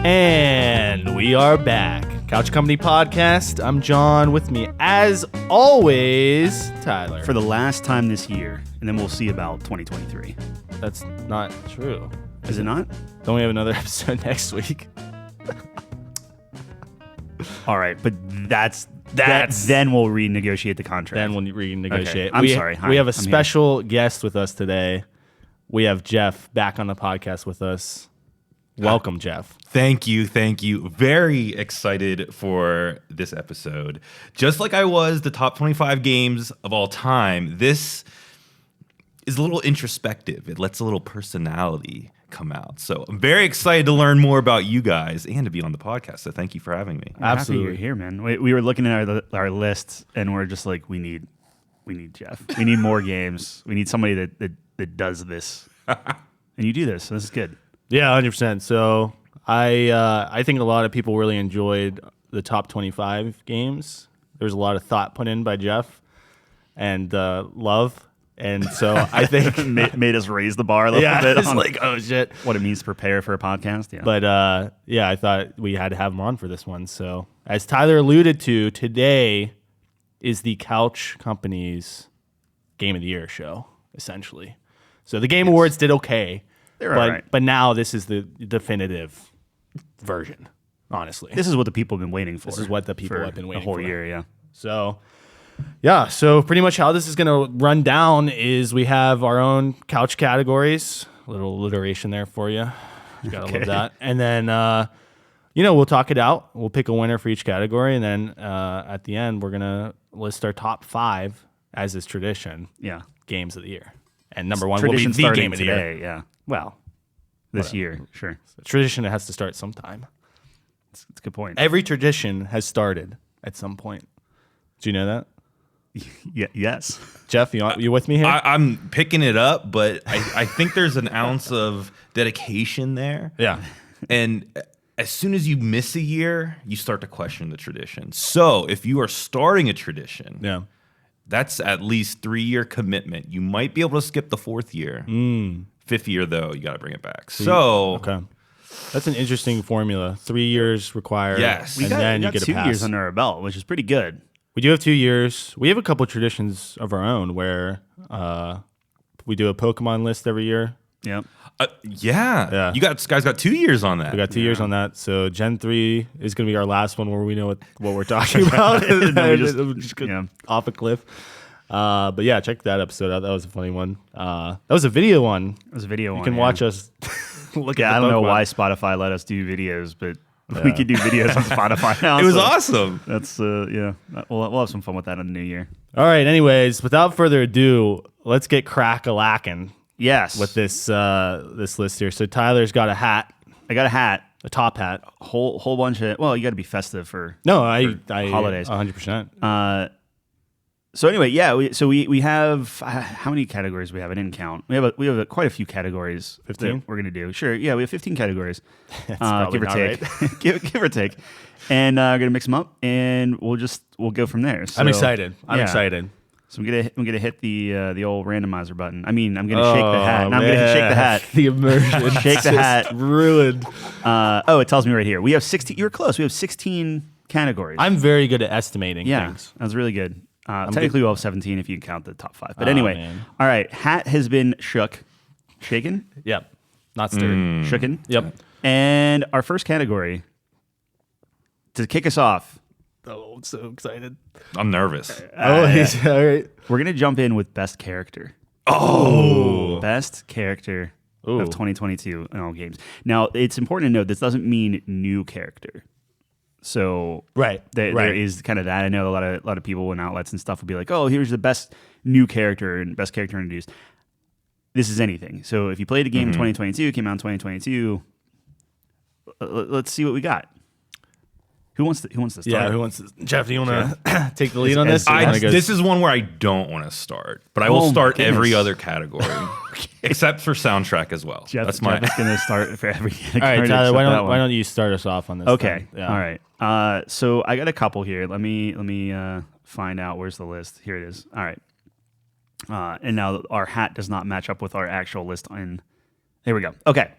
And we are back. Couch Company Podcast. I'm John. With me, as always, Tyler. For the last time this year, and then we'll see about 2023. That's not true. Is it not? Don't we have another episode next week? All right, but that's then we'll renegotiate the contract. Then we'll renegotiate. Okay. I'm sorry. Hi, we have a I'm special guest with us today. We have Jeff back on the podcast with us. Welcome, Jeff. Thank you. Very excited for this episode. Just like I was the top 25 games of all time, this is a little introspective. It lets a little personality come out. So I'm very excited to learn more about you guys and to be on the podcast. So thank you for having me. I'm happy you're here, man. We were looking at our list, and we're just like, we need Jeff. We need more games. We need somebody that does this. And you do this. So this is good. Yeah, 100%. So I think a lot of people really enjoyed the top 25 games. There's a lot of thought put in by Jeff and love. And so I think made us raise the bar a little bit. It's like, oh, shit. What it means to prepare for a podcast. Yeah. But I thought we had to have him on for this one. So as Tyler alluded to, today is the Couch Company's Game of the Year show, essentially. So the Game Awards did okay. They're all right. But now this is the definitive version, honestly. This is what the people have been waiting for. This is what the people have been waiting for. The whole year, yeah. So pretty much how this is going to run down is we have our own couch categories. A little alliteration there for you. You got to love that. And then, we'll talk it out. We'll pick a winner for each category. And then at the end, we're going to list our top 5, as is tradition, games of the year. And number one will be the game of the year. Yeah. Well, this year, sure. Tradition has to start sometime. That's a good point. Every tradition has started at some point. Do you know that? Yes. Jeff, you with me here? I'm picking it up, but I think there's an ounce of dedication there. Yeah. And as soon as you miss a year, you start to question the tradition. So if you are starting a tradition, that's at least 3-year commitment. You might be able to skip the 4th year. 5th year, though, you got to bring it back. Okay. That's an interesting formula. 3 years required. Yes. We got 2 years under our belt, which is pretty good. We do have 2 years. We have a couple traditions of our own where we do a Pokemon list every year. Yep. Yeah. You guys got 2 years on that. We got 2 years on that. So Gen 3 is going to be our last one where we know what we're talking about. And then we just off a cliff. But yeah, check that episode out. That was a funny one. That was a video one. You can watch us look at I the don't know Pokemon. why Spotify let us do videos, but we could do videos on Spotify now. It was awesome. That's we'll have some fun with that in the new year. All right. Anyways, without further ado, let's get crack-a-lacking. Yes. With this list here. So Tyler's got a hat. I got a hat. A top hat. Whole bunch of, well, you got to be festive for holidays. 100%. So anyway, we have how many categories we have? I didn't count. We have quite a few categories. 15? We're gonna do. Sure, yeah, we have 15 categories. Give or take, give or take, and we're gonna mix them up, and we'll go from there. So, I'm excited. So I'm gonna hit the old randomizer button. I mean, I'm gonna shake the hat. Now I'm gonna shake the hat. The immersion. Shake the hat. Ruined. It tells me right here. We have 16. You were close. We have 16 categories. I'm very good at estimating things. That was really good. Technically, we'll have 17 if you count the top 5. But anyway, all right. Hat has been shaken. Yep. Not stirred. Shooken. Yep. And our first category to kick us off. Oh, I'm so excited. I'm nervous. All right. We're gonna jump in with best character. Oh, best character of 2022 in all games. Now, it's important to note this doesn't mean new character. So there is kind of that. I know a lot of people and outlets and stuff will be like, oh, here's the best new character and best character introduced. This is anything. So if you played a game in 2022, came out in 2022, let's see what we got. Who wants to start? Yeah, who wants to? Jeff, do you want to take the lead on this? This is one where I don't want to start, but I will start every other category, except for soundtrack as well. Jeff is going to start for every category. All right, Tyler, why don't you start us off on this? Okay, yeah. All right. So I got a couple here. Let me find out where's the list. Here it is. All right. And now our hat does not match up with our actual list. Here we go. Okay.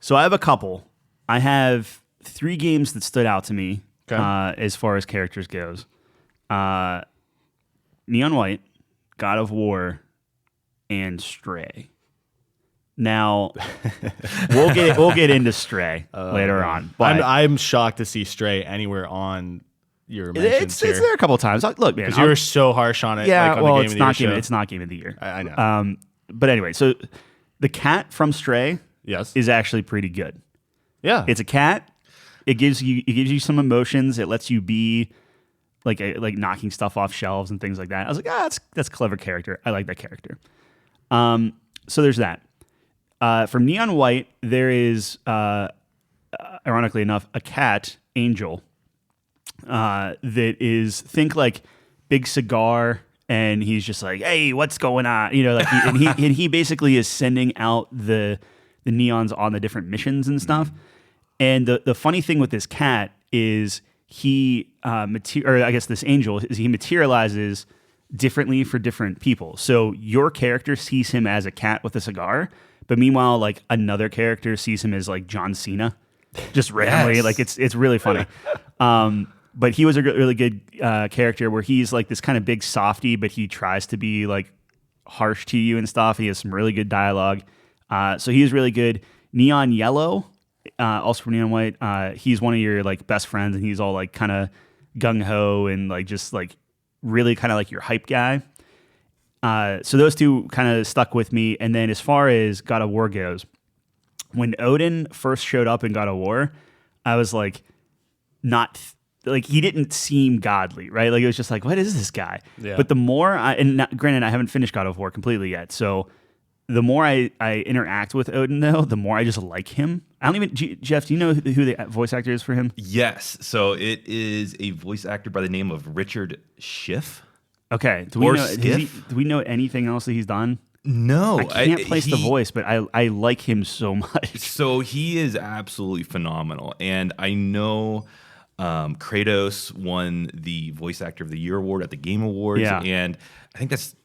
So I have a couple. I have 3 games that stood out to me as far as characters goes. Neon White, God of War, and Stray. Now, we'll get into Stray later on. But I'm shocked to see Stray anywhere on your mentions it's there a couple of times. Look, man, because you were so harsh on it. Yeah, like, on well, the it's not game of the year. I know. But anyway, so the cat from Stray, yes, is actually pretty good. Yeah, it's a cat. It gives you some emotions. It lets you be like knocking stuff off shelves and things like that. I was like, that's a clever character. I like that character. So there's that. From Neon White, there is, ironically enough, a cat, Angel, that is, think like big cigar, and he's just like, hey, what's going on? You know, like, and he basically is sending out the neons on the different missions and stuff. And the funny thing with this cat is he, this angel, is he materializes differently for different people. So your character sees him as a cat with a cigar, but meanwhile, like another character sees him as like John Cena, just randomly. Yes. Like it's really funny. But he was a really good character where he's like this kind of big softy, but he tries to be like harsh to you and stuff. He has some really good dialogue. So he is really good. Neon Yellow, also from Neon White. He's one of your like best friends, and he's all like kind of gung ho and like just like really kind of like your hype guy. So those two kind of stuck with me. And then as far as God of War goes, when Odin first showed up in God of War, I was like, he didn't seem godly, right? Like it was just like, what is this guy? Yeah. But the more granted, I haven't finished God of War completely yet. So the more I interact with Odin, though, the more I just like him. I don't even, Jeff, do you know who the voice actor is for him? Yes. So it is a voice actor by the name of Richard Schiff. Okay. Do we know anything else that he's done? No. I can't place the voice, but I like him so much. So he is absolutely phenomenal. And I know Kratos won the Voice Actor of the Year award at the Game Awards. Yeah. And I think that's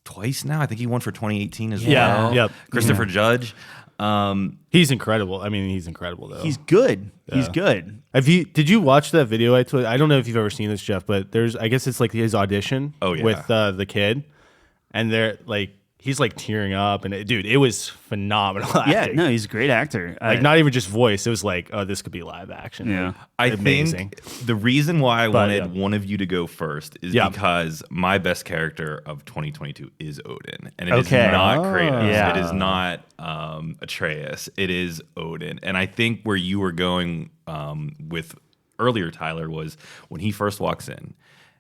twice now. I think he won for 2018 as well. Yep. Christopher Judge. He's incredible. I mean, he's incredible though. He's good. Yeah. He's good. Did you watch that video I don't know if you've ever seen this, Jeff, but I guess it's like his audition with the kid, and they're like he's like tearing up, and it was phenomenal. Yeah, no, he's a great actor. Like not even just voice. It was like, oh, this could be live action. Yeah, like, amazing. Think the reason why I wanted one of you to go first is because my best character of 2022 is Odin, and it is not Kratos. Yeah. It is not Atreus. It is Odin, and I think where you were going with earlier, Tyler, was when he first walks in.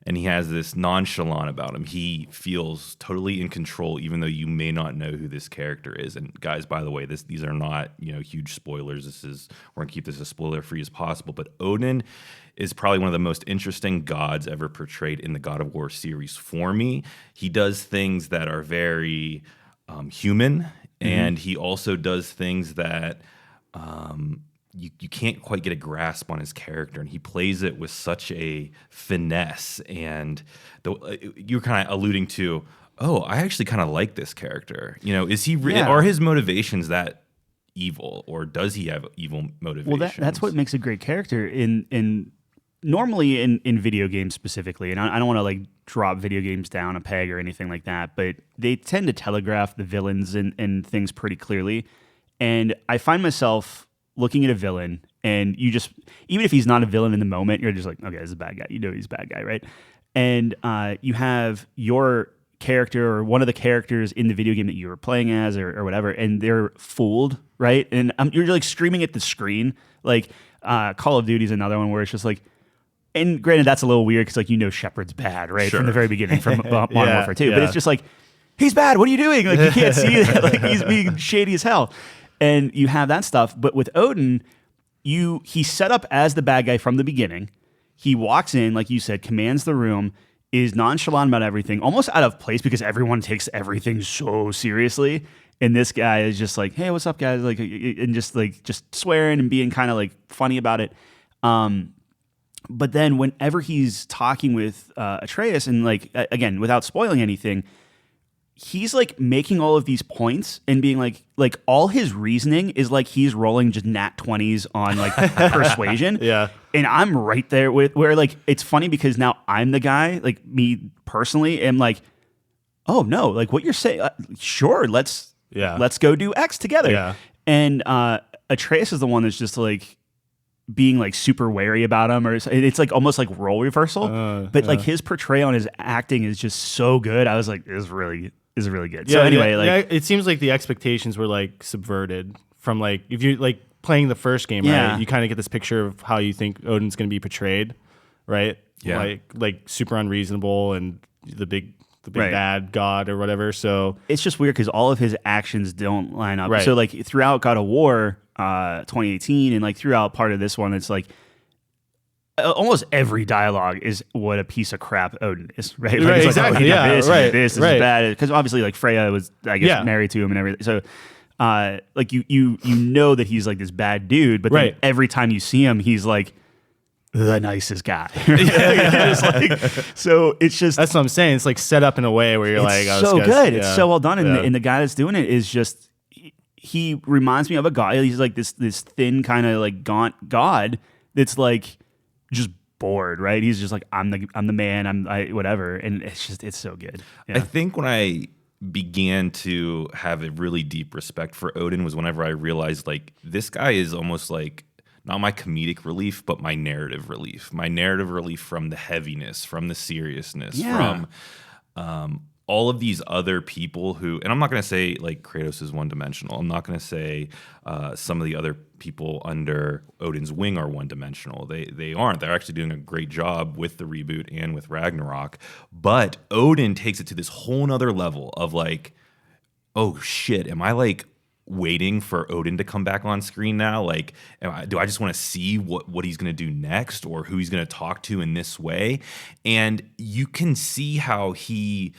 And he has this nonchalant about him. He feels totally in control, even though you may not know who this character is. And guys, by the way, these are not huge spoilers. We're gonna keep this as spoiler free as possible. But Odin is probably one of the most interesting gods ever portrayed in the God of War series for me. He does things that are very human, and he also does things that you can't quite get a grasp on his character, and he plays it with such a finesse. And you're kind of alluding to, I actually kind of like this character. Is he are his motivations that evil, or does he have evil motivations? Well, that's what makes a great character in normally in video games specifically. And I don't want to like drop video games down a peg or anything like that, but they tend to telegraph the villains and things pretty clearly. And I find myself looking at a villain, and you just, even if he's not a villain in the moment, you're just like, okay, this is a bad guy. You know he's a bad guy, right? And you have your character or one of the characters in the video game that you were playing as or whatever, and they're fooled, right? And you're like screaming at the screen. Like Call of Duty is another one where it's just like, and granted, that's a little weird because Shepard's bad, right? Sure. From the very beginning, from Modern Warfare 2. Yeah. But it's just like, he's bad. What are you doing? Like, you can't see that. Like, he's being shady as hell. And you have that stuff. But with Odin, he's set up as the bad guy from the beginning. He walks in, like you said, commands the room, is nonchalant about everything, almost out of place because everyone takes everything so seriously. And this guy is just like, hey, what's up, guys? Like, and just swearing and being kind of like funny about it. But then whenever he's talking with Atreus, and like, again, without spoiling anything, he's like making all of these points and being like all his reasoning is like he's rolling just nat 20s on like persuasion. Yeah. And I'm right there with where like it's funny because now I'm the guy, like me personally, am like, oh no, like what you're saying, sure, let's go do X together. Yeah. And Atreus is the one that's just like being like super wary about him, or it's like almost like role reversal. But like his portrayal and his acting is just so good. I was like, this is really good. Yeah, so anyway, it seems like the expectations were like subverted from like if you like playing the first game, right? You kind of get this picture of how you think Odin's going to be portrayed, right? Yeah, like super unreasonable and the big bad god or whatever. So it's just weird because all of his actions don't line up. Right. So like throughout God of War 2018 and like throughout part of this one, it's like almost every dialogue is what a piece of crap Odin is, right? Like, right, it's exactly. Like, this is right. bad because obviously like Freya was, I guess, married to him and everything. So like you know that he's like this bad dude, but then every time you see him, he's like the nicest guy. So it's just that's what I'm saying. It's like set up in a way where you're like, so good. It's so well done, and the guy that's doing it is just. He reminds me of a god. He's like this thin kind of like gaunt god that's like just bored, right? He's just like I'm the man. Whatever, and it's so good. Yeah. I think when I began to have a really deep respect for Odin was whenever I realized like this guy is almost like not my comedic relief, but my narrative relief. My narrative relief from the heaviness, from the seriousness, from all of these other people who, and I'm not going to say like Kratos is one-dimensional. I'm not going to say some of the other people under Odin's wing are one-dimensional. They aren't. They're actually doing a great job with the reboot and with Ragnarok. But Odin takes it to this whole nother level of like, oh shit, am I like waiting for Odin to come back on screen now? Like, do I just want to see what he's going to do next or who he's going to talk to in this way? And you can see how he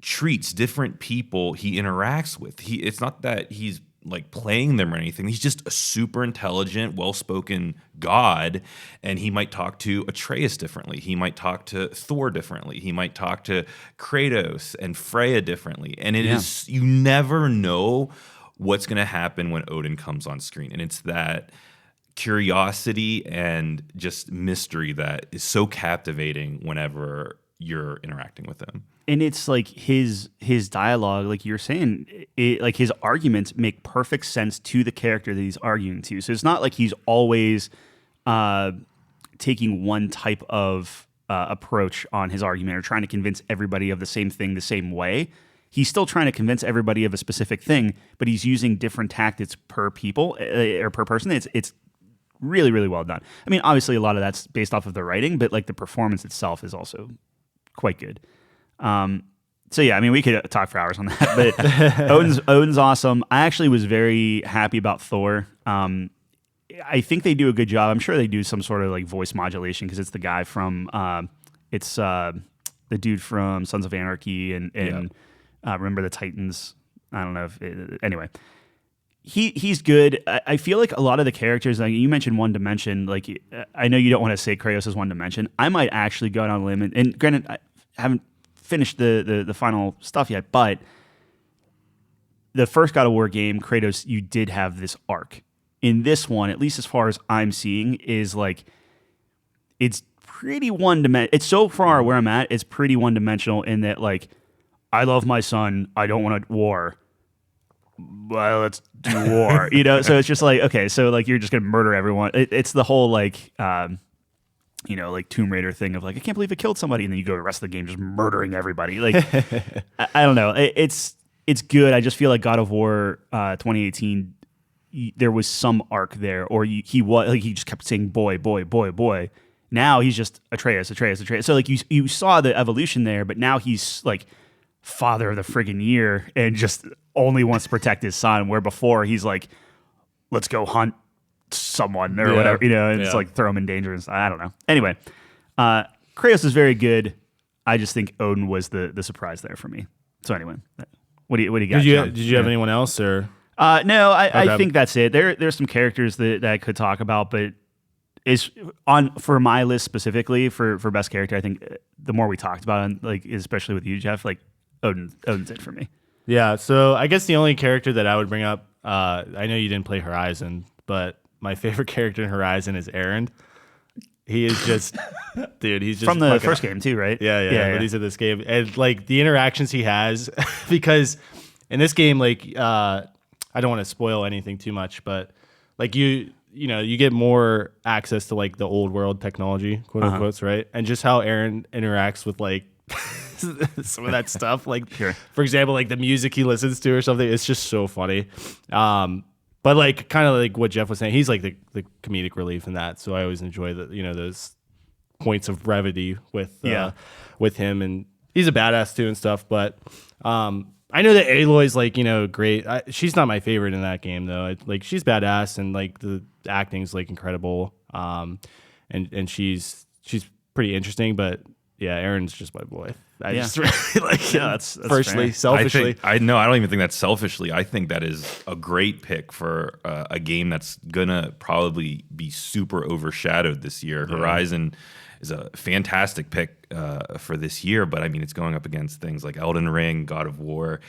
treats different people he interacts with. It's not that he's like playing them or anything. He's just a super intelligent, well-spoken god, and he might talk to Atreus differently. He might talk to Thor differently. He might talk to Kratos and Freya differently. And it is, you never know what's going to happen when Odin comes on screen. And it's that curiosity and just mystery that is so captivating whenever you're interacting with him. And it's like his dialogue, like you're saying, like his arguments make perfect sense to the character that he's arguing to. So it's not like he's always taking one type of approach on his argument or trying to convince everybody of the same thing the same way. He's still trying to convince everybody of a specific thing, but he's using different tactics per people or per person. It's really, really well done. I mean, obviously a lot of that's based off of the writing, but like the performance itself is also quite good. So yeah, I mean, we could talk for hours on that, but Odin's awesome. I actually was very happy about Thor. I think they do a good job. I'm sure they do some sort of like voice modulation because it's the guy from, the dude from Sons of Anarchy and Remember the Titans. I don't know anyway. He's good. I feel like a lot of the characters, like you mentioned One Dimension, like I know you don't want to say Kratos is One Dimension. I might actually go out on a limb, and granted, I haven't finished the final stuff yet, but the first God of War game, Kratos, you did have this arc. In this one, at least as far as I'm seeing, is like it's pretty one-dimensional. It's so far where I'm at, it's pretty one-dimensional in that like I love my son, I don't want a war. Well, let's do war, you know? So it's just like, okay, so like you're just gonna murder everyone. It's the whole like like Tomb Raider thing of like, I can't believe it killed somebody, and then you go the rest of the game just murdering everybody. Like, I don't know. It's good. I just feel like God of War 2018, there was some arc there, or he just kept saying boy, boy, boy, boy. Now he's just Atreus. So like you saw the evolution there, but now he's like father of the friggin' year and just only wants to protect his son, where before he's like, let's go hunt someone or whatever, and it's like throw him in danger. And I don't know. Anyway, Kratos is very good. I just think Odin was the surprise there for me. So anyway, what do you got? Did you have anyone else or? No, I think that's it. There's some characters that I could talk about, but is on for my list specifically for best character. I think the more we talked about it, like especially with you, Jeff, like Odin's it for me. Yeah, so I guess the only character that I would bring up, I know you didn't play Horizon, but my favorite character in Horizon is Aaron. He is just, dude, he's just from the first game too, right? Yeah. But he's in this game, and like the interactions he has, because in this game, like I don't want to spoil anything too much, but like you get more access to like the old world technology, quote unquote, right? And just how Aaron interacts with like some of that stuff, like for example, like the music he listens to or something. It's just so funny. But like kind of like what Jeff was saying, he's like the comedic relief in that. So I always enjoy those points of brevity with him, and he's a badass too and stuff. But I know that Aloy's like great. She's not my favorite in that game though. Like she's badass and like the acting's like incredible. And she's pretty interesting, but yeah, Aaron's just my boy. I just really like him. That's personally, fair. Selfishly. I don't even think that's selfishly. I think that is a great pick for a game that's gonna probably be super overshadowed this year. Yeah. Horizon is a fantastic pick for this year, but I mean, it's going up against things like Elden Ring, God of War,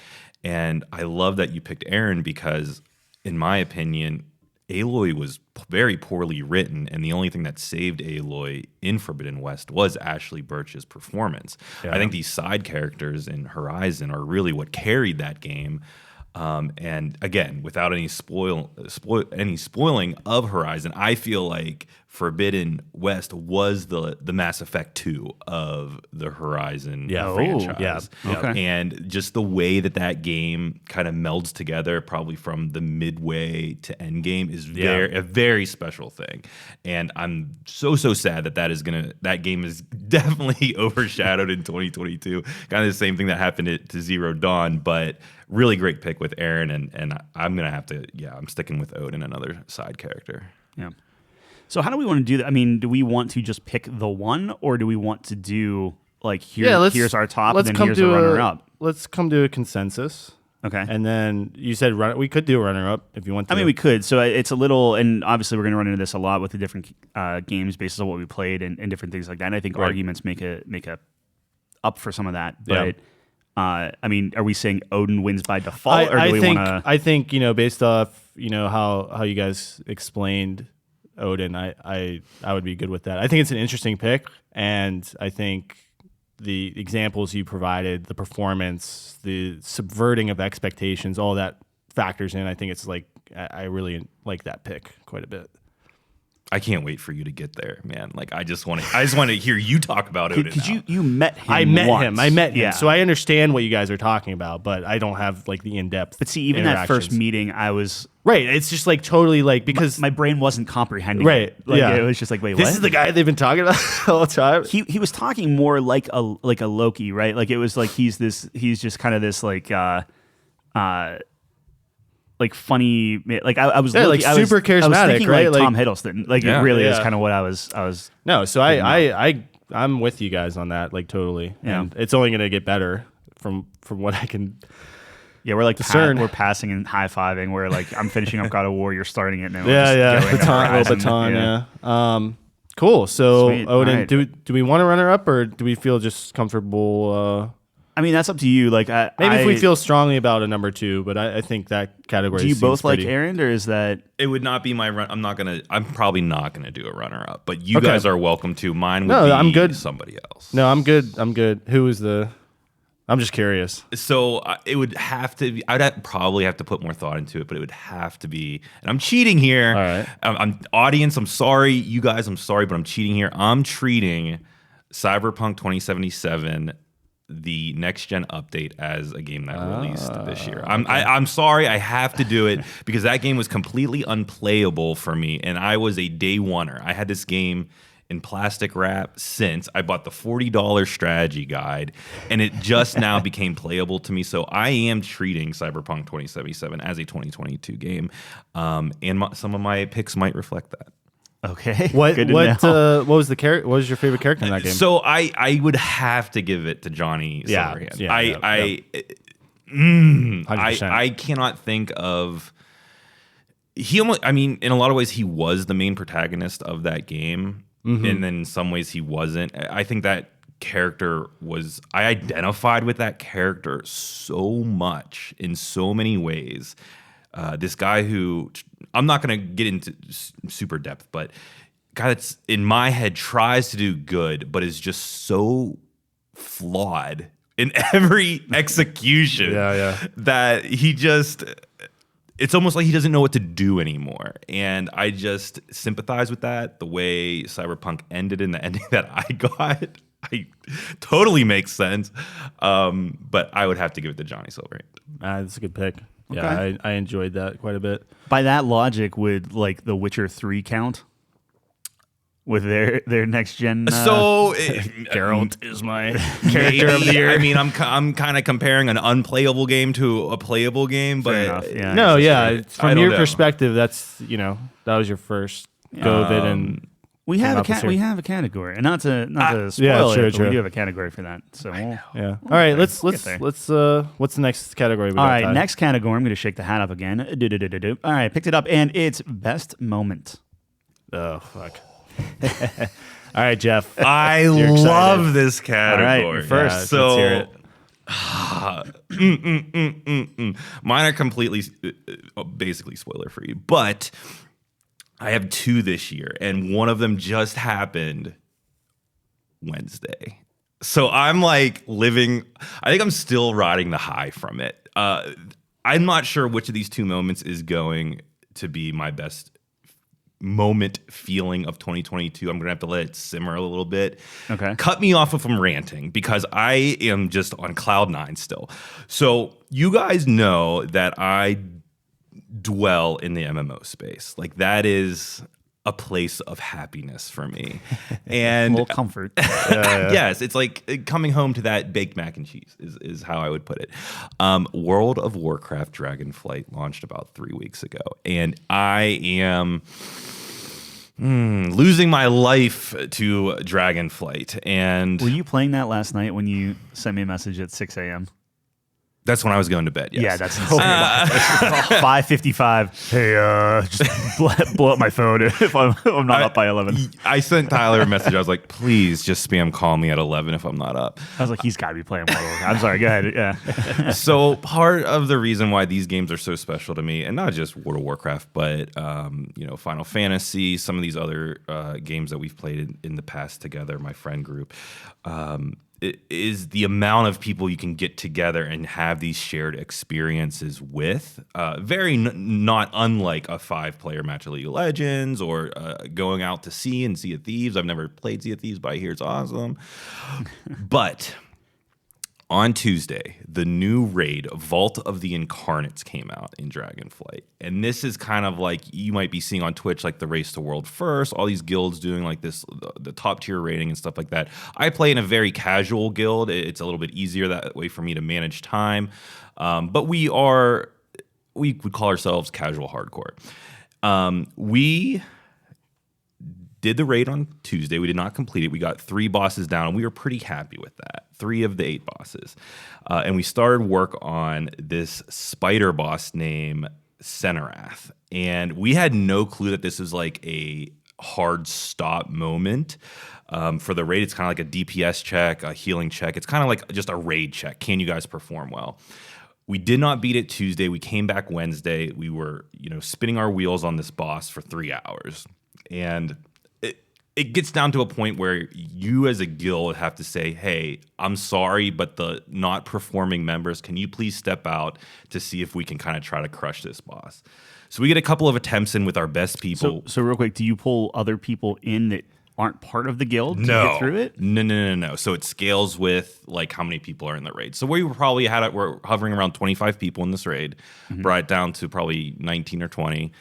and I love that you picked Aaron because, in my opinion, Aloy was very poorly written, and the only thing that saved Aloy in Forbidden West was Ashley Birch's performance. Yeah. I think these side characters in Horizon are really what carried that game. And again, without any spoiling of Horizon, I feel like Forbidden West was the Mass Effect 2 of the Horizon franchise. Okay. And just the way that game kind of melds together, probably from the midway to end game, is a very special thing. And I'm so sad that game is definitely overshadowed in 2022. Kind of the same thing that happened to Zero Dawn, but really great pick with Aaron, and I'm gonna have to. Yeah, I'm sticking with Odin, another side character. Yeah. So how do we want to do that? I mean, do we want to just pick the one, or do we want to do like here's our top, and then here's a runner-up? Let's come to a consensus. Okay. And then you said we could do a runner-up if you want to. I mean, we could. So it's a little, and obviously we're going to run into this a lot with the different games based on what we played and different things like that. And I think arguments make a up for some of that, but. I mean, are we saying Odin wins by default, or do we want to? I think based off how you guys explained Odin, I would be good with that. I think it's an interesting pick, and I think the examples you provided, the performance, the subverting of expectations, all that factors in. I think it's like I really like that pick quite a bit. I can't wait for you to get there, man. Like I just want to hear you talk about Odin. Because you met him. I met him. So I understand what you guys are talking about, but I don't have like the in-depth. But see, even that first meeting, I was right. It's just like totally like because my brain wasn't comprehending. Right. It. Like it was just like, wait, this what? is the guy they've been talking about all the time. He was talking more like a Loki, right? Like it was like he's just kind of this like funny, like I was super charismatic, I was thinking right? Like Tom Hiddleston, like it really is kind of what I was. No, so I'm with you guys on that, like totally, and it's only gonna get better from what I can. Yeah, we're like discern. We're passing and high fiving. We're like I'm finishing up God of War, you're starting it now. Baton. Cool. So sweet. Odin, right. Do we want to run her up, or do we feel just comfortable? I mean, that's up to you. Like, maybe if we feel strongly about a number 2, but I think that category. Do you both like Aaron, or is that? It would not be my run. I'm probably not gonna do a runner up, but you guys are welcome to. Mine would be I'm good. Somebody else. No, I'm good. Who is the? I'm just curious. So it would have to be. Probably have to put more thought into it, but it would have to be. And I'm cheating here. All right. I'm audience. I'm sorry, you guys. I'm sorry, but I'm cheating here. I'm treating Cyberpunk 2077. The next gen update as a game that released this year. I'm sorry, I have to do it because that game was completely unplayable for me, and I was a day oneer. I had this game in plastic wrap since I bought the $40 strategy guide, and it just now became playable to me. So I am treating Cyberpunk 2077 as a 2022 game, and some of my picks might reflect that. Okay. What was the character? What was your favorite character in that game? So I would have to give it to Johnny Silverhand. I cannot think of. He almost. I mean, in a lot of ways, he was the main protagonist of that game, and then in some ways he wasn't. I think that character I identified with that character so much in so many ways. This guy who, I'm not going to get into super depth, but guy that's in my head tries to do good, but is just so flawed in every execution that it's almost like he doesn't know what to do anymore. And I just sympathize with that. The way Cyberpunk ended and the ending that I got, totally makes sense. But I would have to give it to Johnny Silverhand. That's a good pick. Okay. Yeah, I enjoyed that quite a bit. By that logic, would like The Witcher 3 count? With their next gen, Geralt is my character of the year. I mean, I'm kind of comparing an unplayable game to a playable game, but from your perspective, that's that was your first go of it, and we have a category, and not to spoil it, but we do have a category for that. So all right, let's what's the next category? All right, next category. I'm going to shake the hat up again. All right, picked it up, and it's best moment. Oh fuck. All right, Jeff. I love this category. All right, first, so let's hear it. Mine are completely, basically spoiler free, but I have two this year, and one of them just happened Wednesday. So I'm like I think I'm still riding the high from it. I'm not sure which of these two moments is going to be my best moment feeling of 2022. I'm gonna have to let it simmer a little bit. Okay. Cut me off if I'm ranting, because I am just on cloud nine still. So you guys know that I dwell in the MMO space. Like, that is a place of happiness for me. And a little comfort. Yes, it's like coming home to that baked mac and cheese is how I would put it. World of Warcraft Dragonflight launched about 3 weeks ago, and I am losing my life to Dragonflight. And were you playing that last night when you sent me a message at 6 a.m.? That's when I was going to bed, yes. Yeah, that's insane. 5:55. Hey, just blow up my phone if I'm not up by 11. I sent Tyler a message. I was like, please just spam call me at 11 if I'm not up. I was like, he's got to be playing World of Warcraft. I'm sorry, go ahead. Yeah. So part of the reason why these games are so special to me, and not just World of Warcraft, but Final Fantasy, some of these other games that we've played in the past together, my friend group, it is the amount of people you can get together and have these shared experiences with. Very not unlike a 5-player match of League of Legends or going out to Sea and Sea of Thieves. I've never played Sea of Thieves, but I hear it's awesome. But on Tuesday, the new raid, Vault of the Incarnates, came out in Dragonflight. And this is kind of like you might be seeing on Twitch, like the Race to World First, all these guilds doing like this, the top tier rating and stuff like that. I play in a very casual guild. It's a little bit easier that way for me to manage time. But we would call ourselves casual hardcore. We did the raid on Tuesday. We did not complete it. We got 3 bosses down, and we were pretty happy with that. 3 of the 8 bosses. And we started work on this spider boss named Senarath. And we had no clue that this was like a hard stop moment. For the raid, it's kind of like a DPS check, a healing check. It's kind of like just a raid check. Can you guys perform well? We did not beat it Tuesday. We came back Wednesday. We were, spinning our wheels on this boss for 3 hours. And it gets down to a point where you as a guild have to say, hey, I'm sorry, but the not performing members, can you please step out to see if we can kind of try to crush this boss? So we get a couple of attempts in with our best people. So real quick, do you pull other people in that aren't part of the guild to get through it? No. So it scales with like how many people are in the raid. So we're hovering around 25 people in this raid, brought it down to probably 19 or 20.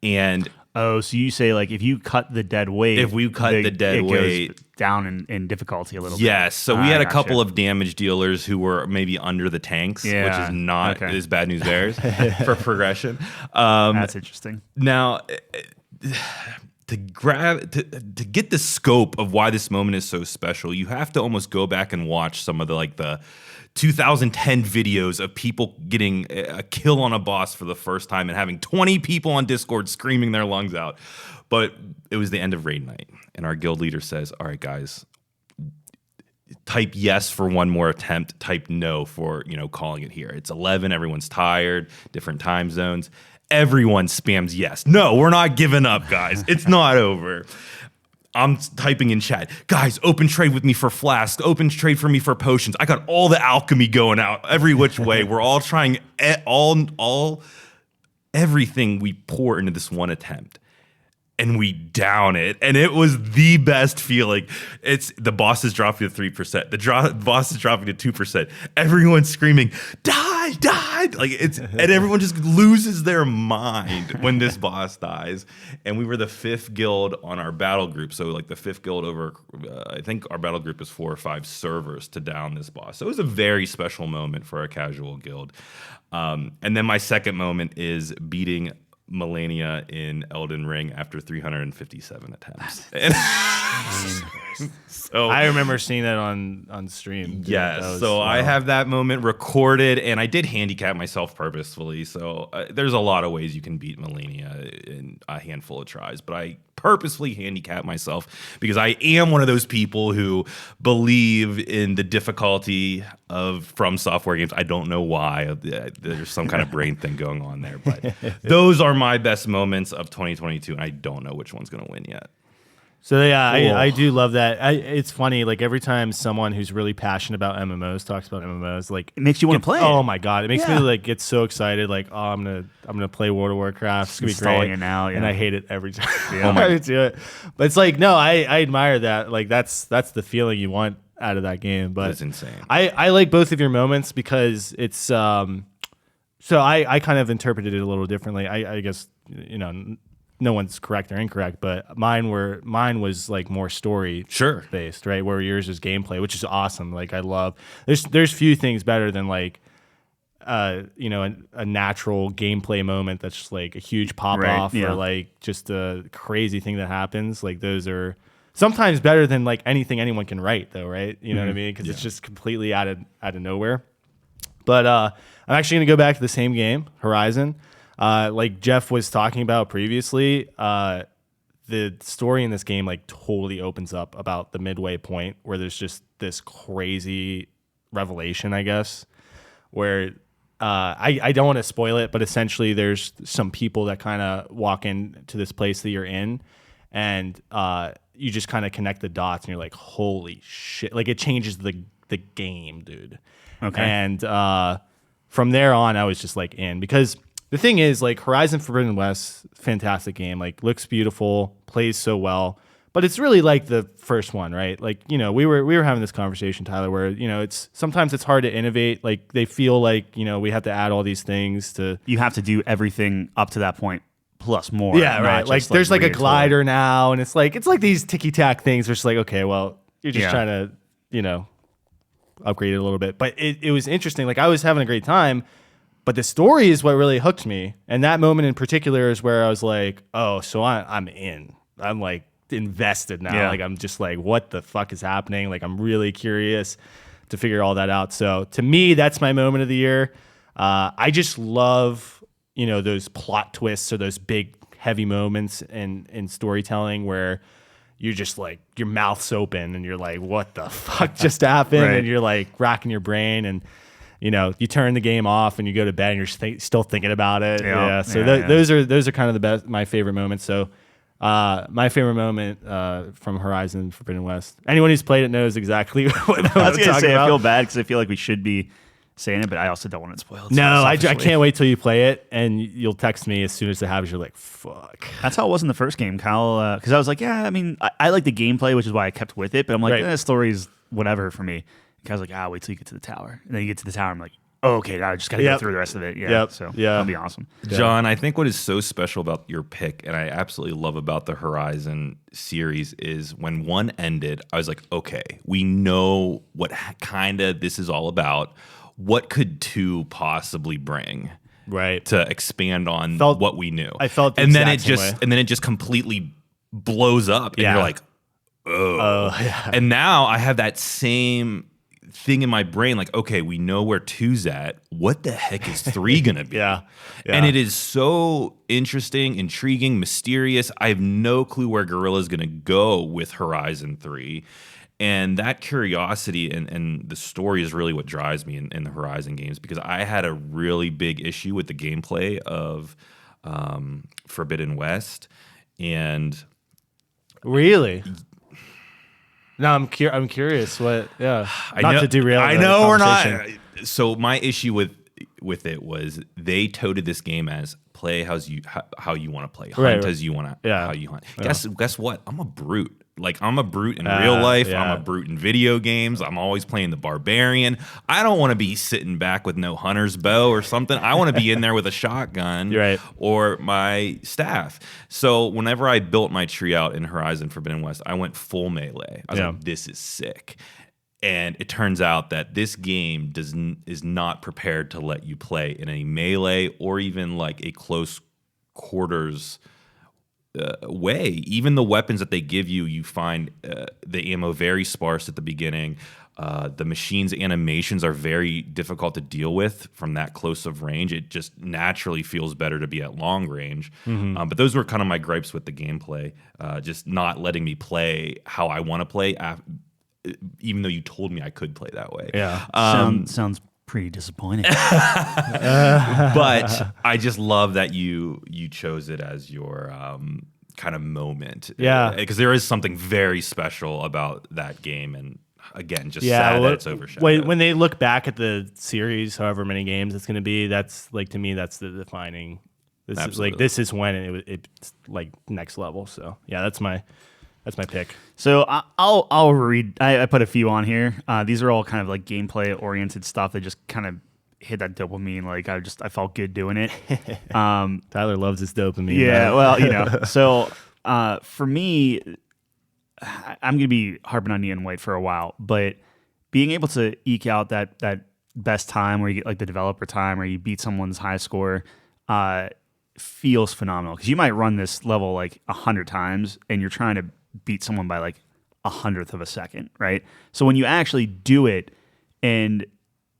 And so you say like if you cut the dead weight, it goes down in difficulty a little bit. Yes. So we had a couple of damage dealers who were maybe under the tanks, which is not as bad news bears for progression. That's interesting. Now, to get the scope of why this moment is so special, you have to almost go back and watch some of the 2010 videos of people getting a kill on a boss for the first time and having 20 people on Discord screaming their lungs out. But it was the end of raid night, and our guild leader says, all right, guys, type yes for one more attempt, type no for, calling it here. It's 11, everyone's tired, different time zones. Everyone spams yes. No, we're not giving up, guys. It's not over. I'm typing in chat, guys, open trade with me for flasks, open trade for me for potions. I got all the alchemy going out every which way. We're all trying everything we pour into this one attempt. And we down it, and it was the best feeling. It's the boss is dropping to 3%. The boss is dropping to 2%. Everyone's screaming, "Die, die!" And everyone just loses their mind when this boss dies. And we were the 5th guild on our battle group, so the 5th guild over. I think our battle group is 4 or 5 servers to down this boss. So it was a very special moment for our casual guild. And then my second moment is beating Melania in Elden Ring after 357 attempts. So I remember seeing that on stream. Yes. So wow. I have that moment recorded, and I did handicap myself purposefully. So there's a lot of ways you can beat Melania in a handful of tries, but I purposefully handicap myself because I am one of those people who believe in the difficulty of From Software games. I don't know why. There's some kind of brain thing going on there, but those are my best moments of 2022, and I don't know which one's going to win yet. So yeah, cool. I do love that. It's funny, every time someone who's really passionate about MMOs talks about MMOs, it makes you want to play. Oh my god, it makes me get so excited. I'm gonna play World of Warcraft. It's gonna be great. It now, and I hate it every time I do it. But it's no, I admire that. That's the feeling you want out of that game. But it's insane. I like both of your moments because it's so I kind of interpreted it a little differently. I guess no one's correct or incorrect, but mine was more story based, right? Where yours is gameplay, which is awesome. I love there's few things better than a natural gameplay moment that's just a huge pop off or just a crazy thing that happens. Those are sometimes better than anything anyone can write though, right? You know what I mean? Because it's just completely out of nowhere. But I'm actually gonna go back to the same game, Horizon. Like Jeff was talking about previously, the story in this game totally opens up about the midway point where there's just this crazy revelation, I guess, where I don't want to spoil it, but essentially there's some people that kind of walk into this place that you're in, and you just kind of connect the dots, and you're like, holy shit! It changes the game, dude. Okay. And from there on, I was just in because. The thing is, Horizon Forbidden West, fantastic game. Looks beautiful, plays so well, but it's really the first one, right? We were having this conversation, Tyler, where it's sometimes it's hard to innovate. They feel we have to add all these things to. You have to do everything up to that point plus more. Yeah, right. There's a glider now, and it's these ticky tack things. Where it's okay, well, you're just trying to upgrade it a little bit, but it was interesting. I was having a great time. But the story is what really hooked me. And that moment in particular is where I was oh, so I'm in. I'm invested now. Yeah. I'm just what the fuck is happening? I'm really curious to figure all that out. So to me, that's my moment of the year. I just love, those plot twists or those big, heavy moments in storytelling where you're just your mouth's open and you're what the fuck just happened? Right. And you're racking your brain and you turn the game off and you go to bed and you're still thinking about it. Yeah. So those are kind of the best, my favorite moments. So my favorite moment from Horizon Forbidden West. Anyone who's played it knows exactly what I'm I was going to say. about. I feel bad because I feel we should be saying it, but I also don't want it spoiled. No, I can't wait till you play it and you'll text me as soon as it happens. You're fuck. That's how it was in the first game, Kyle. Because I was I like the gameplay, which is why I kept with it. But I'm the story's whatever for me. I was wait till you get to the tower. And then you get to the tower, I'm oh, okay, now I just got to go through the rest of it. Yeah, that'll be awesome. John, I think what is so special about your pick, and I absolutely love about the Horizon series, is when one ended, I was okay, we know what kind of this is all about. What could 2 possibly bring? Right. To expand on what we knew. I felt and then it just completely blows up, and you're oh. Yeah. And now I have that same thing in my brain, okay, we know where 2's at. What the heck is 3 gonna be? Yeah. And it is so interesting, intriguing, mysterious. I have no clue where Guerrilla's gonna go with Horizon 3. And that curiosity and the story is really what drives me in the Horizon games, because I had a really big issue with the gameplay of Forbidden West. And really, no, I'm curious. What? Yeah, to derail. I know we're not. So my issue with it was they toted this game as play how you want to play, hunt as you want to, how you hunt. Yeah. Guess what? I'm a brute. Like, I'm a brute in real life. Yeah. I'm a brute in video games. I'm always playing the barbarian. I don't want to be sitting back with no hunter's bow or something. I want to be in there with a shotgun or my staff. So whenever I built my tree out in Horizon Forbidden West, I went full melee. I was like, this is sick. And it turns out that this game is not prepared to let you play in a melee or even like a close quarters way. Even the weapons that they give you, you find the ammo very sparse at the beginning. The machine's animations are very difficult to deal with from that close of range. It just naturally feels better to be at long range. But those were kind of my gripes with the gameplay, just not letting me play how I want to play, even though you told me I could play that way. Yeah, sounds pretty disappointing. But I just love that you chose it as your kind of moment. Yeah, because there is something very special about that game, and again, just sad that it's overshadowed. When they look back at the series, however many games it's going to be, that's like, to me, that's the defining. This is when it's like next level. So yeah, that's my pick. So I'll read. I put a few on here. These are all kind of like gameplay oriented stuff that just kind of hit that dopamine. Like I felt good doing it. Tyler loves his dopamine. Yeah, man. Well, So for me, I'm gonna be harping on Neon White for a while, but being able to eke out that best time where you get like the developer time or you beat someone's high score feels phenomenal, because you might run this level like 100 times and you're trying to beat someone by like 100th of a second, right? So when you actually do it and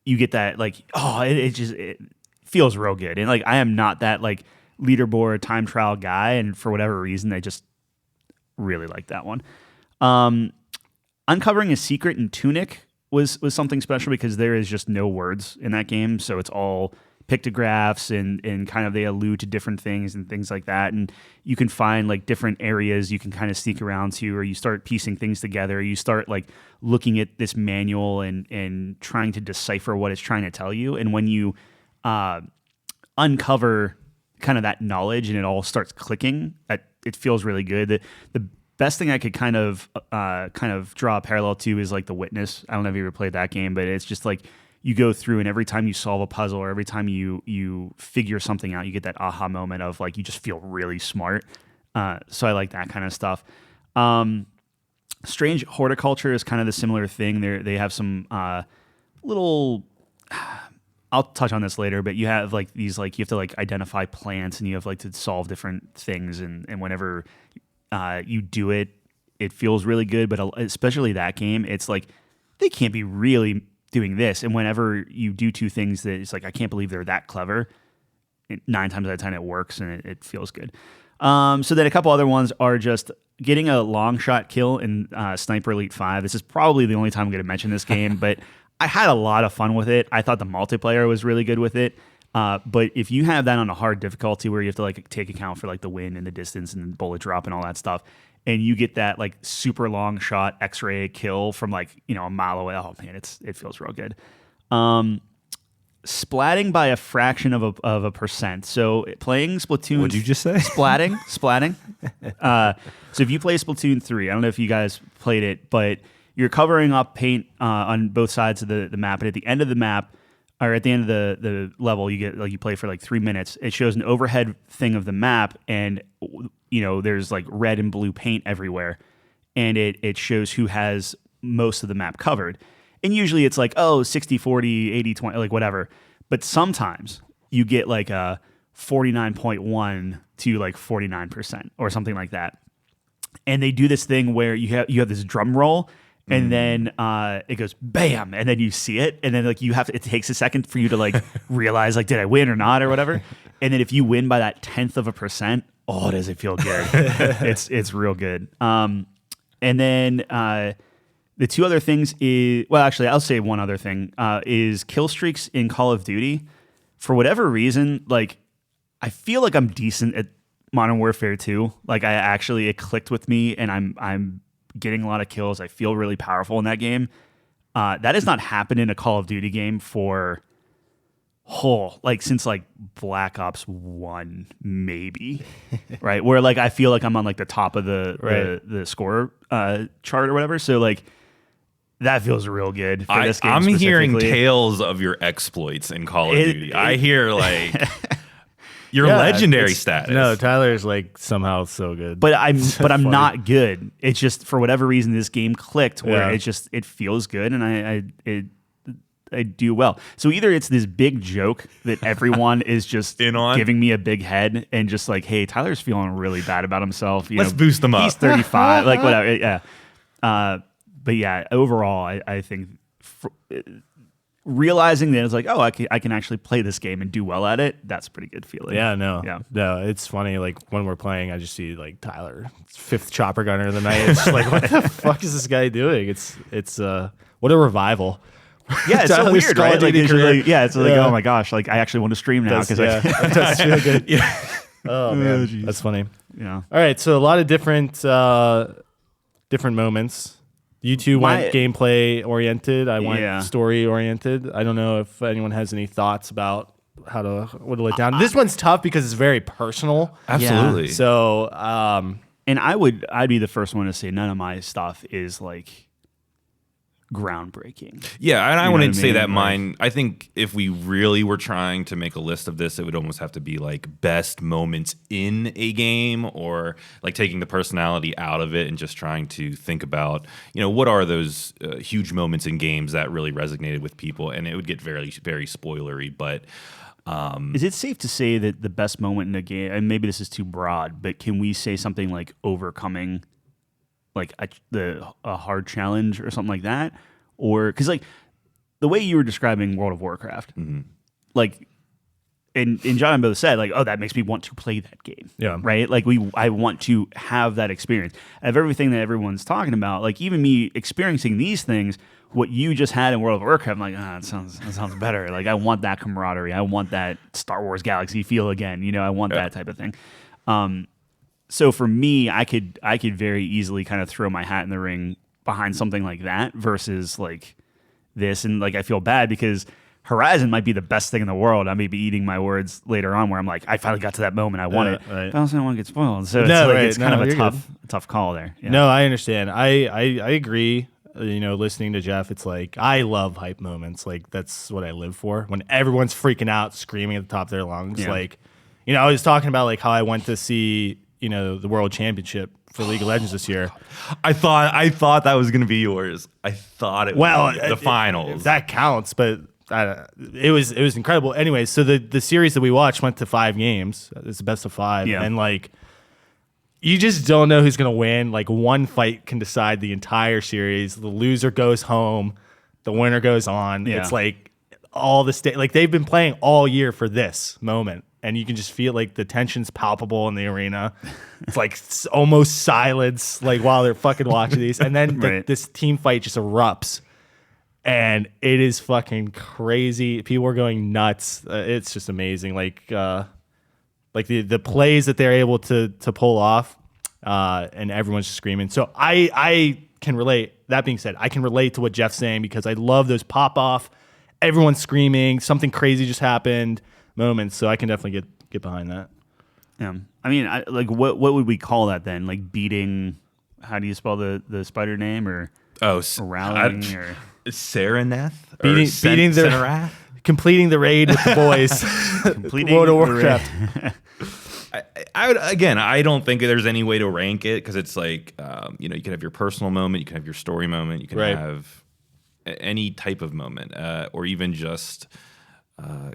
you get that, like, it feels real good. And like, I am not that like leaderboard time trial guy, and for whatever reason, I just really like that one. Uncovering a secret in Tunic was something special, because there is just no words in that game, so it's all pictographs and kind of they allude to different things and things like that, and you can find like different areas you can kind of sneak around to, or you start piecing things together, you start like looking at this manual and trying to decipher what it's trying to tell you. And when you uncover kind of that knowledge and it all starts clicking, it feels really good. The best thing I could kind of draw a parallel to is like The Witness. I don't know if you ever played that game, but it's just like you go through and every time you solve a puzzle or every time you figure something out, you get that aha moment of like, you just feel really smart. So I like that kind of stuff. Strange Horticulture is kind of the similar thing. They have some little, I'll touch on this later, but you have like these, like you have to like identify plants and you have like to solve different things. And whenever you do it, it feels really good. But especially that game, it's like, they can't be really doing this. And whenever you do two things that it's like, I can't believe they're that clever, 9 times out of 10 it works and it feels good. So then a couple other ones are just getting a long shot kill in Sniper Elite 5. This is probably the only time I'm going to mention this game, but I had a lot of fun with it. I thought the multiplayer was really good with it. But if you have that on a hard difficulty where you have to like take account for like the wind and the distance and the bullet drop and all that stuff, and you get that like super long shot X-ray kill from like, a mile away, oh man, it feels real good. Splatting by a fraction of a percent. So playing Splatoon. What'd you just say? Splatting. So if you play Splatoon 3, I don't know if you guys played it, but you're covering up paint on both sides of the map, and at the end of the map, or at the end of the level, you get like you play for like 3 minutes. It shows an overhead thing of the map, and there's like red and blue paint everywhere, and it shows who has most of the map covered. And usually it's like, 60-40, 80-20, like whatever. But sometimes you get like a 49.1 to like 49% or something like that. And they do this thing where you have this drum roll, and then it goes bam, and then you see it, and then like it takes a second for you to like realize like, did I win or not or whatever. And then if you win by that 0.1%, does it feel good? It's real good. And then The two other things is, well, actually, I'll say one other thing, is kill streaks in Call of Duty. For whatever reason, like, I feel like I'm decent at Modern Warfare 2. Like, it clicked with me, and I'm getting a lot of kills. I feel really powerful in that game. That has not happened in a Call of Duty game for since like Black Ops 1, maybe, right? Where like I feel like I'm on like the top of the score chart or whatever. So like that feels real good for this game. I'm hearing tales of your exploits in Call of Duty. I hear like your legendary status. No, Tyler's like somehow so good. But I'm not good. It's just for whatever reason this game clicked where it feels good and I do well. So either it's this big joke that everyone is just giving me a big head and just like, hey, Tyler's feeling really bad about himself. Let's boost him up. He's 35, like whatever. Yeah. But yeah, overall, I think realizing that it's like, oh, I can actually play this game and do well at it. That's a pretty good feeling. Yeah, no. It's funny. Like when we're playing, I just see like Tyler, 5th chopper gunner of the night. It's just like, what the fuck is this guy doing? It's what a revival. Yeah, it's so weird, right? Like, it's like, oh my gosh, like I actually want to stream now because it does feel good. Oh man, that's funny. Yeah. All right, so a lot of different moments. You two went gameplay oriented. I went story oriented. I don't know if anyone has any thoughts about how to whittle it down. This one's tough because it's very personal. Absolutely. Yeah. So, and I'd be the first one to say none of my stuff is like groundbreaking. Yeah, and I wouldn't say that mine. I think if we really were trying to make a list of this, it would almost have to be like best moments in a game, or like taking the personality out of it and just trying to think about, what are those huge moments in games that really resonated with people. And it would get very, very spoilery, but is it safe to say that the best moment in a game, and maybe this is too broad, but can we say something like overcoming like a hard challenge or something like that? Or because like the way you were describing World of Warcraft, like and John and both said like, oh, that makes me want to play that game. Yeah. Right. Like I want to have that experience of everything that everyone's talking about. Like even me experiencing these things, what you just had in World of Warcraft, I'm like, that sounds better. Like I want that camaraderie. I want that Star Wars Galaxy feel again. I want that type of thing. So for me, I could very easily kind of throw my hat in the ring behind something like that versus like this. And like I feel bad because Horizon might be the best thing in the world. I may be eating my words later on where I'm like, I finally got to that moment. I want it. Right. But I also don't want to get spoiled. So it's kind of a tough call there. Yeah. No, I understand. I agree. Listening to Jeff, it's like I love hype moments. Like that's what I live for. When everyone's freaking out, screaming at the top of their lungs. Yeah. Like, I was talking about like how I went to see the World Championship for League of Legends this year. I thought that was going to be yours. I thought it was the finals. That counts, but it was incredible. Anyway, so the series that we watched went to 5 games. It's the best of 5. Yeah. And like you just don't know who's going to win. Like one fight can decide the entire series. The loser goes home, the winner goes on. Yeah. It's like all the like they've been playing all year for this moment. And you can just feel like the tension's palpable in the arena. It's like almost silence, like while they're fucking watching these. And then this team fight just erupts, and it is fucking crazy. People are going nuts. It's just amazing. Like the plays that they're able to pull off, and everyone's just screaming. So I can relate. That being said, I can relate to what Jeff's saying because I love those pop off. Everyone's screaming. Something crazy just happened. Moments, so I can definitely get behind that. Yeah, I mean, what would we call that then? Like beating? How do you spell the spider name? Or rallying or Sereneth? Completing the raid with the boys. Completing World of Warcraft. I don't think there's any way to rank it because it's like you can have your personal moment, you can have your story moment, you can have any type of moment, or even just.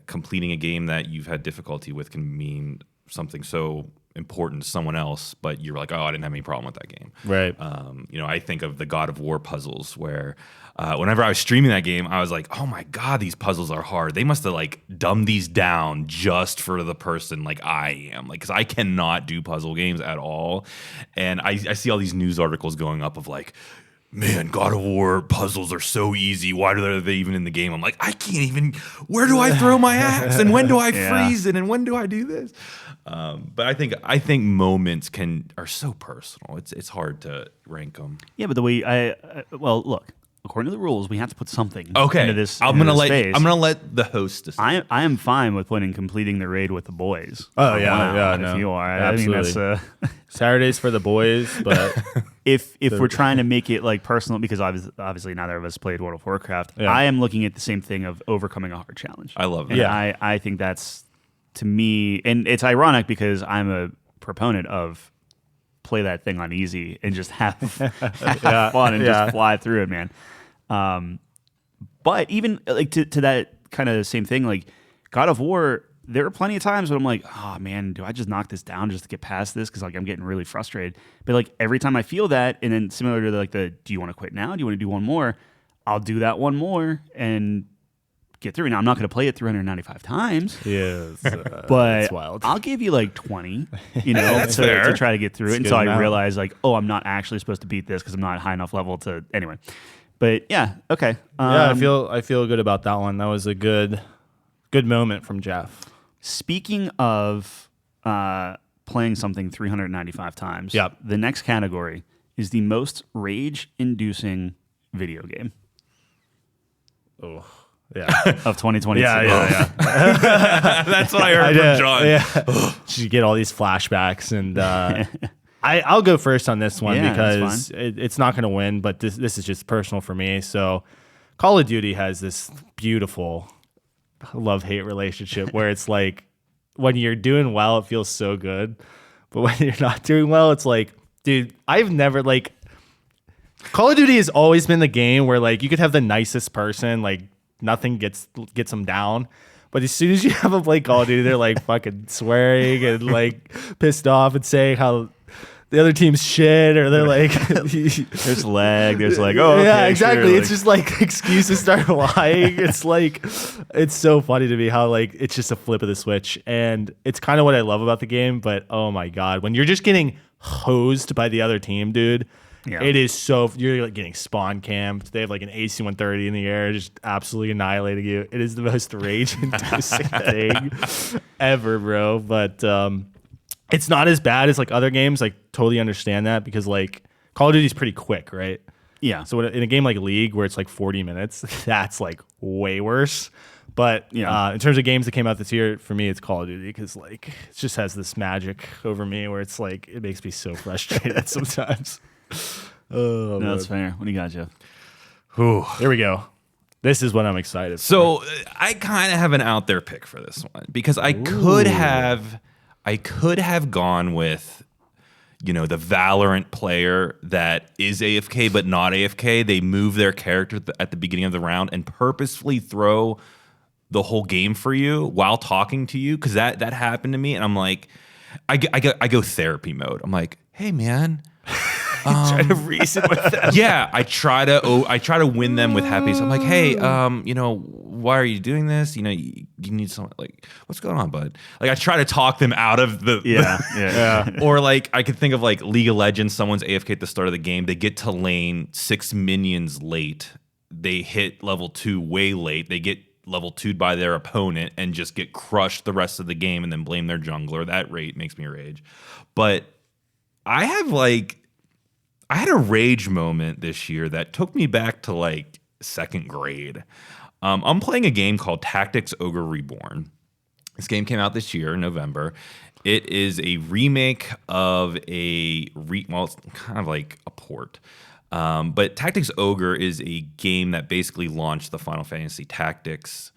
Completing a game that you've had difficulty with can mean something so important to someone else, but you're like, oh, I didn't have any problem with that game. Right. I think of the God of War puzzles where whenever I was streaming that game, I was like, oh my God, these puzzles are hard. They must have like dumbed these down just for the person like I am. Like, because I cannot do puzzle games at all. And I see all these news articles going up of like, man, God of War puzzles are so easy. Why are they even in the game? I'm like, I can't even. Where do I throw my axe? And when do I freeze it? And when do I do this? But I think moments are so personal. It's hard to rank them. Yeah, but the way well, look. According to the rules, we have to put something into this. I'm gonna let the host decide. I am fine with completing the raid with the boys. Oh yeah, if you are, absolutely. I mean, that's Saturdays for the boys. But if we're trying to make it like personal, because obviously neither of us played World of Warcraft, yeah. I am looking at the same thing of overcoming a hard challenge. I love that. And yeah, I think that's, to me, and it's ironic because I'm a proponent of play that thing on easy and just have fun and just fly through it, man. But even like to that kind of same thing, like God of War, there are plenty of times when I'm like, oh man, do I just knock this down just to get past this? Because like I'm getting really frustrated. But like every time I feel that, and then similar to like do you want to quit now? Do you want to do one more? I'll do that one more and get through. Now I'm not going to play it 395 times. Yes, but I'll give you like 20, to try to get through it until I realize like, oh, I'm not actually supposed to beat this because I'm not high enough level to anyway. But yeah, okay. I feel good about that one. That was a good moment from Jeff. Speaking of playing something 395 times, the next category is the most rage-inducing video game. Oh, yeah. Of 2022. Yeah. That's what I heard from John. Yeah. You get all these flashbacks, and I'll go first on this one because it's not going to win, but this is just personal for me. So Call of Duty has this beautiful love-hate relationship where it's like when you're doing well, it feels so good. But when you're not doing well, it's like, dude, I've never like Call of Duty has always been the game where like you could have the nicest person, like nothing gets them down. But as soon as you have them play Call of Duty, they're like fucking swearing and like pissed off and saying how the other team's shit, or they're like, there's lag. There's like, oh, okay, yeah, exactly. Sure. It's just like excuses start lying. It's like, it's so funny to me how like it's just a flip of the switch, and it's kind of what I love about the game. But oh my god, when you're just getting hosed by the other team, dude, it is so you're like getting spawn camped. They have like an AC-130 in the air, just absolutely annihilating you. It is the most rage-inducing thing ever, bro. But it's not as bad as like other games. Like totally understand that because like Call of Duty is pretty quick, right? Yeah. So in a game like League where it's like 40 minutes, that's like way worse. But in terms of games that came out this year, for me, it's Call of Duty because like it just has this magic over me where it's like it makes me so frustrated sometimes. Oh, no, that's fair. What do you got, Jeff? Here we go. This is what I'm excited for. So I kind of have an out there pick for this one because I could have gone with, the Valorant player that is AFK but not AFK. They move their character at the beginning of the round and purposefully throw the whole game for you while talking to you because that happened to me. And I'm like, I go therapy mode. I'm like, hey, man. Try to reason with them. Yeah, I try to win them with happiness. I'm like, hey, why are you doing this? You need someone like, what's going on, bud? Like, I try to talk them out of the yeah. Or like, I could think of like League of Legends. Someone's AFK at the start of the game. They get to lane 6 minions late. They hit level 2 way late. They get level 2'd by their opponent and just get crushed the rest of the game and then blame their jungler. That rate makes me rage. But I had a rage moment this year that took me back to like 2nd grade. I'm playing a game called Tactics Ogre Reborn. This game came out this year in November. It is a remake of it's kind of like a port. But Tactics Ogre is a game that basically launched the Final Fantasy Tactics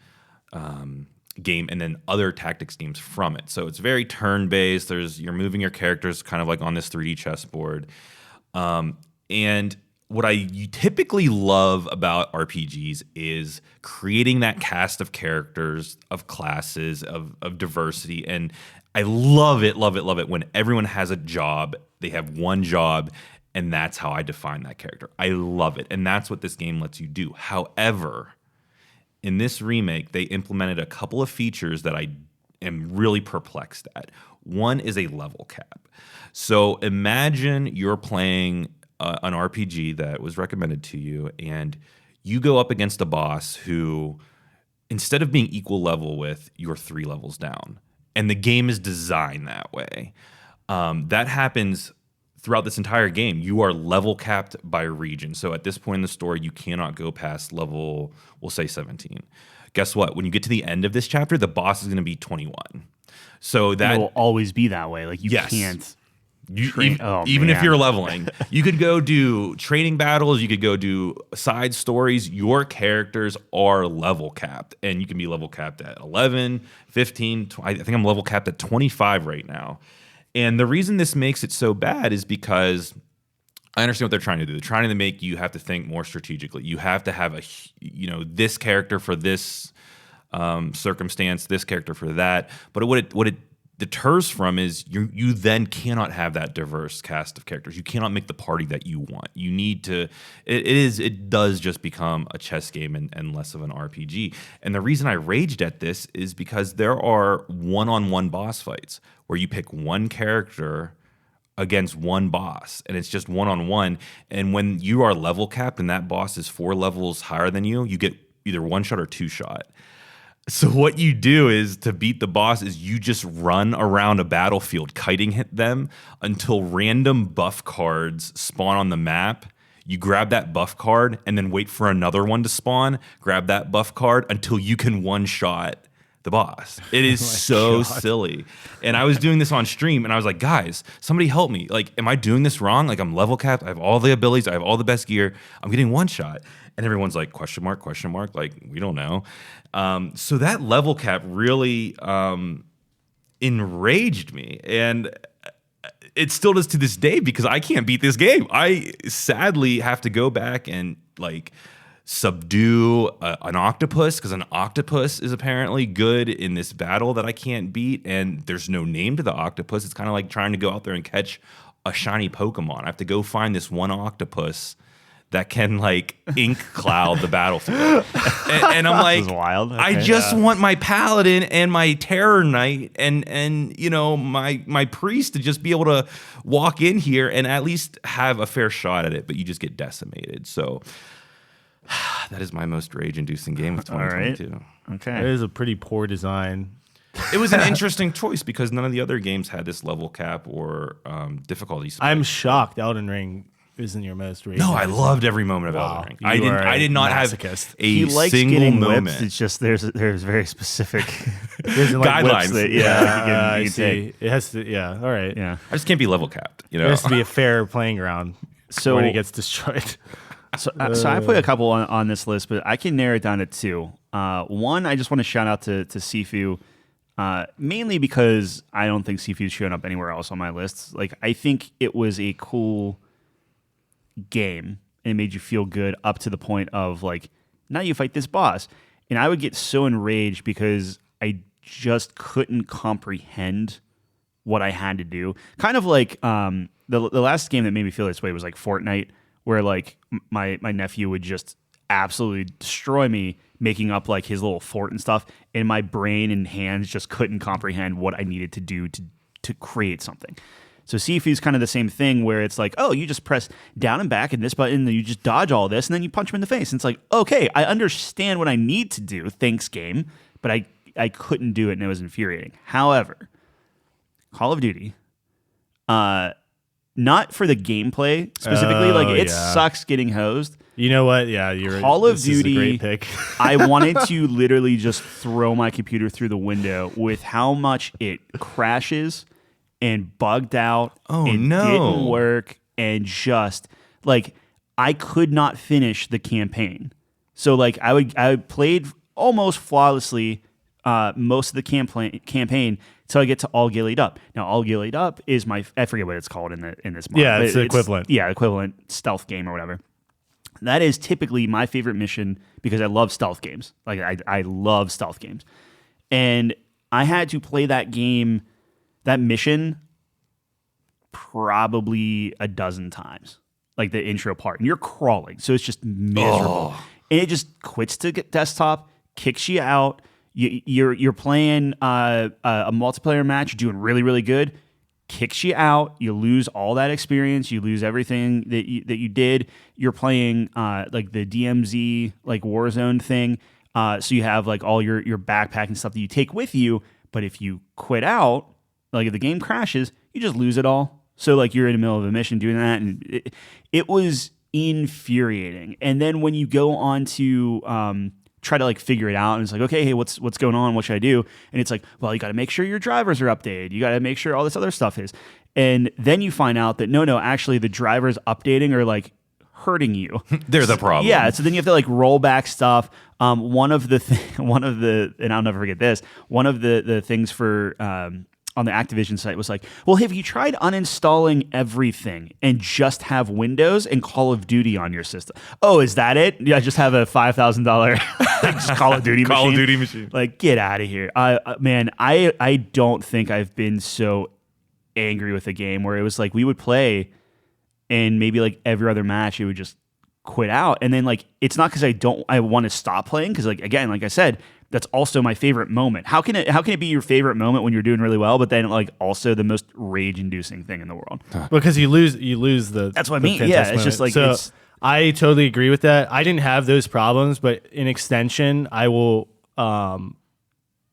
game and then other tactics games from it. So it's very turn-based. You're moving your characters kind of like on this 3D chessboard. And what I typically love about RPGs is creating that cast of characters, of classes, of diversity. And I love it when everyone has a job. They have one job, and that's how I define that character. I love it. And that's what this game lets you do. However, in this remake, they implemented a couple of features that I am really perplexed at. One is a level cap. So imagine you're playing an RPG that was recommended to you, and you go up against a boss who, instead of being equal level with, you're 3 levels down. And the game is designed that way. That happens throughout this entire game. You are level capped by region. So at this point in the story, you cannot go past level, we'll say 17. Guess what? When you get to the end of this chapter, the boss is going to be 21. So that it will always be that way. Like you can't. Even if you're leveling, you could go do training battles, you could go do side stories. Your characters are level capped, and you can be level capped at 11, 15, 20, I think I'm level capped at 25 right now. And the reason this makes it so bad is because I understand what they're trying to do. They're trying to make you have to think more strategically. You have to have this character for this circumstance, this character for that. But what it deters from is you then cannot have that diverse cast of characters. You cannot make the party that you want. You need to. It does just become a chess game and less of an RPG. And the reason I raged at this is because there are one-on-one boss fights where you pick one character against one boss, and it's just one-on-one. And when you are level capped and that boss is 4 levels higher than you, you get either 1 shot or 2 shot. So what you do is, to beat the boss, is you just run around a battlefield, kiting hit them until random buff cards spawn on the map. You grab that buff card and then wait for another one to spawn. Grab that buff card until you can one-shot the boss. It is silly. And I was doing this on stream, and I was like, guys, somebody help me. Like, am I doing this wrong? Like, I'm level capped. I have all the abilities. I have all the best gear. I'm getting one shot. And everyone's like, question mark, question mark. Like, we don't know. So that level cap really enraged me. And it still does to this day, because I can't beat this game. I sadly have to go back and like subdue an octopus, because an octopus is apparently good in this battle that I can't beat, and there's no name to the octopus. It's kind of like trying to go out there and catch a shiny Pokemon. I have to go find this one octopus that can like ink cloud the battlefield. And I'm like, this is wild. Okay, I just want my paladin and my terror knight and you know my priest to just be able to walk in here and at least have a fair shot at it, but you just get decimated. So that is my most rage-inducing game of 2022. All right. Okay. It is a pretty poor design. It was an interesting choice because none of the other games had this level cap or difficulty spike. I'm shocked Elden Ring isn't your most rage. No, I loved every moment of Elden Ring. I did not have a he likes single getting moment. Whips. It's just there's very specific guidelines that, you I can see. take. It has to. Yeah. All right. Yeah. I just can't be level capped. You know, It has to be a fair playing ground. So when it gets destroyed. So I put a couple on this list, but I can narrow it down to 2. One, I just want to shout out to Sifu, mainly because I don't think Sifu's shown up anywhere else on my lists. Like, I think it was a cool game, and it made you feel good up to the point of, like, now you fight this boss. And I would get so enraged because I just couldn't comprehend what I had to do. Kind of like the last game that made me feel this way was like Fortnite, where like my nephew would just absolutely destroy me, making up like his little fort and stuff, and my brain and hands just couldn't comprehend what I needed to do to create something. So Sifu's kind of the same thing, where it's like, oh, you just press down and back and this button, and you just dodge all this, and then you punch him in the face. And it's like, okay, I understand what I need to do, thanks game, but I couldn't do it, and it was infuriating. However, Call of Duty, not for the gameplay specifically. Sucks getting hosed. You know what? Yeah, you're Call of Duty. Duty. Is a great pick. I wanted to literally just throw my computer through the window with how much it crashes and bugged out. Didn't work, and just like I could not finish the campaign. So like I played almost flawlessly most of the campaign till I get to All Gillied Up. Now, All Gillied Up is I forget what it's called in this mod. Yeah, it's the equivalent. Yeah, equivalent stealth game or whatever. That is typically my favorite mission because I love stealth games. Like I love stealth games. And I had to play that mission probably a dozen times. Like the intro part. And you're crawling, so it's just miserable. And it just quits to desktop, kicks you out. You're playing a multiplayer match, doing really, really good, kicks you out. You lose all that experience. You lose everything that you did. You're playing like the DMZ like Warzone thing. So you have like all your backpack and stuff that you take with you. But if you quit out, like if the game crashes, you just lose it all. So like you're in the middle of a mission doing that, and it was infuriating. And then when you go on to try to like figure it out, and it's like, okay, hey, what's going on? What should I do? And it's like, well, you got to make sure your drivers are updated. You got to make sure all this other stuff is. And then you find out that no, actually the drivers updating are like hurting you. They're the problem. Yeah. So then you have to like roll back stuff. One of the, and I'll never forget this. One of the things for on the Activision site was like, well, have you tried uninstalling everything and just have Windows and Call of Duty on your system? Oh, is that it? Yeah, just have a $5,000 Call of Duty Call of Duty machine. Like, get out of here. Man, I don't think I've been so angry with a game where it was like we would play and maybe like every other match it would just quit out. And then like, it's not because I want to stop playing, because like, again, like I said, that's also my favorite moment. How can it be your favorite moment when you're doing really well, but then like also the most rage-inducing thing in the world? Because you lose the. That's what I mean. Yeah, it's just like so. I totally agree with that. I didn't have those problems, but in extension, I will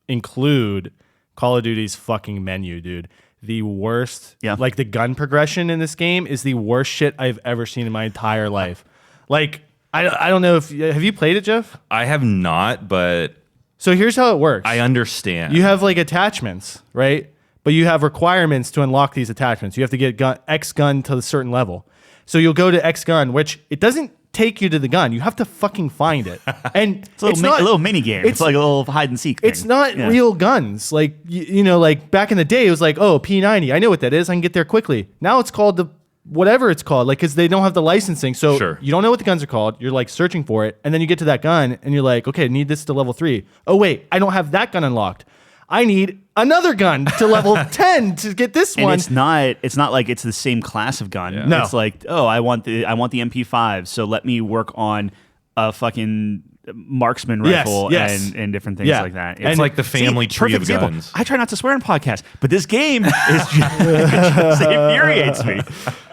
include Call of Duty's fucking menu, dude. The worst. Yeah. Like the gun progression in this game is the worst shit I've ever seen in my entire life. Like I don't know if have you played it, Jeff? I have not, but. So here's how it works. I understand. You have like attachments, right? But you have requirements to unlock these attachments. You have to get X gun to a certain level. So you'll go to X gun, which it doesn't take you to the gun. You have to fucking find it. And it's a little mini game. It's like a little hide and seek thing. It's not real guns. Like, you know, like back in the day, it was like, oh, P90. I know what that is. I can get there quickly. Now it's called the whatever it's called, like, because they don't have the licensing. So you don't know what the guns are called. You're like searching for it. And then you get to that gun and you're like, okay, I need this to level 3. Oh, wait, I don't have that gun unlocked. I need another gun to level 10 to get this one. And it's not like it's the same class of gun. Yeah. No. It's like, oh, I want the MP5, so let me work on a fucking marksman rifle and different things like that. It's like the family tree of example. guns. I try not to swear in podcasts, but this game is just it infuriates me.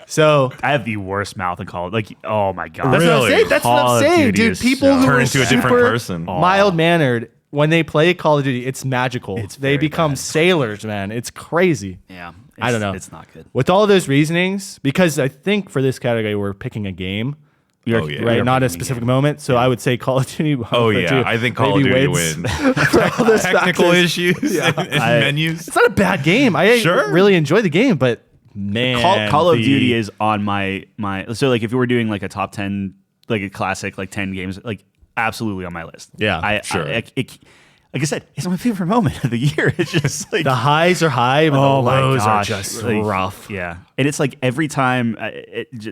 So I have the worst mouth in Call of Duty. Like, oh my god, that's what I'm saying. That's what I'm saying, dude. People who turn are into a different person, mild mannered. When they play Call of Duty, it's magical. They become sailors, man. It's crazy. Yeah. I don't know. It's not good. With all of those reasonings, because I think for this category, we're picking a game. Right? Not a specific moment. So I would say Call of Duty. I think Call of Duty wins. Technical issues and menus. It's not a bad game. I really enjoy the game, but man. Call of Duty is on my. So like if you were doing like a top 10, like a classic, like 10 games, like absolutely on my list. Yeah, like I said, it's my favorite moment of the year. It's just like the highs are high, but the lows are just rough. Yeah, and it's like every time,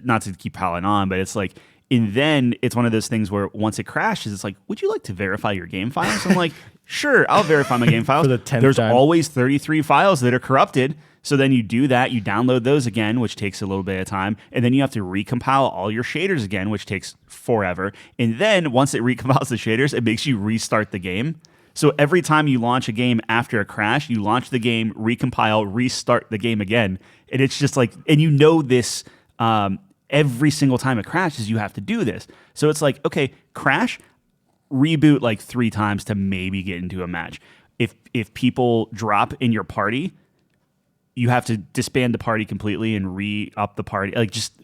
not to keep piling on, but it's like, and then it's one of those things where once it crashes, it's like, would you like to verify your game files? I'm like, sure, I'll verify my game files. For the 10th There's time. always 33 files that are corrupted. So then you do that, you download those again, which takes a little bit of time, and then you have to recompile all your shaders again, which takes forever. And then once it recompiles the shaders, it makes you restart the game. So every time you launch a game after a crash, you launch the game, recompile, restart the game again. And it's just like, and you know this every single time it crashes, you have to do this. So it's like, okay, crash, reboot like 3 times to maybe get into a match. If people drop in your party, you have to disband the party completely and re-up the party. Like just,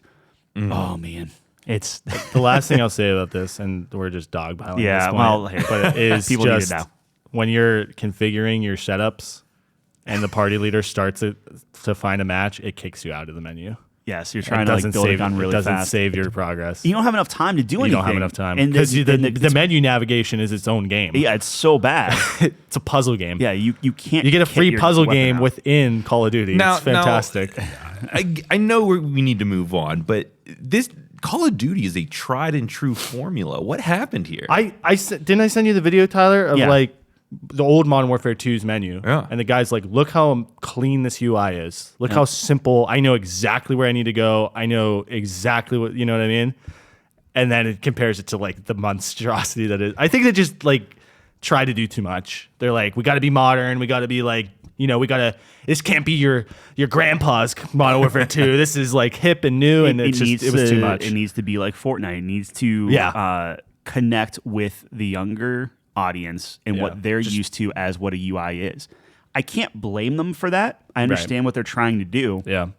oh man, it's the last thing I'll say about this, and we're just dogpiling. Yeah, but it is people just need it now. When you're configuring your setups and the party leader starts it to find a match, it kicks you out of the menu. Yes, you're trying to like build a gun really fast. It doesn't save your progress. You don't have enough time to do anything. You don't have enough time. Because the menu navigation is its own game. Yeah, it's so bad. It's a puzzle game. Yeah, you can't. You get a free puzzle game within Call of Duty. It's fantastic. I know we need to move on, but this Call of Duty is a tried and true formula. What happened here? Didn't I send you the video, Tyler, of like the old Modern Warfare 2's menu. Yeah. And the guy's like, look how clean this UI is. Look how simple. I know exactly where I need to go. I know exactly what, you know what I mean? And then it compares it to like the monstrosity that is. I think they just like try to do too much. They're like, we got to be modern. We got to be like this can't be your grandpa's Modern Warfare 2. This is like hip and new, and it was too much. It needs to be like Fortnite. It needs to connect with the younger audience and what they're used to as what a UI is. I can't blame them for that. I understand what they're trying to do. Yeah.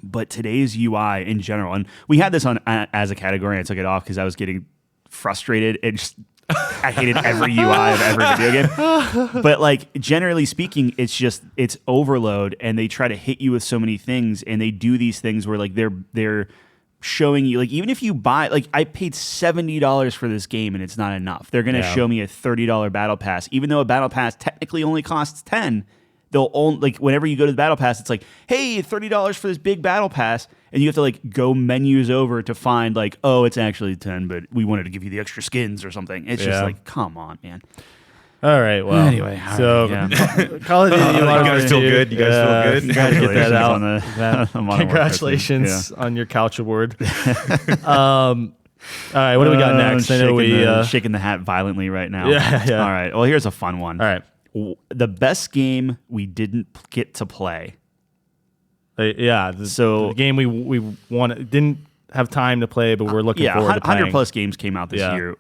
But today's UI in general, and we had this on as a category, and I took it off because I was getting frustrated and just I hated every UI of every video game. But like generally speaking, it's overload, and they try to hit you with so many things, and they do these things where like they're showing you, like, even if you buy, like, I paid $70 for this game and it's not enough. They're gonna show me a $30 battle pass, even though a battle pass technically only costs $10. They'll only, like, whenever you go to the battle pass, it's like, hey, $30 for this big battle pass, and you have to like go menus over to find like, oh, it's actually 10, but we wanted to give you the extra skins or something. It's just like, come on, man. All right, well, anyway, so Call of Duty, you guys feel good? You guys feel good? Congratulations Get that out. on the congratulations on your couch award. All right, what do we got next? I know shaking the hat violently right now. Yeah. All right. Well, here's a fun one. All right. The best game we didn't get to play. The game we didn't have time to play, but we're looking forward to playing. 100 plus games came out this year.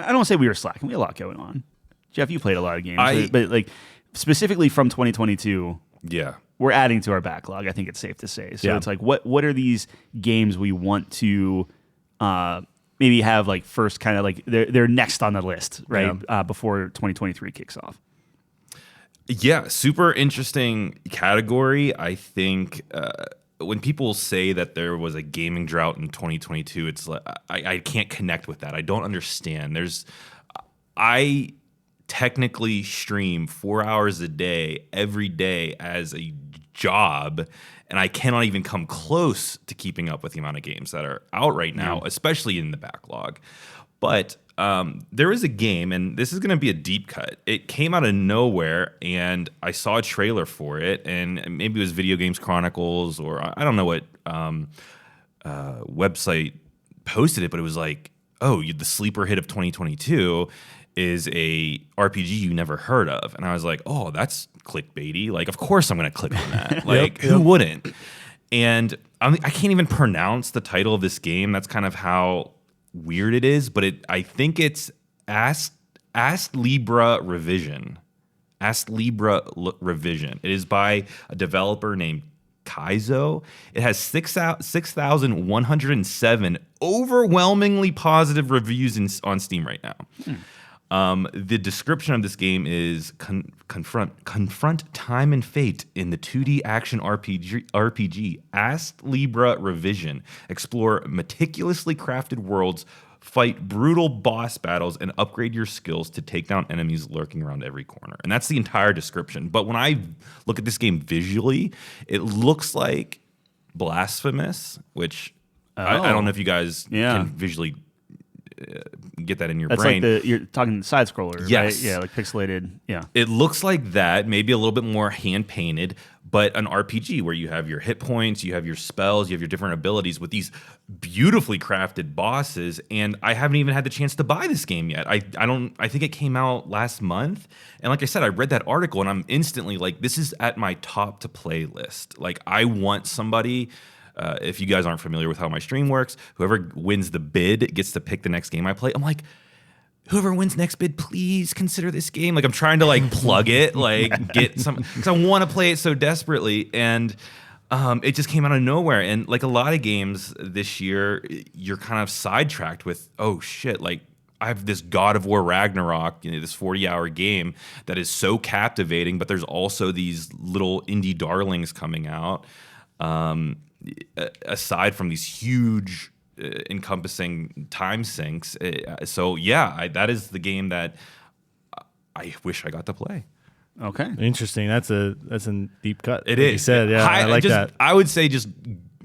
I don't want to say we were slacking. We had a lot going on. Jeff, you played a lot of games, but like specifically from 2022. Yeah. We're adding to our backlog, I think it's safe to say. So it's like, what are these games we want to maybe have like first, kind of like they're next on the list, right? Before 2023 kicks off. Yeah, super interesting category. I think when people say that there was a gaming drought in 2022, it's like I can't connect with that. I don't understand. I technically stream 4 hours a day every day as a job, and I cannot even come close to keeping up with the amount of games that are out right now, especially in the backlog. But there is a game, and this is going to be a deep cut. It came out of nowhere, and I saw a trailer for it, and maybe it was Video Games Chronicles, or I don't know what website posted it, but it was like, oh, the sleeper hit of 2022 is a RPG you never heard of. And I was like, oh, that's clickbaity. Like, of course I'm going to click on that. Like, who wouldn't? And I can't even pronounce the title of this game. That's kind of how weird it is. But I think it's Ast Libra Revision. Ast Libra Revision. It is by a developer named Kaizo. It has 6,107 overwhelmingly positive reviews on Steam right now. The description of this game is confront time and fate in the 2D action RPG Ast Libra Revision. Explore meticulously crafted worlds, fight brutal boss battles, and upgrade your skills to take down enemies lurking around every corner. And that's the entire description. But when I look at this game visually, it looks like Blasphemous, which I don't know if you guys can visually get that in your brain. Like you're talking side scroller, yes. Right? Yeah, like pixelated. Yeah, it looks like that, maybe a little bit more hand painted, but an RPG where you have your hit points, you have your spells, you have your different abilities with these beautifully crafted bosses. And I haven't even had the chance to buy this game yet. I think it came out last month, and like I said, I read that article and I'm instantly like, this is at my top to play list. Like, I want somebody. If you guys aren't familiar with how my stream works, whoever wins the bid gets to pick the next game I play. I'm like, whoever wins next bid, please consider this game. Like, I'm trying to like plug it, like get some, because I want to play it so desperately. And it just came out of nowhere. And like a lot of games this year, you're kind of sidetracked with, oh shit, like I have this God of War Ragnarok, this 40-hour game that is so captivating, but there's also these little indie darlings coming out. Aside from these huge encompassing time sinks. So yeah, that is the game that I wish I got to play. Okay. Interesting. That's a deep cut. It is. You said, yeah, I like that. I would say just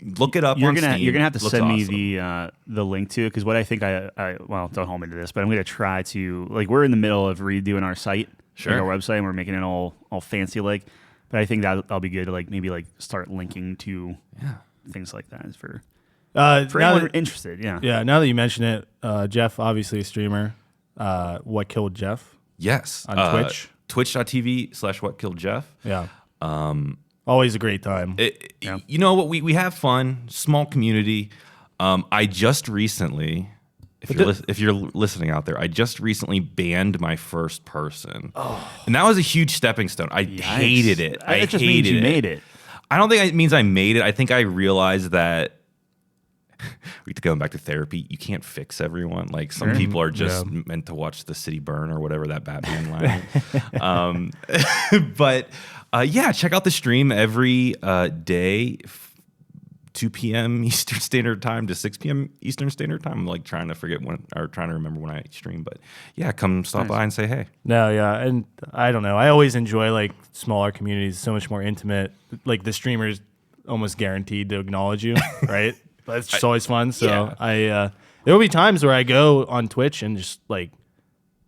look it up on Steam. You're gonna have to send awesome. me the link to it, because what I think well, don't hold me to this, but I'm gonna try to, like, we're in the middle of redoing our site, like our website, and we're making it all fancy like. But I think that'll be good to like maybe like start linking to things like that for anyone interested. Yeah. Yeah. Now that you mention it, Jeff, obviously a streamer. What Killed Jeff? Yes. On Twitch. twitch.tv/whatkilledjeff. Yeah. Always a great time. You know what? We have fun. Small community. I just recently, if you're listening out there, I just recently banned my first person, and that was a huge stepping stone. I hated it. It just means you made it. I don't think it means I made it. I think I realized that we going back to therapy. You can't fix everyone. Like some people are just meant to watch the city burn or whatever that Batman line. But check out the stream every day. 2 p.m. Eastern Standard Time to 6 p.m. Eastern Standard Time. I'm like trying to remember when I stream, but yeah, come stop by and say hey. No, yeah, and I don't know. I always enjoy like smaller communities, so much more intimate. Like the streamers almost guaranteed to acknowledge you, right? But it's just always fun. So there will be times where I go on Twitch and just like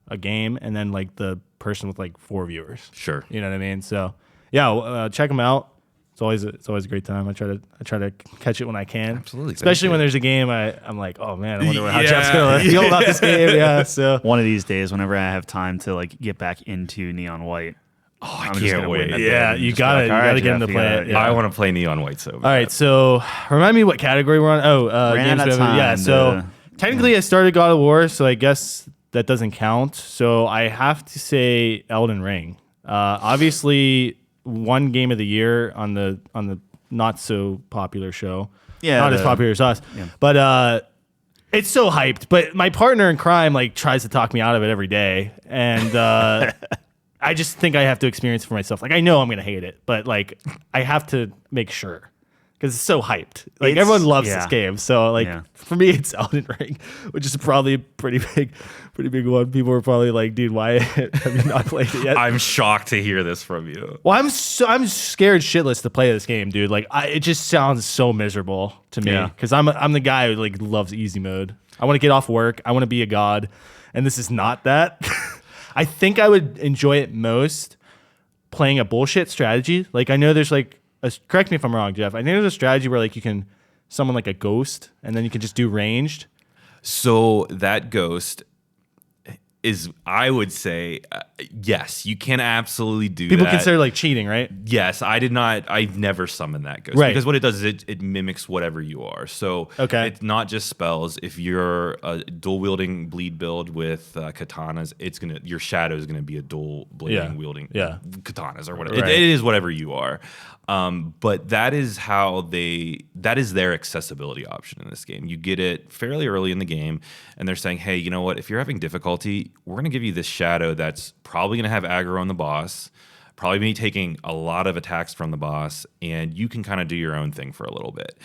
a game, and then like the person with like 4 viewers. Sure, you know what I mean. So yeah, check them out. It's always a great time. I try to catch it when I can. Absolutely, especially when there's a game. I'm like, oh man, I wonder how Jeff's gonna feel about this game. Yeah. So one of these days, whenever I have time to like get back into Neon White, I can't wait. Yeah, you gotta get him to play it. Yeah. I want to play Neon White so bad. All right, so remind me what category we're on. Ran out of time. Yeah, so technically I started God of War, so I guess that doesn't count. So I have to say Elden Ring. Obviously, one game of the year on the not so popular show. Yeah, not as popular as us. Yeah. But it's so hyped. But my partner in crime like tries to talk me out of it every day, and I just think I have to experience it for myself. Like I know I'm gonna hate it, but like I have to make sure because it's so hyped. Like everyone loves this game, so like for me it's Elden Ring, which is probably a pretty big one. People are probably like, dude, why have you not played it yet? I'm shocked to hear this from you. Well, I'm scared shitless to play this game, dude. Like it just sounds so miserable to me because I'm the guy who like loves easy mode. I want to get off work. I want to be a god, and this is not that. I think I would enjoy it most playing a bullshit strategy. Like I know there's like correct me if I'm wrong, Jeff. I think there's a strategy where like you can summon like a ghost and then you can just do ranged. So that ghost is, I would say, yes, you can absolutely do People that. consider like cheating, right? Yes, I've never summoned that ghost. Right. Because what it does is it mimics whatever you are. So it's not just spells. If you're a dual wielding bleed build with katanas, your shadow is gonna be a dual blading wielding katanas or whatever. Right. It is whatever you are. But that is their accessibility option in this game. You get it fairly early in the game, and they're saying, hey, you know what? If you're having difficulty, we're going to give you this shadow that's probably going to have aggro on the boss, probably be taking a lot of attacks from the boss, and you can kind of do your own thing for a little bit.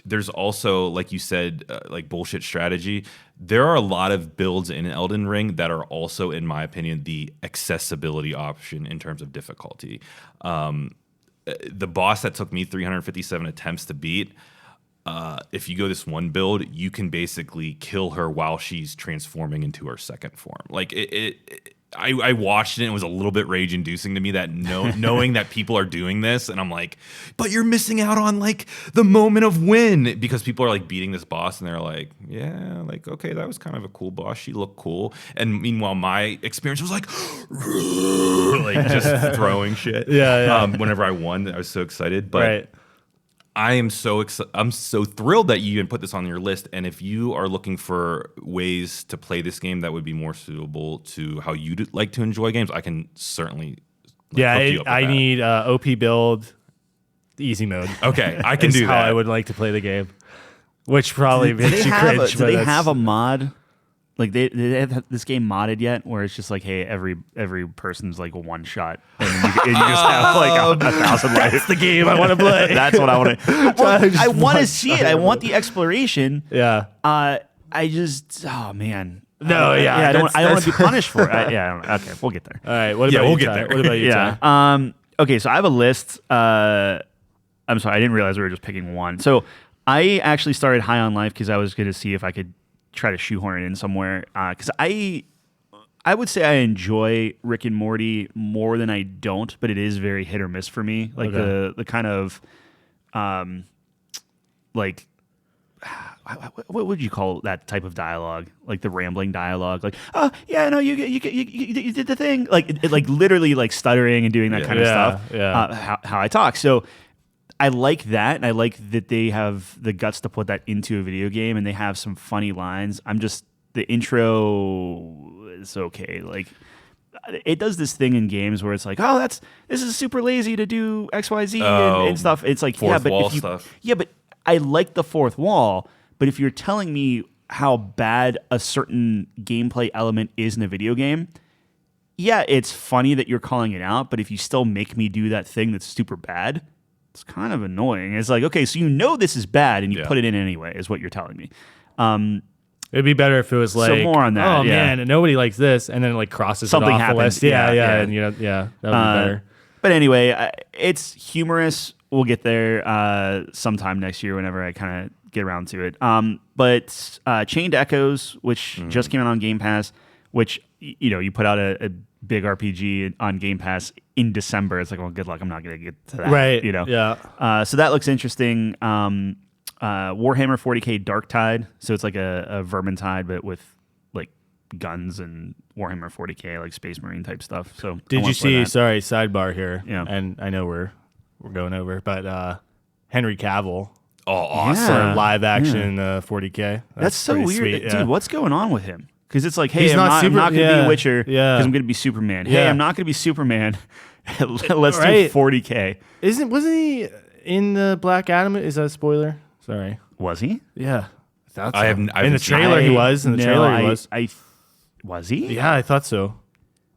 There's also, like you said, like bullshit strategy. There are a lot of builds in Elden Ring that are also, in my opinion, the accessibility option in terms of difficulty. The boss that took me 357 attempts to beat, if you go this one build, you can basically kill her while she's transforming into her second form. Like I watched it and it was a little bit rage inducing to me that knowing that people are doing this, and I'm like, but you're missing out on like the moment of win, because people are like beating this boss and they're like, yeah, like, okay, that was kind of a cool boss. She looked cool. And meanwhile, my experience was like, like just throwing shit. Yeah. Whenever I won, I was so excited. But I'm so thrilled that you even put this on your list. And if you are looking for ways to play this game that would be more suitable to how you'd like to enjoy games, I can certainly hook you up with I that. need OP build easy mode. Okay, I can do that. How I would like to play the game, which probably makes you cringe. Do they have a mod? Like they have this game modded yet, where it's just like, hey, every person's like a one shot, and you just have like 1,000 lives. That's the game I want to play. That's what I want to. Well, I want to see it. I want the exploration. Yeah. I just, oh man. No, I don't want to be punished for it. Okay, we'll get there. All right. What about we'll you, get Ty? there. What about you, Ty? Okay, so I have a list. I'm sorry, I didn't realize we were just picking one. So I actually started High on Life because I was going to see if I could try to shoehorn it in somewhere. Because I would say I enjoy Rick and Morty more than I don't, but it is very hit or miss for me. Like the kind of like what would you call that type of dialogue? Like the rambling dialogue, like, oh yeah, no, you did the thing, like literally like stuttering and doing that kind of stuff. Yeah. How I talk. So I like that, and I like that they have the guts to put that into a video game, and they have some funny lines. The intro is okay. Like, it does this thing in games where it's like, oh, this is super lazy to do XYZ and stuff. It's like, fourth wall stuff. Yeah, but I like the fourth wall. But if you're telling me how bad a certain gameplay element is in a video game, yeah, it's funny that you're calling it out. But if you still make me do that thing that's super bad, it's kind of annoying. It's like, okay, so you know this is bad and you put it in anyway, is what you're telling me. It'd be better if it was like, more on that. Oh man, and nobody likes this, and then it like crosses Something it off happens. the list. Yeah, and that would be better. But anyway, it's humorous. We'll get there sometime next year whenever I kind of get around to it. But Chained Echoes, which just came out on Game Pass, which you put out a big RPG on Game Pass in December. It's like, well, good luck. I'm not going to get to that. Right. Yeah. So that looks interesting. Warhammer 40k Darktide. So it's like a Vermintide, but with like guns and Warhammer 40k, like Space Marine type stuff. So did you see? Sorry, sidebar here. Yeah. And I know we're going over, but Henry Cavill. Oh, awesome! For live action 40k. That's so weird, sweet, dude. What's going on with him? Because it's like, hey, I'm not not going to be Witcher Yeah. because I'm going to be Superman. Hey, Yeah. I'm not going to be Superman. Let's do 40k. Wasn't he in the Black Adam? Is that a spoiler? Sorry. Was he? Yeah. I haven't in the seen trailer, it. he was. In the trailer, he was. Was he? Yeah, I thought so.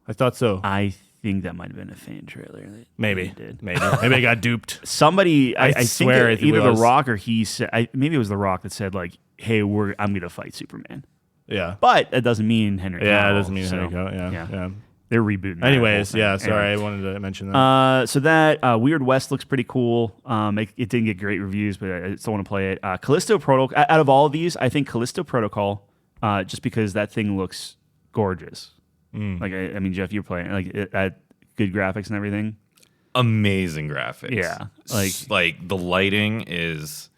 I think that might have been a fan trailer. Maybe. Did. Maybe I got duped. Somebody, I swear think either The Rock or he said, maybe it was The Rock that said like, "Hey, I'm going to fight Superman." Yeah. But that doesn't mean Henry Cavill. Yeah, it doesn't mean Henry Cavill. Yeah. They're rebooting. Anyways, that whole thing. sorry, Anyway. I wanted to mention that. So that Weird West looks pretty cool. It didn't get great reviews, but I still want to play it. Callisto Protocol. Out of all of these, I think Callisto Protocol, just because that thing looks gorgeous. Like I mean, Jeff, you're playing at good graphics and everything. Amazing graphics. Yeah, like the lighting is.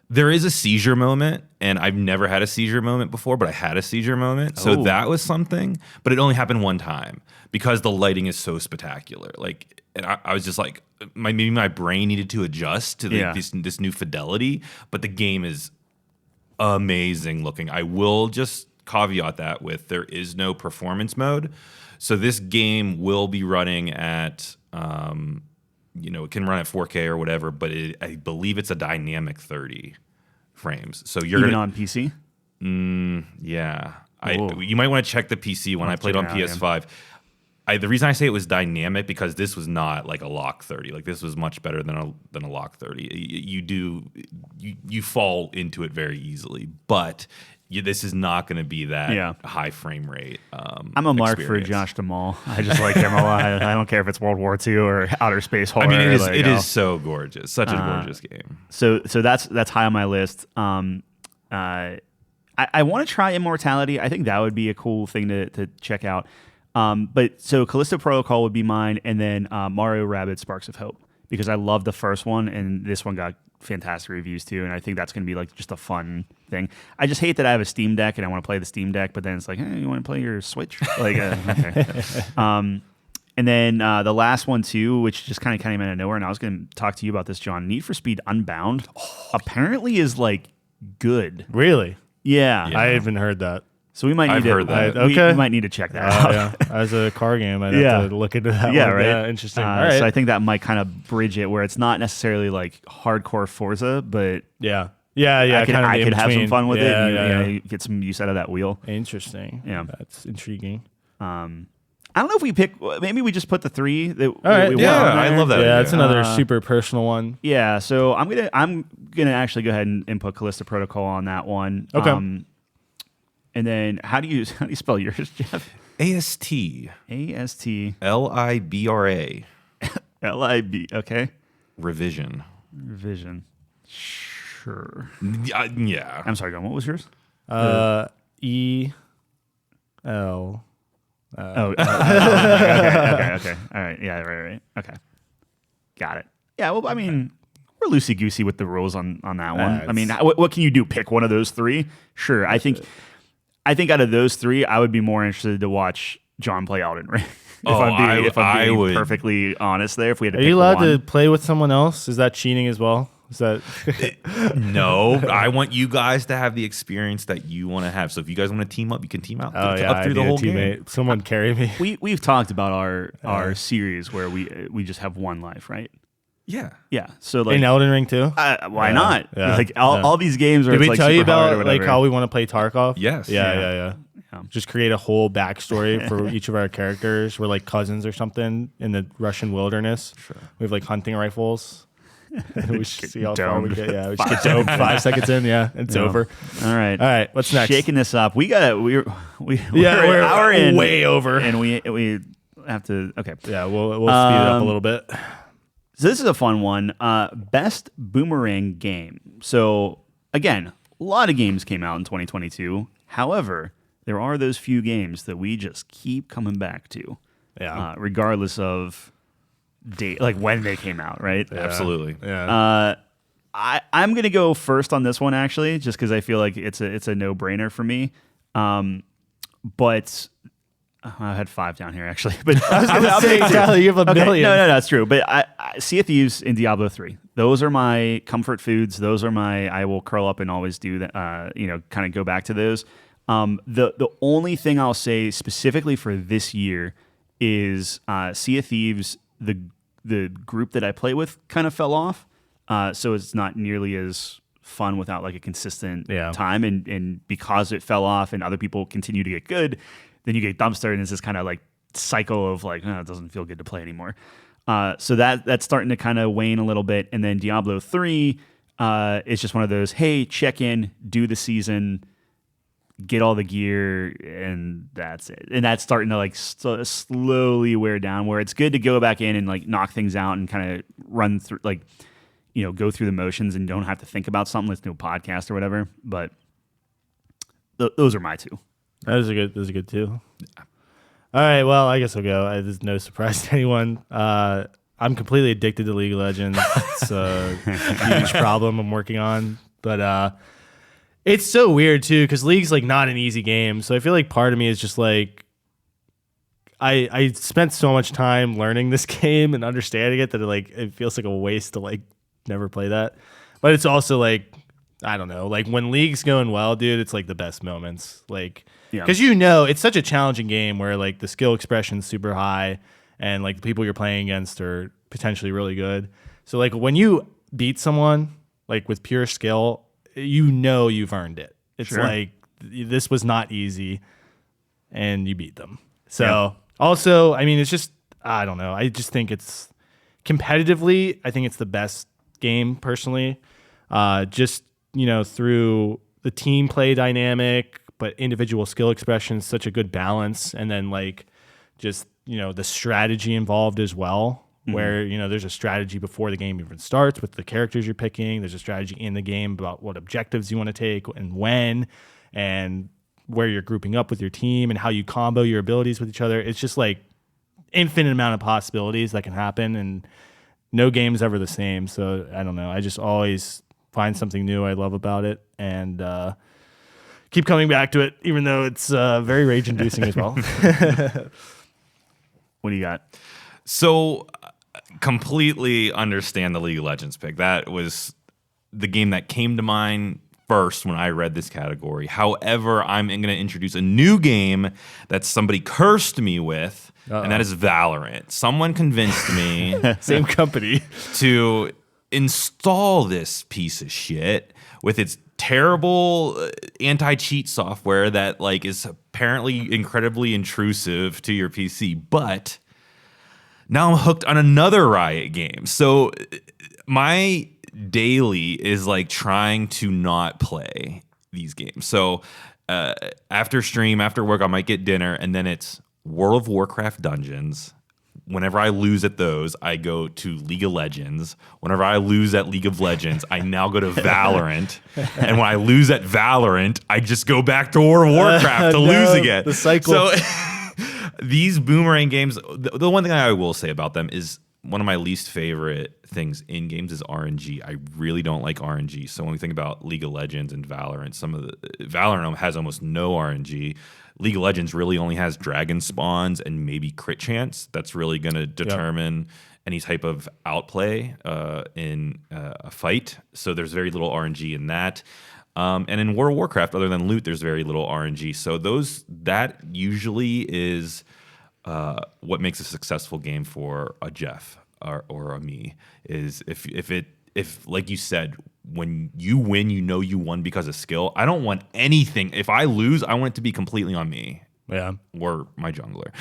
There is a seizure moment, and I've never had a seizure moment before, but I had a seizure moment. So that was something, but it only happened one time because the lighting is so spectacular. Like, and I was just like, maybe my brain needed to adjust to this new fidelity, but the game is amazing looking. I will just caveat that with there is no performance mode. So this game will be running at, it can run at 4K or whatever, but I believe it's a dynamic 30 frames. So you're even on PC. Yeah, you might want to check the PC. When I played on PS5, the reason I say it was dynamic because this was not like a lock 30. Like this was much better than a lock 30. You fall into it very easily, but this is not going to be that high frame rate. I'm a mark for Josh Duhamel. I just like him a lot. I don't care if it's World War II or outer space horror. I mean, it is so gorgeous, such a gorgeous game. So that's high on my list. I want to try Immortality. I think that would be a cool thing to check out. But so Callisto Protocol would be mine, and then Mario Rabbids Sparks of Hope, because I love the first one, and this one got fantastic reviews too, and I think that's going to be like just a fun thing. I just hate that I have a Steam Deck and I want to play the Steam Deck, but then it's like, hey, you want to play your Switch? Like, okay. And then the last one too, which just kind of came out of nowhere, and I was going to talk to you about this, John. Need for Speed Unbound apparently is like good. Really? Yeah. I haven't heard that. So we might need heard that. We might need to check that out. Yeah. As a car game, I'd have to look into that. Yeah, one. right. Yeah, interesting. All right. So I think that might kind of bridge it, where it's not necessarily like hardcore Forza, but yeah. I could have some fun with it. And you get some use out of that wheel. Interesting. Yeah, that's intriguing. I don't know if we pick. Maybe we just put the three that. All right. we yeah, want I love that. Yeah, it's another super personal one. Yeah, so I'm gonna actually go ahead and put Callisto Protocol on that one. Okay. And then how do you spell yours, Jeff? AST. AST. LIBRA. LIB. Okay. Revision. Sure. Yeah. I'm sorry, John. What was yours? EL. Okay. All right. Yeah. Right. Okay. Got it. Yeah. Well, I mean, loosey goosey with the rules on that one. I mean, what can you do? Pick one of those three? Sure. I think out of those three, I would be more interested to watch Jon play Elden Ring. If I'm being perfectly honest there, if we had to pick Are you allowed one. to play with someone else? Is that cheating as well? Is that No, I want you guys to have the experience that you want to have. So if you guys want to team up, you can team up, up through the whole game. Someone carry me. We've talked about our series where we just have one life, right? Yeah. So like in Elden Ring too. Why not? Yeah. Like all these games are. Did we like tell you super hard about like how we want to play Tarkov? Yes. Yeah. Just create a whole backstory for each of our characters. We're like cousins or something in the Russian wilderness. Sure. We have like hunting rifles. We should see how far we get. Yeah, we should get domed 5 seconds in. Yeah, it's over. All right. What's next? Shaking this up. We're an hour in, way over, and we have to. Okay. Yeah, we'll speed it up a little bit. So this is a fun one. Best boomerang game. So again, a lot of games came out in 2022. However, there are those few games that we just keep coming back to, regardless of date, like when they came out, right? Yeah. Absolutely. Yeah. I'm gonna go first on this one actually, just because I feel like it's a no brainer for me. But I had 5 down here actually, but I'll say, Tyler, you have a million. No, that's true. But Sea of Thieves and Diablo 3, those are my comfort foods. Those are I will curl up and always do that. Kind of go back to those. The only thing I'll say specifically for this year is Sea of Thieves. The group that I play with kind of fell off, so it's not nearly as fun without like a consistent time. And because it fell off and other people continue to get good, then you get dumpstered, and it's this kind of like cycle of like, it doesn't feel good to play anymore. So that's starting to kind of wane a little bit. And then Diablo 3 is just one of those, hey, check in, do the season, get all the gear, and that's it. And that's starting to like slowly wear down, where it's good to go back in and like knock things out and kind of run through, like, go through the motions and don't have to think about something. Let's do a podcast or whatever. But those are my two. Those are good too. Yeah. All right, well, I guess I'll go. There's no surprise to anyone. I'm completely addicted to League of Legends. It's a huge problem I'm working on. But it's so weird too, because League's like not an easy game. So I feel like part of me is just like, I spent so much time learning this game and understanding it that it feels like a waste to like never play that. But it's also like, I don't know, like when League's going well, dude, it's like the best moments. Like, because it's such a challenging game where like the skill expression's super high and like the people you're playing against are potentially really good. So like when you beat someone like with pure skill, you've earned it. It's like this was not easy and you beat them. So also, I mean, it's just, I don't know. I just think it's competitively, I think it's the best game personally. Just, through the team play dynamic, but individual skill expression is such a good balance. And then like just, the strategy involved as well, where, there's a strategy before the game even starts with the characters you're picking. There's a strategy in the game about what objectives you want to take and when, and where you're grouping up with your team and how you combo your abilities with each other. It's just like infinite amount of possibilities that can happen, and no game's ever the same. So I don't know. I just always find something new I love about it, and keep coming back to it, even though it's very rage-inducing as well. What do you got? So completely understand the League of Legends pick. That was the game that came to mind first when I read this category. However, I'm going to introduce a new game that somebody cursed me with, and that is Valorant. Someone convinced me, same company, to install this piece of shit with its terrible anti-cheat software that like is apparently incredibly intrusive to your PC. But now I'm hooked on another Riot game. So my daily is like trying to not play these games. So after stream, after work, I might get dinner, and then it's World of Warcraft Dungeons. Whenever I lose at those, I go to League of Legends. Whenever I lose at League of Legends, I now go to Valorant. And when I lose at Valorant, I just go back to World of Warcraft to lose again. The cycle. So these boomerang games, the one thing I will say about them is one of my least favorite things in games is RNG. I really don't like RNG. So when we think about League of Legends and Valorant, Valorant has almost no RNG. League of Legends really only has dragon spawns and maybe crit chance. That's really going to determine any type of outplay in a fight. So there's very little RNG in that. And in World of Warcraft, other than loot, there's very little RNG. So that usually is what makes a successful game for a Jeff or a me. Is if like you said, when you win, you won because of skill. I don't want anything. If I lose, I want it to be completely on me. Yeah. Or my jungler.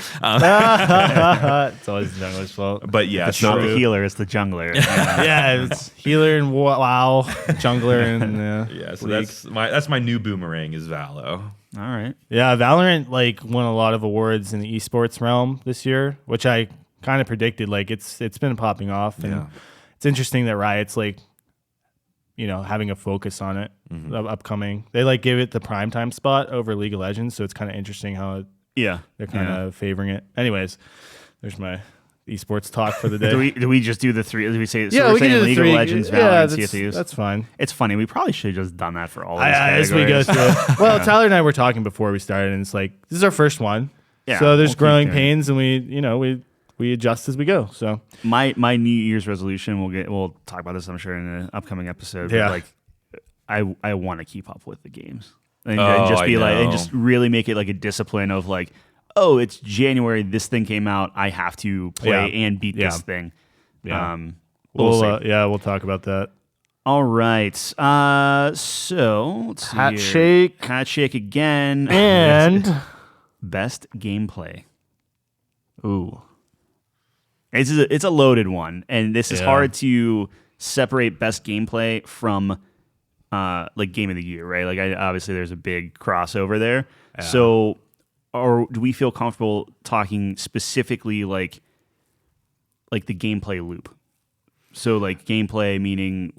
It's always the jungler's fault. But yeah, it's not the healer, it's the jungler. Yeah, it's healer and WoW, jungler and yeah. So that's my new boomerang is Valo. All right. Yeah, Valorant won a lot of awards in the esports realm this year, which I kind of predicted. It's been popping off, and it's interesting that Riot's having a focus on it. Upcoming, they give it the primetime spot over League of Legends, so it's kind of interesting how they're kind of favoring it. Anyways, there's my esports talk for the day. do we just do the three? Do we say we can do the League three. of Legends, Valorant, CSUs? That's fine. It's funny. We probably should have just done that for all these as we go through it. Well, Tyler and I were talking before we started, and it's this is our first one. Yeah, so there's growing pains, and we adjust as we go. So my New Year's resolution, we'll talk about this, I'm sure, in an upcoming episode. Yeah. But I want to keep up with the games and just be and just really make it a discipline of it's January, this thing came out, I have to play and beat this thing. Yeah. We'll talk about that. All right. So let's see Hat here. shake. Hat shake again. And best gameplay. Ooh. It's a loaded one, and this is hard to separate best gameplay from game of the year, right? Obviously there's a big crossover there. Yeah. So, or do we feel comfortable talking specifically the gameplay loop? So gameplay meaning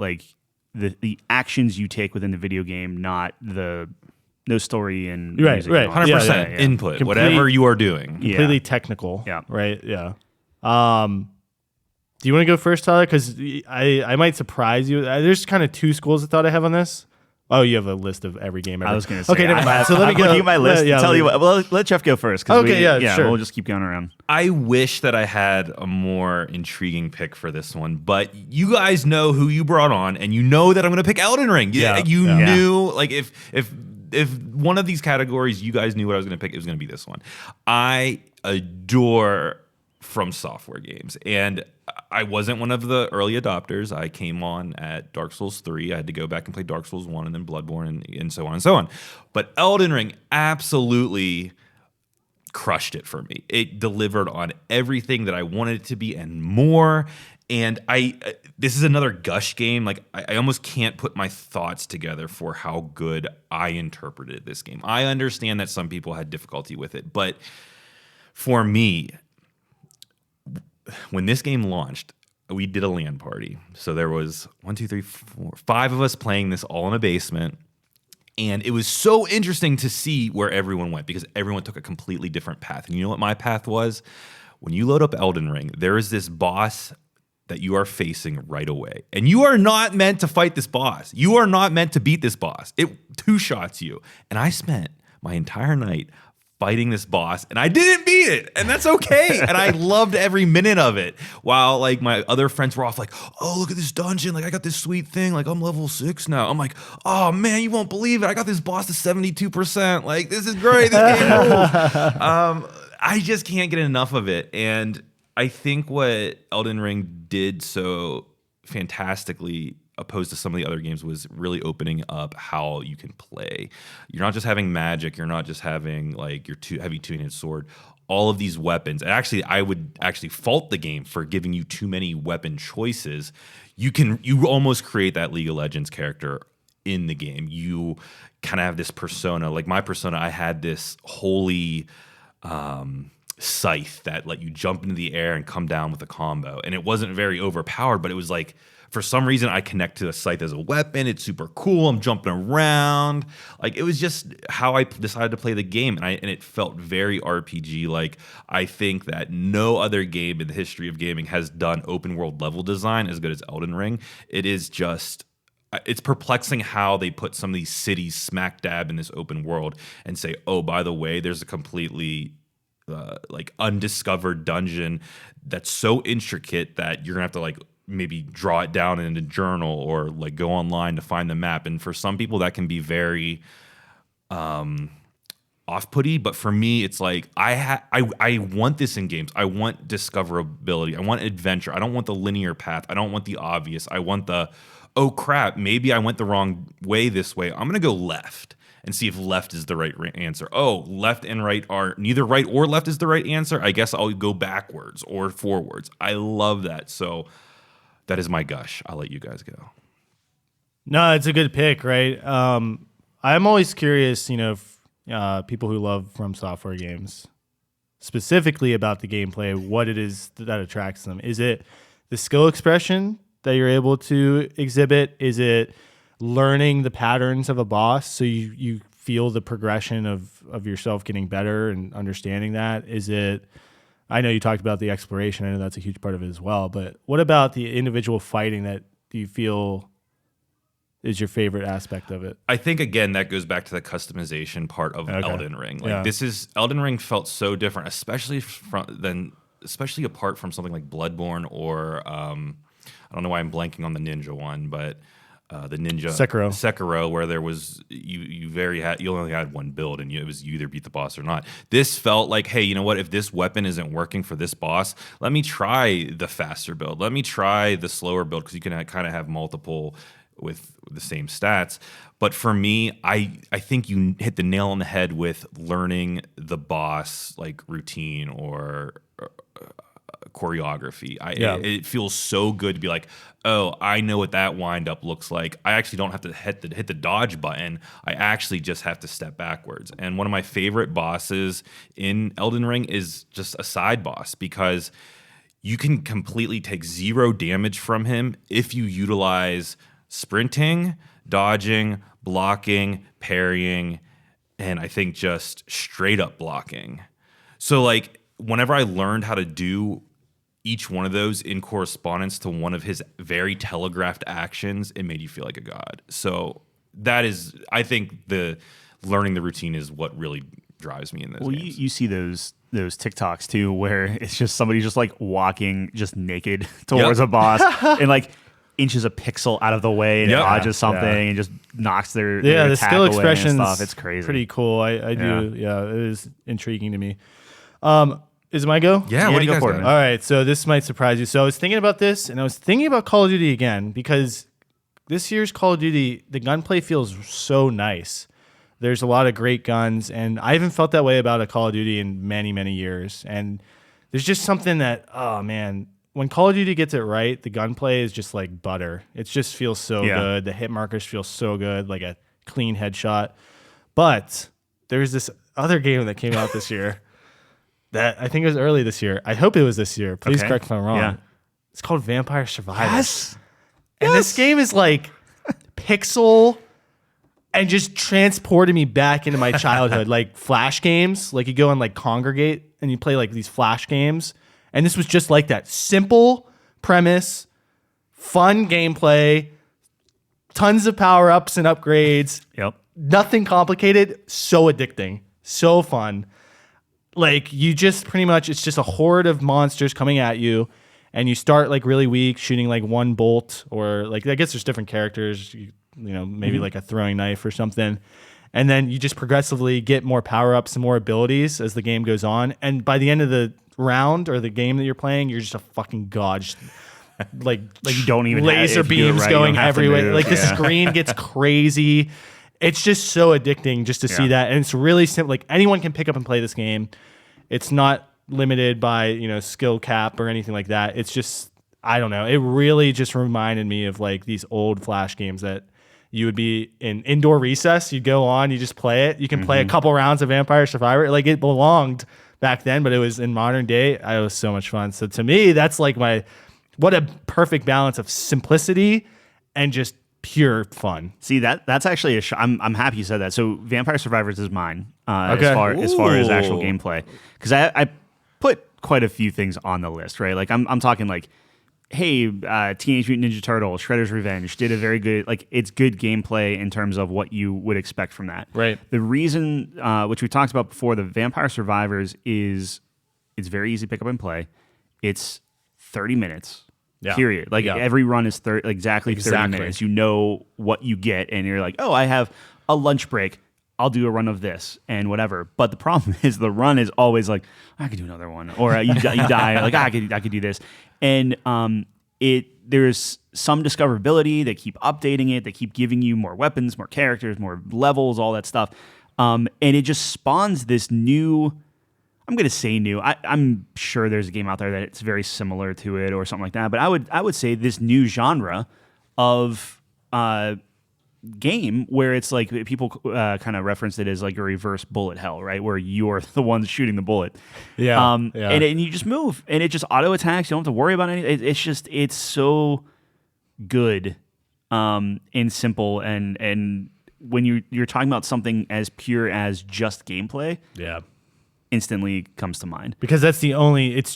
the actions you take within the video game, not no story and right, 100% input, whatever you are doing, completely technical. Yeah, right. Yeah. Do you want to go first, Tyler? Because I might surprise you. There's kind of two schools of thought I have on this. Oh, you have a list of every game ever. I was going to say. Okay, never mind. So let me go. Looking at my list. Tell you what. Well, let Jeff go first. Okay, sure. We'll just keep going around. I wish that I had a more intriguing pick for this one, but you guys know who you brought on, and you know that I'm going to pick Elden Ring. You knew, if one of these categories you guys knew what I was going to pick, it was going to be this one. I adore From Software games, and I wasn't one of the early adopters. I came on at Dark Souls 3. I had to go back and play Dark Souls 1 and then Bloodborne and so on and so on. But Elden Ring absolutely crushed it for me. It delivered on everything that I wanted it to be and more. And this is another gush game. I almost can't put my thoughts together for how good I interpreted this game. I understand that some people had difficulty with it, but for me, when this game launched, we did a LAN party. So there was 5 of us playing this all in a basement. And it was so interesting to see where everyone went because everyone took a completely different path. And you know what my path was? When you load up Elden Ring, there is this boss that you are facing right away. And you are not meant to fight this boss. You are not meant to beat this boss. It two-shots you. And I spent my entire night fighting this boss, and I didn't beat it, and that's okay. And I loved every minute of it. While my other friends were off oh, look at this dungeon, I got this sweet thing, I'm level 6 now. I'm oh man, you won't believe it. I got this boss to 72%. This is great. This game rules. I just can't get enough of it, and I think what Elden Ring did so fantastically opposed to some of the other games was really opening up how you can play. You're not just having magic. You're not just having your heavy two-handed sword. All of these weapons. And actually, I would fault the game for giving you too many weapon choices. You almost create that League of Legends character in the game. You kind of have this persona. My persona, I had this holy scythe that let you jump into the air and come down with a combo. And it wasn't very overpowered, but it was for some reason, I connect to the scythe as a weapon. It's super cool. I'm jumping around. Like, it was just how I decided to play the game, and it felt very RPG. Like, I think that no other game in the history of gaming has done open world level design as good as Elden Ring. It is just, it's perplexing how they put some of these cities smack dab in this open world and say, oh, by the way, there's a completely like undiscovered dungeon that's so intricate that you're gonna have to like maybe draw it down in a journal or like go online to find the map. And for some people that can be very off-putty, but for me it's like I want this in games. I want discoverability. I want adventure. I don't want the linear path. I don't want the obvious. I want the, oh crap, maybe I went the wrong way this way. I'm gonna go left and see if left is the right answer. Oh, left and right are neither right or left is the right answer. I guess I'll go backwards or forwards. I love that. So that is my gush. I'll let you guys go. No, it's a good pick, right? I'm always curious, people who love From Software games, specifically about the gameplay, what it is that attracts them. Is it the skill expression that you're able to exhibit? Is it learning the patterns of a boss so you feel the progression of yourself getting better and understanding that? Is it, I know you talked about the exploration. I know that's a huge part of it as well. But what about the individual fighting that do you feel is your favorite aspect of it? I think, again, that goes back to the customization part of Elden Ring. Like Elden Ring felt so different, especially apart from something like Bloodborne or I don't know why I'm blanking on the ninja one, but the ninja Sekiro, where there was you only had one build and you either beat the boss or not. This felt like, hey, you know what? If this weapon isn't working for this boss, let me try the faster build. Let me try the slower build, because you can kind of have multiple with the same stats. But for me, I think you hit the nail on the head with learning the boss like routine or choreography. It feels so good to be like, oh, I know what that wind up looks like. I actually don't have to hit the dodge button. I actually just have to step backwards. And one of my favorite bosses in Elden Ring is just a side boss, because you can completely take 0 damage from him if you utilize sprinting, dodging, blocking, parrying, and I think just straight up blocking. So like, whenever I learned how to do each one of those in correspondence to one of his very telegraphed actions, it made you feel like a god. So that is, I think the learning the routine is what really drives me in those games. You see those TikToks too, where it's just somebody just like walking just naked towards a boss and like inches a pixel out of the way and dodges something and just knocks their the skill expression stuff. It's crazy. Pretty cool. I do. Yeah, it is intriguing to me. Is it my go? Yeah, what do you guys got? All right, so this might surprise you. So I was thinking about this, and I was thinking about Call of Duty again, because this year's Call of Duty, the gunplay feels so nice. There's a lot of great guns, and I haven't felt that way about a Call of Duty in many, many years. And there's just something that, oh man, when Call of Duty gets it right, the gunplay is just like butter. It just feels so good. The hit markers feel so good, like a clean headshot. But there's this other game that came out this year that I think it was early this year. I hope it was this year. Please correct if I'm wrong. Yeah. It's called Vampire Survivors. Yes. And this game is like pixel and just transported me back into my childhood. Like Flash games, like you go and like congregate and you play like these Flash games. And this was just like that. Simple premise, fun gameplay, tons of power-ups and upgrades. Yep. Nothing complicated. So addicting. So fun. Like, you just pretty much, it's just a horde of monsters coming at you, and you start like really weak, shooting like one bolt, or like, I guess there's different characters, maybe like a throwing knife or something. And then you just progressively get more power-ups and more abilities as the game goes on. And by the end of the round or the game that you're playing, you're just a fucking god. Just, like you don't even laser beams going everywhere. Like the screen gets crazy. It's just so addicting just to see that. And it's really simple. Like, anyone can pick up and play this game. It's not limited by, skill cap or anything like that. It's just, I don't know. It really just reminded me of like these old Flash games that you would be in indoor recess. You'd go on, you just play it. You can play a couple rounds of Vampire Survivor. Like, it belonged back then, but it was in modern day. It was so much fun. So to me, that's like my What a perfect balance of simplicity and just pure fun. See, that's actually I'm happy you said that. So Vampire Survivors is mine Okay. as far as actual Ooh. gameplay, because I put quite a few things on the list, right? Like I'm talking like, hey, Teenage Mutant Ninja Turtle, Shredder's Revenge did a very good, like it's good gameplay in terms of what you would expect from that. Right. The reason, which we talked about before, the Vampire Survivors is it's very easy to pick up and play. It's 30 minutes. Yeah. Period. Like Yeah. every run is exactly 30 minutes. You know what you get, and you're like, oh, I have a lunch break. I'll do a run of this and whatever. But the problem is the run is always like, I could do another one, or you die. Like I could do this, and there's some discoverability. They keep updating it. They keep giving you more weapons, more characters, more levels, all that stuff, and it just spawns this new. I'm going to say new. I'm sure there's a game out there that it's very similar to it or something like that. But I would say this new genre of game where it's like people kind of reference it as like a reverse bullet hell, right? Where you're the one shooting the bullet. Yeah. And you just move and it just auto attacks. You don't have to worry about anything. It's so good and simple. And when you're talking about something as pure as just gameplay, Yeah. instantly comes to mind. Because it's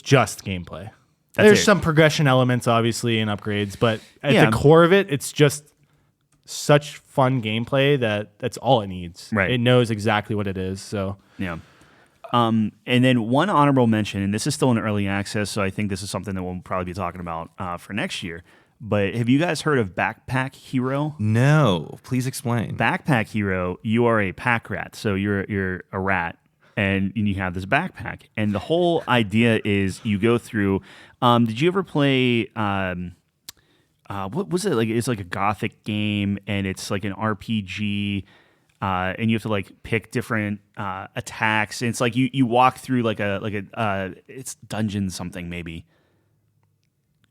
just gameplay. There's some progression elements, obviously, and upgrades, but at the core of it, it's just such fun gameplay that's all it needs. Right. It knows exactly what it is. So Yeah. And then one honorable mention, and this is still in early access, so I think this is something that we'll probably be talking about for next year. But have you guys heard of Backpack Hero? No, please explain. Backpack Hero, you are a pack rat, so you're a rat. And you have this backpack, and the whole idea is you go through. Did you ever play? What was it like? It's like a gothic game, and it's like an RPG, and you have to like pick different attacks. And it's like you walk through like a it's dungeon something maybe.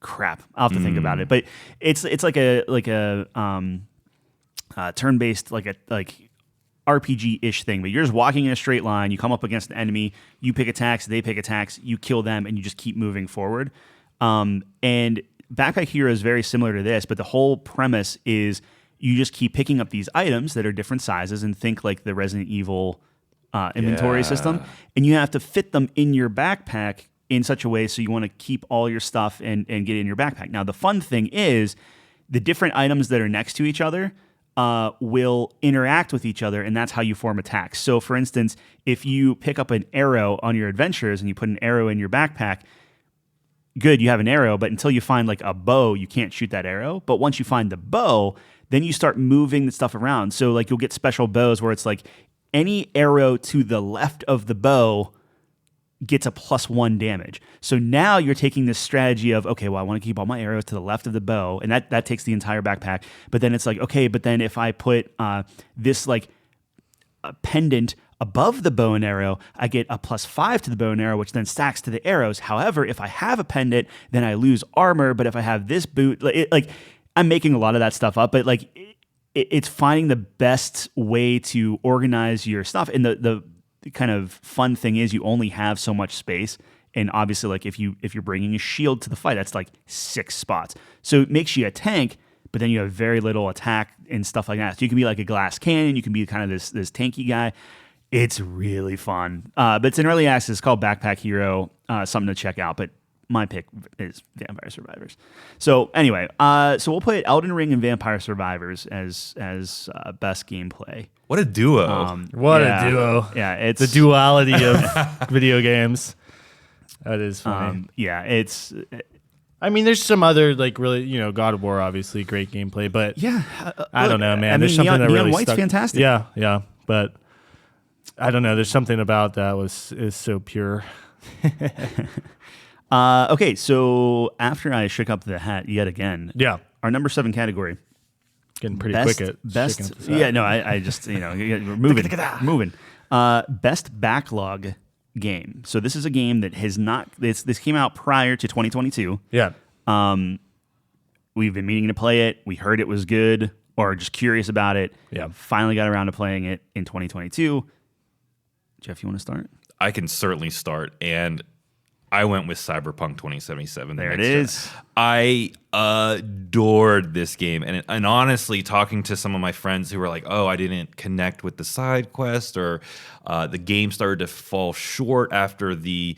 Crap, I'll have to think about it. But it's like a turn-based like RPG-ish thing, but you're just walking in a straight line. You come up against an enemy, you pick attacks, they pick attacks, you kill them, and you just keep moving forward. And Backpack Hero is very similar to this, but the whole premise is you just keep picking up these items that are different sizes, and think like the Resident Evil inventory system, and you have to fit them in your backpack in such a way so you want to keep all your stuff and get it in your backpack. Now, the fun thing is the different items that are next to each other will interact with each other, and that's how you form attacks. So, for instance, if you pick up an arrow on your adventures and you put an arrow in your backpack, good, you have an arrow, but until you find like a bow, you can't shoot that arrow. But once you find the bow, then you start moving the stuff around. So, like, you'll get special bows where it's like any arrow to the left of the bow gets a +1 damage. So now you're taking this strategy of, okay, well, I want to keep all my arrows to the left of the bow, and that takes the entire backpack. But then it's like, okay, but then if I put this like a pendant above the bow and arrow, I get a +5 to the bow and arrow, which then stacks to the arrows. However, if I have a pendant, then I lose armor. But if I have this boot, like I'm making a lot of that stuff up, but like it's finding the best way to organize your stuff. And the kind of fun thing is you only have so much space, and obviously like if you're bringing a shield to the fight, that's like 6 spots, so it makes you a tank, but then you have very little attack and stuff like that. So you can be like a glass cannon, you can be kind of this tanky guy. It's really fun, but it's in early access. It's called Backpack Hero, something to check out. But my pick is Vampire Survivors. So anyway, so we'll put Elden Ring and Vampire Survivors as best gameplay. What a duo. What a duo. Yeah, it's the duality of video games. That is funny. It's. I mean, there's some other like really, God of War, obviously great gameplay, but I don't know, man. I mean, there's something that really Neon White's stuck. fantastic. Yeah, but I don't know. There's something about that is so pure. Okay, so after I shook up the hat yet again, our number 7 category. Getting pretty quick at best. Yeah, no, I just we're moving. Best backlog game. So this is a game that has not. This came out prior to 2022. Yeah. We've been meaning to play it. We heard it was good, or just curious about it. Yeah. Finally got around to playing it in 2022. Jeff, you want to start? I can certainly start. And I went with Cyberpunk 2077. There it is. I adored this game. And honestly, talking to some of my friends who were like, oh, I didn't connect with the side quest, or the game started to fall short after the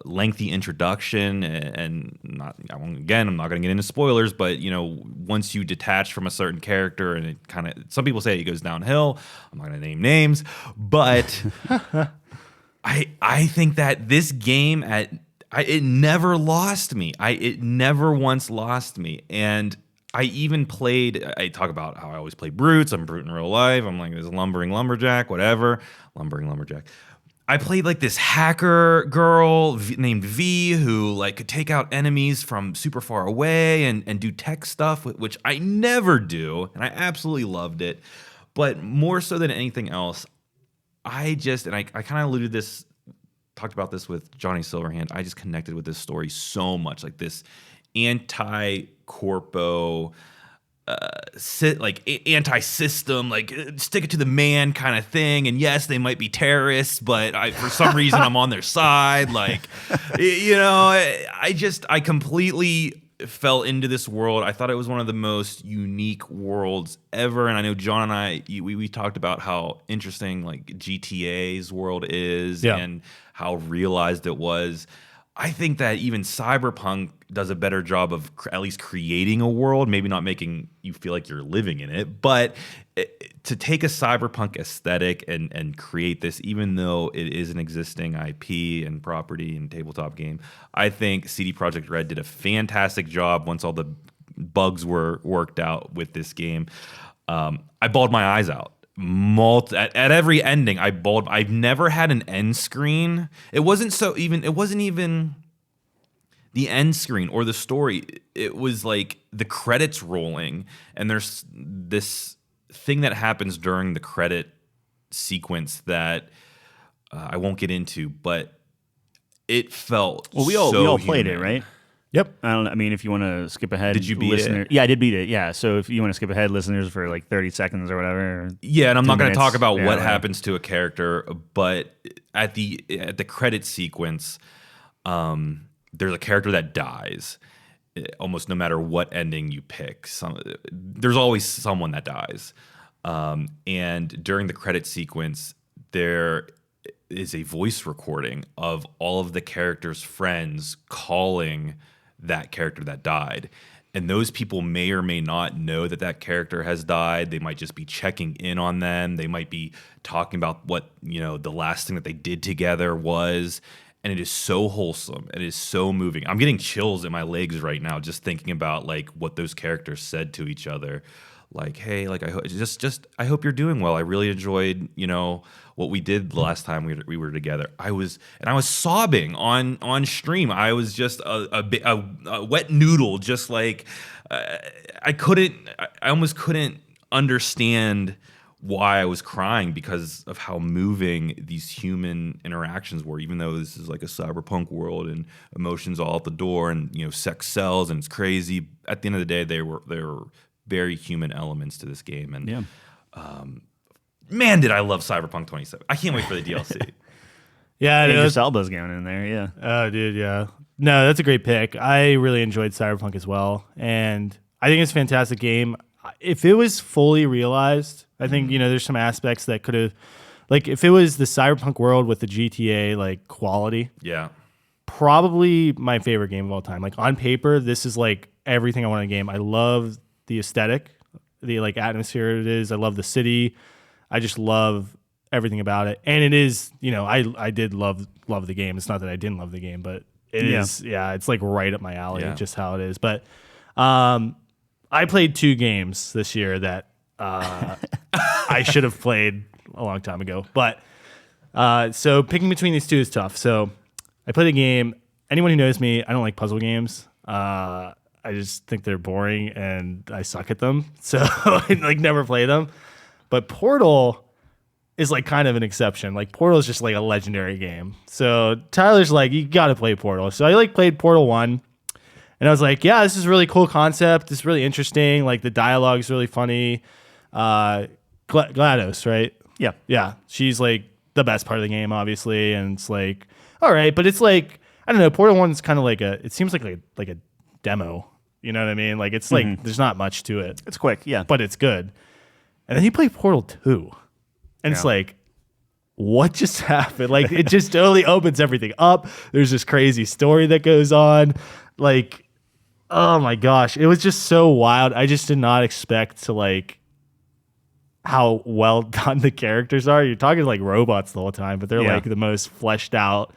lengthy introduction, and I'm not going to get into spoilers, but once you detach from a certain character, and it kind of, some people say it goes downhill. I'm not going to name names, but I think that this game it never lost me. It never once lost me, and I even played. I talk about how I always play brutes. I'm a brute in real life. I'm like this lumbering lumberjack, whatever, lumbering lumberjack. I played like this hacker girl named V who like could take out enemies from super far away and do tech stuff, which I never do, and I absolutely loved it. But more so than anything else, I kind of talked about this with Johnny Silverhand. I just connected with this story so much, like this anti-corpo, anti-system, like stick it to the man kind of thing. And yes, they might be terrorists, but for some reason I'm on their side. Like, I completely fell into this world. I thought it was one of the most unique worlds ever. And I know John and I, we talked about how interesting like GTA's world is, and how realized it was. I think that even Cyberpunk does a better job of at least creating a world, maybe not making you feel like you're living in it, but to take a Cyberpunk aesthetic and create this, even though it is an existing IP and property and tabletop game, I think CD Projekt Red did a fantastic job once all the bugs were worked out with this game. I bawled my eyes out. At every ending, I've never had an end screen. It wasn't even the end screen or the story. It was like the credits rolling, and there's this thing that happens during the credit sequence that I won't get into, but it felt we all played it, right? Yep. I mean, if you want to skip ahead, did you beat it? Yeah, I did beat it. Yeah. So if you want to skip ahead, listeners, for like 30 seconds or whatever. Yeah, and I'm not going to talk about what happens to a character, but at the credit sequence, there's a character that dies. Almost no matter what ending you pick, there's always someone that dies. And during the credit sequence, there is a voice recording of all of the characters' friends calling that character that died. And those people may or may not know that character has died. They might just be checking in on them. They might be talking about what, the last thing that they did together was. And it is so wholesome. It is so moving. I'm getting chills in my legs right now just thinking about like what those characters said to each other. Like, hey, like I hope you're doing well. I really enjoyed, what we did the last time we were together. I was sobbing on stream. I was just a wet noodle, just like I almost couldn't understand why I was crying because of how moving these human interactions were, even though this is like a cyberpunk world and emotions all out the door and sex sells and it's crazy. At the end of the day, there were very human elements to this game. And man, did I love Cyberpunk 27. I can't wait for the DLC. Yeah, Idris Elba's going in there, yeah. Oh, dude, yeah. No, that's a great pick. I really enjoyed Cyberpunk as well, and I think it's a fantastic game. If it was fully realized, I think, there's some aspects that could have, like, if it was the Cyberpunk world with the GTA, like, quality. Yeah. Probably my favorite game of all time. Like, on paper, this is, like, everything I want in a game. I love the aesthetic, the, like, atmosphere it is. I love the city. I just love everything about it. And it is, I did love the game. It's not that I didn't love the game, but it is, it's, like, right up my alley, just how it is. But I played 2 games this year that I should have played a long time ago. But so picking between these 2 is tough. So I played a game. Anyone who knows me, I don't like puzzle games. I just think they're boring and I suck at them. So I like never play them. But Portal is like kind of an exception. Like Portal is just like a legendary game. So Tyler's like, you got to play Portal. So I like played Portal 1. And I was like, yeah, this is a really cool concept. It's really interesting. Like the dialogue is really funny. GLaDOS, right? Yeah. Yeah. She's like the best part of the game, obviously. And it's like, all right. But it's like, I don't know. Portal 1's kind of like it seems like a demo. You know what I mean? Like it's like there's not much to it. It's quick, yeah, but it's good. And then you play Portal 2, and it's like, what just happened? Like it just totally opens everything up. There's this crazy story that goes on. Like, oh my gosh, it was just so wild. I just did not expect to like how well done the characters are. You're talking like robots the whole time, but they're like the most fleshed out.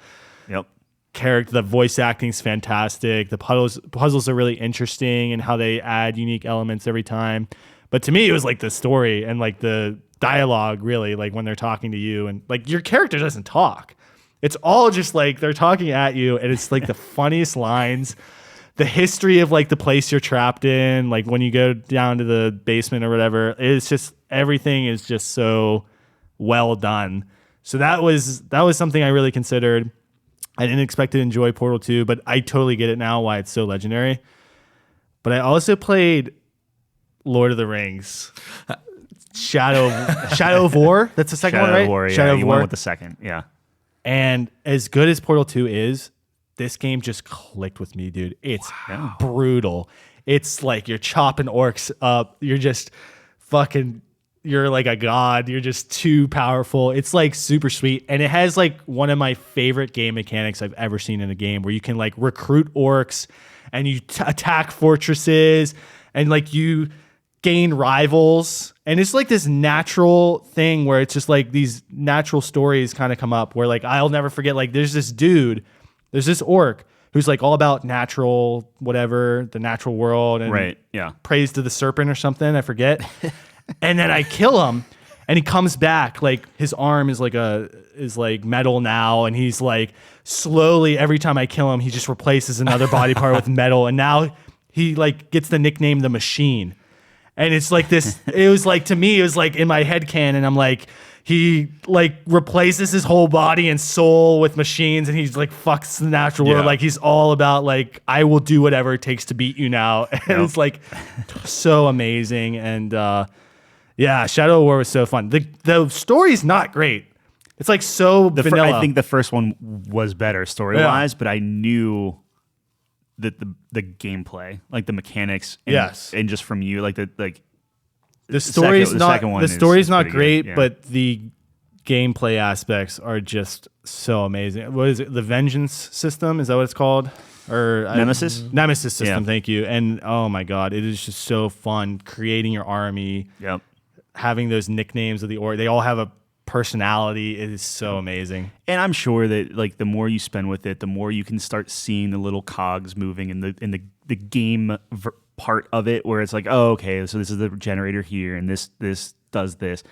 Yep. Character, the voice acting's fantastic. The puzzles are really interesting and how they add unique elements every time. But to me, it was like the story and like the dialogue, really, like when they're talking to you, and like your character doesn't talk. It's all just like they're talking at you, and it's like the funniest lines. The history of like the place you're trapped in, like when you go down to the basement or whatever, it's just everything is just so well done. So that was something I really considered. I didn't expect to enjoy Portal 2, but I totally get it now why it's so legendary. But I also played Lord of the Rings. Shadow of War. That's the second one, right? Shadow of War. Went with the second, yeah. And as good as Portal 2 is, this game just clicked with me, dude. It's brutal. It's like you're chopping orcs up. You're just fucking... You're like a god. You're just too powerful. It's like super sweet. And it has like one of my favorite game mechanics I've ever seen in a game, where you can like recruit orcs and you attack fortresses and like you gain rivals. And it's like this natural thing where it's just like these natural stories kind of come up where like I'll never forget, like there's this orc who's like all about natural whatever, the natural world, and prays to the serpent or something. I forget. And then I kill him, and he comes back. Like his arm is like metal now, and he's like slowly every time I kill him, he just replaces another body part with metal, and now he like gets the nickname the Machine. And it's like this. It was like, to me, it was like in my head canon. I'm like, he like replaces his whole body and soul with machines, and he's like fucks the natural world. Like he's all about like, I will do whatever it takes to beat you now. And it's like so amazing. And yeah, Shadow of War was so fun. The story's not great. It's like so vanilla. I think the first one was better story-wise, but I knew that the gameplay, like the mechanics, and just from you, like the story's not great, but the gameplay aspects are just so amazing. What is it? The Vengeance system? Is that what it's called? Or Nemesis? Nemesis system, thank you. And oh my god, it is just so fun creating your army. Yep. Having those nicknames of the orc, they all have a personality. It is so amazing. And I'm sure that like the more you spend with it, the more you can start seeing the little cogs moving in the game part of it, where it's like, oh, okay, so this is the generator here, and this does this.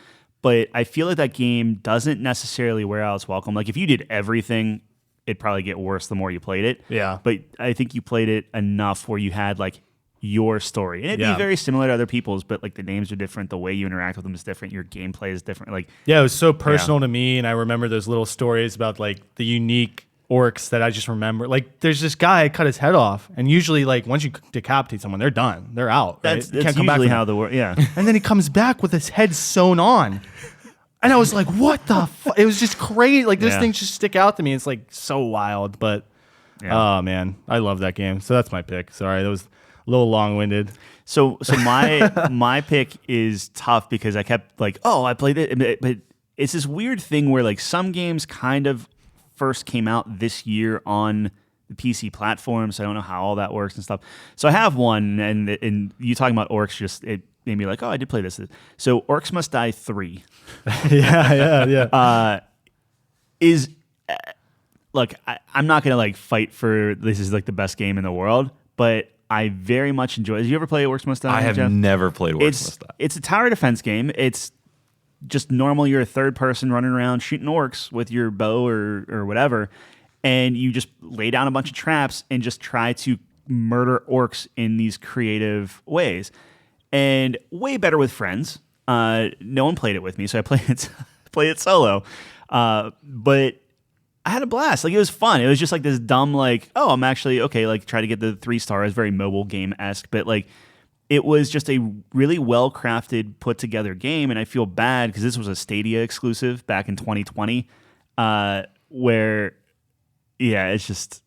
But I feel like that game doesn't necessarily wear out its welcome. Like if you did everything, it'd probably get worse the more you played it. Yeah. But I think you played it enough where you had like your story, and it'd be very similar to other people's, but like the names are different, the way you interact with them is different, your gameplay is different. Like it was so personal to me, and I remember those little stories about like the unique orcs that I just remember. Like there's this guy cut his head off, and usually like once you decapitate someone, they're done, they're out. That's can't come usually back how the world. Yeah. And then he comes back with his head sewn on. And I was like, what the fuck? It was just crazy. Like those things just stick out to me. It's like so wild, but oh man, I love that game. So that's my pick. Sorry, that was a little long-winded. So my pick is tough because I kept like, oh, I played it, but it's this weird thing where like some games kind of first came out this year on the PC platform, so I don't know how all that works and stuff. So I have one, and you talking about orcs, just it made me like, oh, I did play this. So Orcs Must Die 3. yeah. Look, I'm not gonna like fight for this is like the best game in the world, but I very much enjoy it. Did you ever play Orcs Must Die? I have never played Orcs Must Die. It's a tower defense game. It's just normal. You're a third person running around shooting orcs with your bow or whatever, and you just lay down a bunch of traps and just try to murder orcs in these creative ways. And way better with friends. No one played it with me, so I played it solo. But I had a blast. Like it was fun. It was just like this dumb, like, oh, I'm actually okay. Like try to get the 3-star. It's very mobile game-esque, but like it was just a really well-crafted, put-together game. And I feel bad because this was a Stadia exclusive back in 2020, where it's just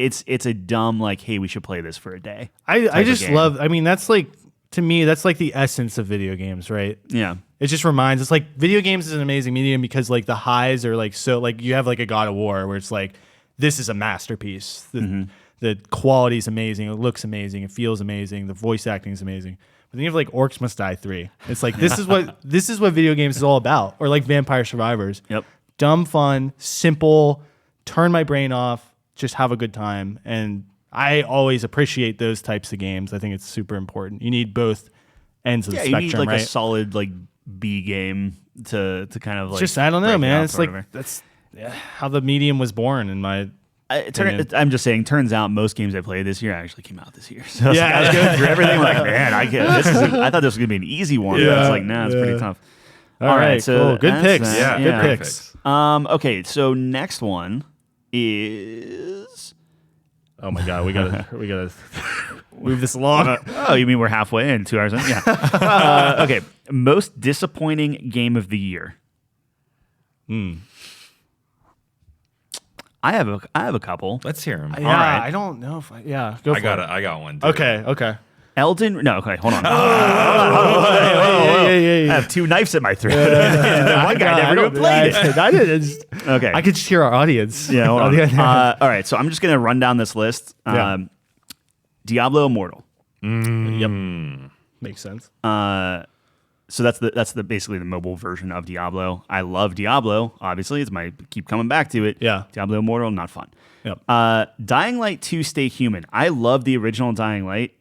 it's a dumb like, hey, we should play this for a day. I just love. I mean, that's like to me, that's like the essence of video games, right? Yeah. It just reminds us like video games is an amazing medium because like the highs are like so like you have like a God of War where it's like this is a masterpiece. The quality is amazing. It looks amazing. It feels amazing. The voice acting is amazing. But then you have like Orcs Must Die 3. It's like this is what video games is all about. Or like Vampire Survivors. Yep. Dumb fun, simple, turn my brain off, just have a good time. And I always appreciate those types of games. I think it's super important. You need both ends of the spectrum, you need like right? a solid like B game to kind of like just I don't know, man. It's like whatever. that's how the medium was born in my I'm just saying. Turns out most games I played this year actually came out this year. So I was going through everything. Like, man, I thought this was gonna be an easy one. But it's like, nah, it's pretty tough. All right, so cool. Good picks. Good picks. Okay, so next one is. Oh my god, we gotta move this along. Oh, you mean we're halfway in? 2 hours in? Yeah. Okay, most disappointing game of the year. I have a couple. Let's hear them. Yeah, right. I don't know if go for it. I got one. Too. Okay. Okay, hold on. Hey. I have 2 knives at my throat. One guy never even played it. I didn't. Okay. I could just hear our audience. Yeah, hold on. All right, so I'm just going to run down this list. Diablo Immortal. Yep. Makes sense. So that's basically the mobile version of Diablo. I love Diablo. Obviously, keep coming back to it. Yeah. Diablo Immortal, not fun. Yep. Dying Light 2 Stay Human. I love the original Dying Light.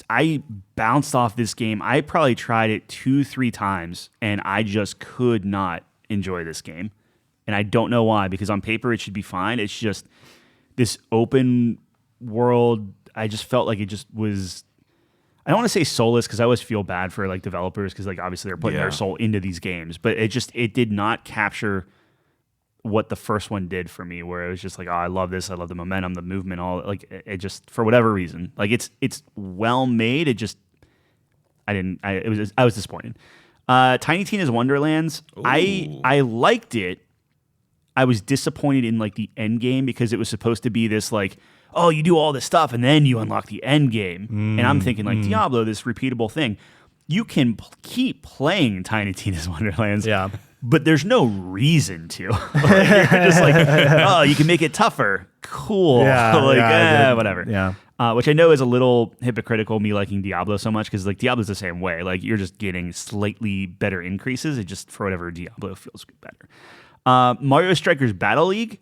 I bounced off this game. I probably tried it 2-3 times, and I just could not enjoy this game. And I don't know why, because on paper it should be fine. It's just this open world. I just felt like it just was. I don't want to say soulless because I always feel bad for like developers because like obviously they're putting their soul into these games, but it did not capture what the first one did for me, where it was just like, oh, I love this, I love the momentum, the movement, all like it just for whatever reason, like it's well made. I was disappointed. Tiny Tina's Wonderlands, Ooh. I liked it. I was disappointed in like the end game because it was supposed to be this like, oh, you do all this stuff and then you unlock the end game. And I'm thinking like Diablo, this repeatable thing. You can keep playing Tiny Tina's Wonderlands, but there's no reason to. Like, you're just like, oh, you can make it tougher. Cool. Whatever. Yeah. Which I know is a little hypocritical, me liking Diablo so much, because like Diablo's the same way. Like you're just getting slightly better increases. It just, for whatever, Diablo feels better. Mario Strikers Battle League.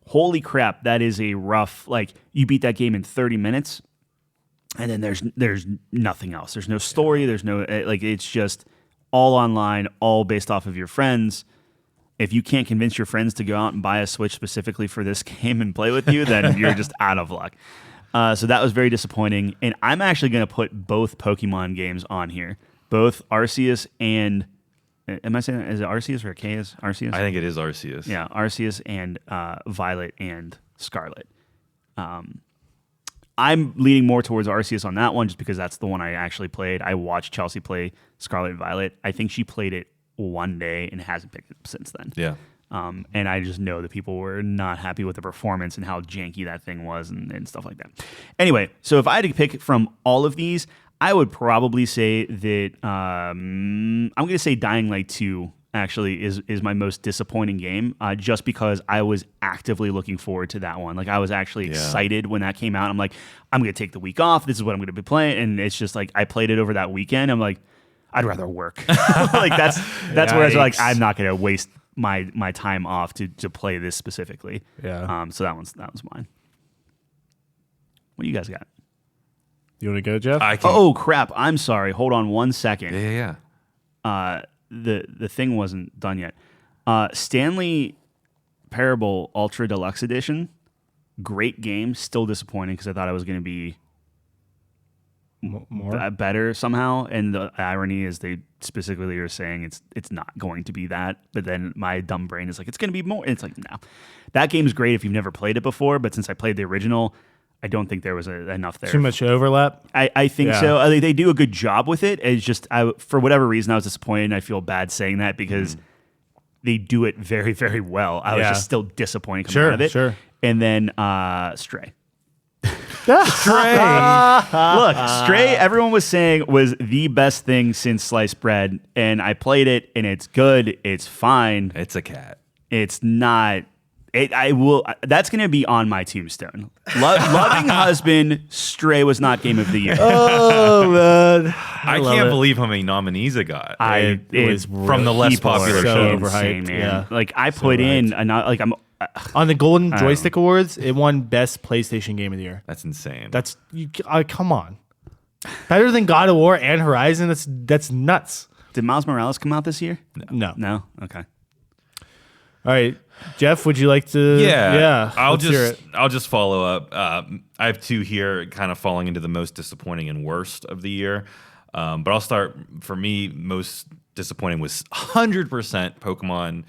Holy crap, that is a rough, like, you beat that game in 30 minutes, and then there's nothing else. There's no story, there's no, like, it's just all online, all based off of your friends. If you can't convince your friends to go out and buy a Switch specifically for this game and play with you, then you're just out of luck. So that was very disappointing, and I'm actually going to put both Pokemon games on here, both Arceus and... Am I saying that? Is it Arceus or Arceus? Arceus? I think it is Arceus. Yeah, Arceus and Violet and Scarlet. I'm leaning more towards Arceus on that one just because that's the one I actually played. I watched Chelsea play Scarlet and Violet. I think she played it one day and hasn't picked it up since then. Yeah. And I just know that people were not happy with the performance and how janky that thing was and stuff like that. Anyway, so if I had to pick from all of these, I would probably say that I'm going to say Dying Light 2 actually is my most disappointing game, just because I was actively looking forward to that one. Like I was actually excited when that came out. I'm like, I'm going to take the week off. This is what I'm going to be playing. And it's just like I played it over that weekend. I'm like, I'd rather work. Like that's where I was like, I'm not going to waste my time off to play this specifically. Yeah. So that was mine. What do you guys got? You want to go, Jeff? Oh crap! I'm sorry. Hold on 1 second. Yeah. The thing wasn't done yet. Stanley Parable Ultra Deluxe Edition. Great game. Still disappointing because I thought it was going to be more better somehow. And the irony is they specifically are saying it's not going to be that. But then my dumb brain is like, it's going to be more. And it's like, no. That game is great if you've never played it before. But since I played the original, I don't think there was enough there. Too much overlap? I think so. They do a good job with it. It's just, for whatever reason, I was disappointed, and I feel bad saying that because they do it very, very well. I was just still disappointed coming out of it. Sure. and then Stray. Stray. Look, Stray, everyone was saying was the best thing since sliced bread, and I played it, and it's good. It's fine. It's a cat. It's not. I will. That's going to be on my tombstone. Loving husband. Stray was not game of the year. Oh man, I can't believe how many nominees it got. It was from the less popular so shows. overhyped, man. yeah. Like I put in I'm. On the Golden Joystick Awards, it won Best PlayStation Game of the Year. That's insane. That's come on, better than God of War and Horizon. That's nuts. Did Miles Morales come out this year? No. Okay. All right, Jeff, would you like to? Yeah. I'll let's hear it. just follow up. I have two here, kind of falling into the most disappointing and worst of the year. But I'll start. For me, most disappointing was 100% Pokemon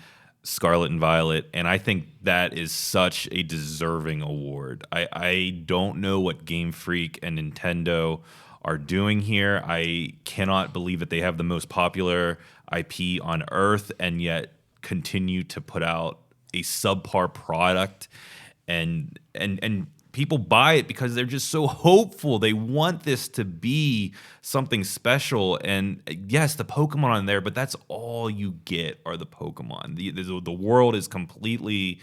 Scarlet and Violet, and I think that is such a deserving award. I don't know what Game Freak and Nintendo are doing here. I cannot believe that they have the most popular IP on Earth and yet continue to put out a subpar product, and people buy it because they're just so hopeful. They want this to be something special. And yes, the Pokemon on there, but that's all you get are the Pokemon. The world is completely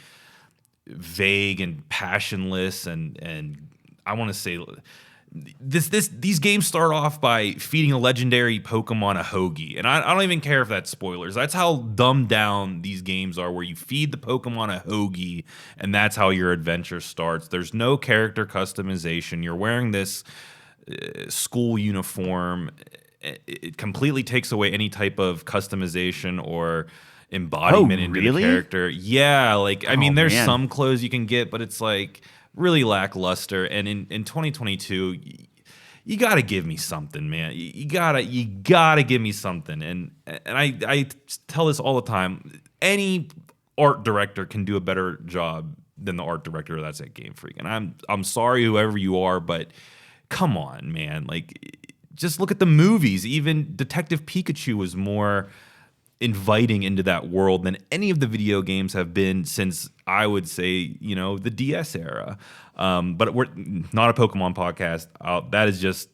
vague and passionless. And I want to say these games start off by feeding a legendary Pokemon a hoagie. And I don't even care if that's spoilers. That's how dumbed down these games are, where you feed the Pokemon a hoagie and that's how your adventure starts. There's no character customization. You're wearing this school uniform. It completely takes away any type of customization or embodiment into the character. Yeah, like I mean, there's some clothes you can get, but it's like really lackluster. And in 2022, you gotta give me something, man. You gotta give me something. And I tell this all the time. Any art director can do a better job than the art director that's at Game Freak. And I'm sorry, whoever you are, but come on, man. Like, just look at the movies. Even Detective Pikachu was more inviting into that world than any of the video games have been since, I would say, the DS era. But we're not a Pokemon podcast. That is just,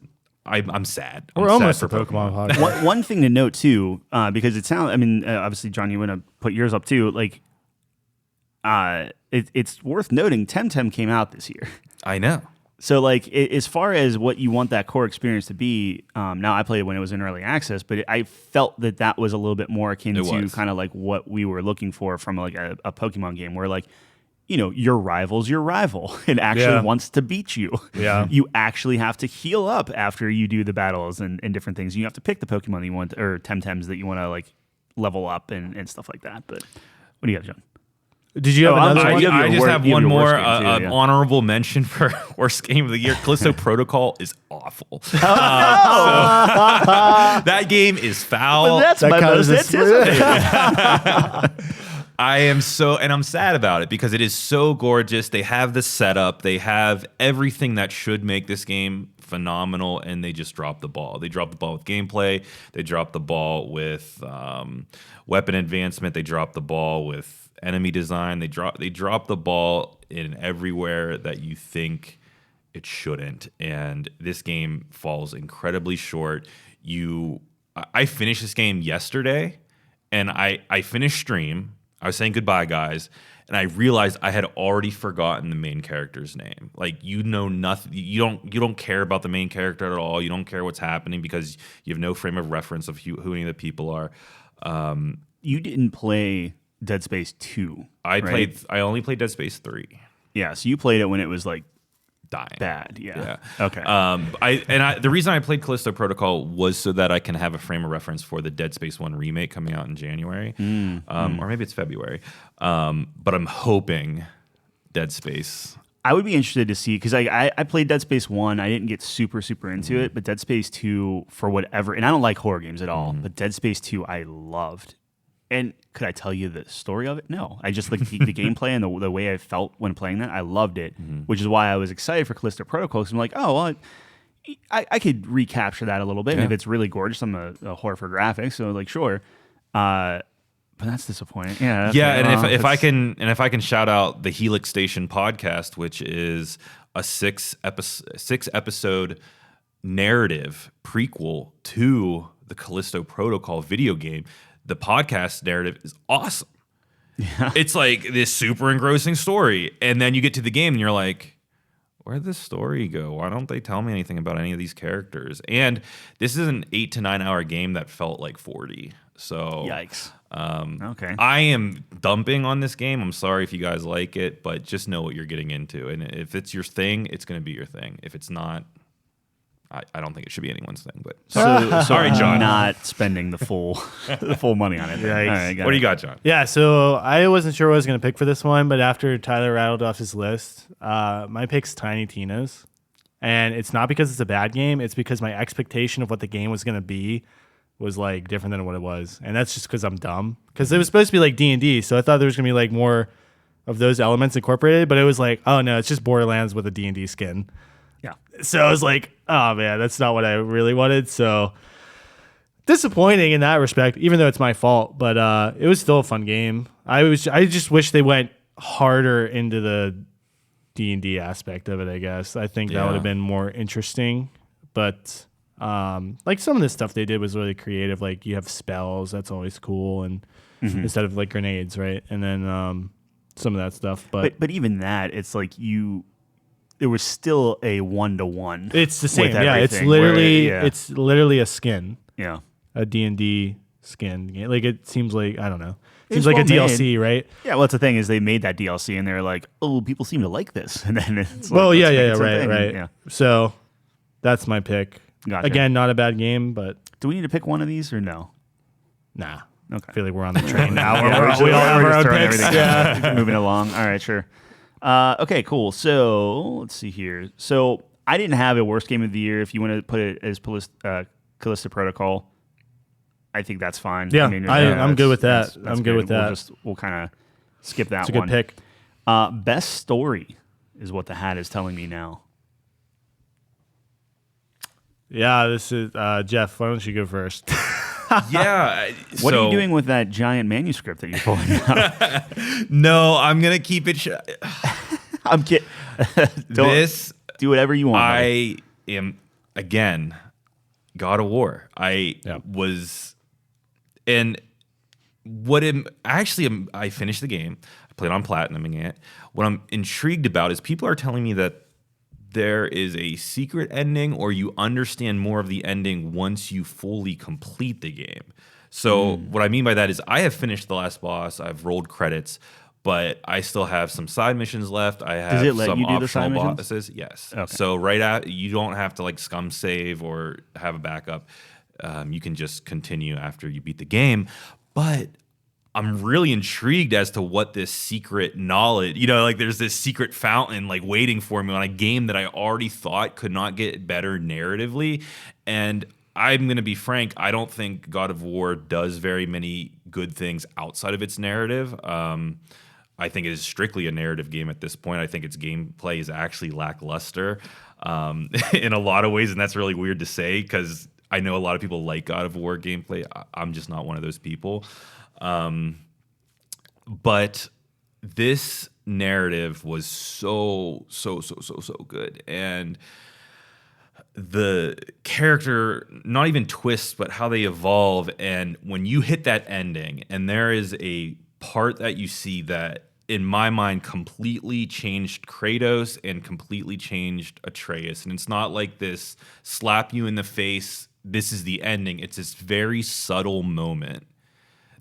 I'm sad. We're almost a Pokemon podcast. One thing to note too, because it sounds, obviously, John, you want to put yours up too. Like, it's worth noting, Temtem came out this year. I know. So, like, as far as what you want that core experience to be, now I played it when it was in early access, but I felt that was a little bit more akin to kind of like what we were looking for from like a Pokemon game, where like, your rival's your rival and actually wants to beat you. Yeah. You actually have to heal up after you do the battles and different things. You have to pick the Pokemon that you want, or Temtems that you want to like level up and stuff like that. But what do you got, John? Did you have another one? I just have one more honorable mention for worst game of the year. Callisto Protocol is awful. That game is foul. But that's my most anticipated. I'm sad about it because it is so gorgeous. They have the setup. They have everything that should make this game phenomenal, and they just dropped the ball. They dropped the ball with gameplay. They dropped the ball with weapon advancement. They dropped the ball with enemy design. They drop the ball in everywhere that you think it shouldn't, and this game falls incredibly short. I finished this game yesterday, and I finished stream. I was saying goodbye, guys, and I realized I had already forgotten the main character's name. Like, nothing. You don't care about the main character at all. You don't care what's happening because you have no frame of reference of who any of the people are. You didn't play Dead Space 2. I only played Dead Space 3. Yeah, so you played it when it was like dying. Bad, yeah. Okay. The reason I played Callisto Protocol was so that I can have a frame of reference for the Dead Space 1 remake coming out in January. Or maybe it's February. But I'm hoping Dead Space. I would be interested to see, because I played Dead Space 1. I didn't get super into it, but Dead Space 2, for whatever, and I don't like horror games at all, but Dead Space 2 I loved. And could I tell you the story of it? No. I just like the gameplay and the way I felt when playing that. I loved it, which is why I was excited for Callisto Protocol. Because I'm like, oh, well, I could recapture that a little bit. And if it's really gorgeous, I'm a whore for graphics. So, like, sure. But But that's disappointing. Yeah. Yeah, and if I can shout out the Helix Station podcast, which is a six episode narrative prequel to the Callisto Protocol video game. The podcast narrative is awesome. Yeah. It's like this super engrossing story, and then you get to the game and you're like, where'd this story go? Why don't they tell me anything about any of these characters? And this is an 8 to 9 hour game that felt like 40. So yikes. Okay. I am dumping on this game. I'm sorry if you guys like it, but just know what you're getting into. And if it's your thing, it's going to be your thing. If it's not, I don't think it should be anyone's thing. But sorry, John, not spending the full money on it. All right, what do you got, John? Yeah, so I wasn't sure what I was going to pick for this one, but after Tyler rattled off his list, my pick's Tiny Tina's. And it's not because it's a bad game. It's because my expectation of what the game was going to be was like different than what it was. And that's just because I'm dumb. Because it was supposed to be like D&D, so I thought there was going to be like more of those elements incorporated, but it was like, oh no, it's just Borderlands with a D&D skin. Yeah. So I was like, oh man, that's not what I really wanted. So disappointing in that respect, even though it's my fault, but it was still a fun game. I just wish they went harder into the D&D aspect of it, I guess. I think that would have been more interesting, but like some of the stuff they did was really creative. Like you have spells, that's always cool, and instead of like grenades, right? And then some of that stuff. But even that, it's like there was still a 1-to-1. It's the same. Yeah, it's literally a skin. Yeah, a D&D skin. Like it seems like, I don't know. It seems like a DLC, right? Yeah, well, that's the thing is they made that DLC and they're like, oh, people seem to like this, and then it's like, well, right. Yeah. So that's my pick. Gotcha. Again, not a bad game, but do we need to pick one of these or no? Nah. Okay. I feel like we're on the train now. We all have our own picks. Yeah. Moving along. All right, sure. Okay, cool. So let's see here. So I didn't have a worst game of the year. If you want to put it as Callisto Protocol, I think that's fine. Yeah, I'm good with that. I'm good with that. We'll kind of skip that one. It's a good pick. Best story is what the hat is telling me now. Yeah, this is Jeff. Why don't you go first? Yeah. What are you doing with that giant manuscript that you're pulling out? No, I'm gonna keep it. I'm kidding. Do whatever you want. I am again God of War. I finished the game. I played on platinuming it. What I'm intrigued about is people are telling me that there is a secret ending, or you understand more of the ending once you fully complete the game. So what I mean by that is I have finished the last boss. I've rolled credits, but I still have some side missions left. I have Does it let some you do optional the side bosses. Yes. Okay. So right out, you don't have to like scum save or have a backup. You can just continue after you beat the game. But I'm really intrigued as to what this secret knowledge, like there's this secret fountain like waiting for me on a game that I already thought could not get better narratively. And I'm going to be frank, I don't think God of War does very many good things outside of its narrative. I think it is strictly a narrative game at this point. I think its gameplay is actually lackluster in a lot of ways. And that's really weird to say because I know a lot of people like God of War gameplay. I'm just not one of those people. But this narrative was so good. And the character, not even twists, but how they evolve. And when you hit that ending, and there is a part that you see that, in my mind, completely changed Kratos and completely changed Atreus. And it's not like this slap you in the face, this is the ending. It's this very subtle moment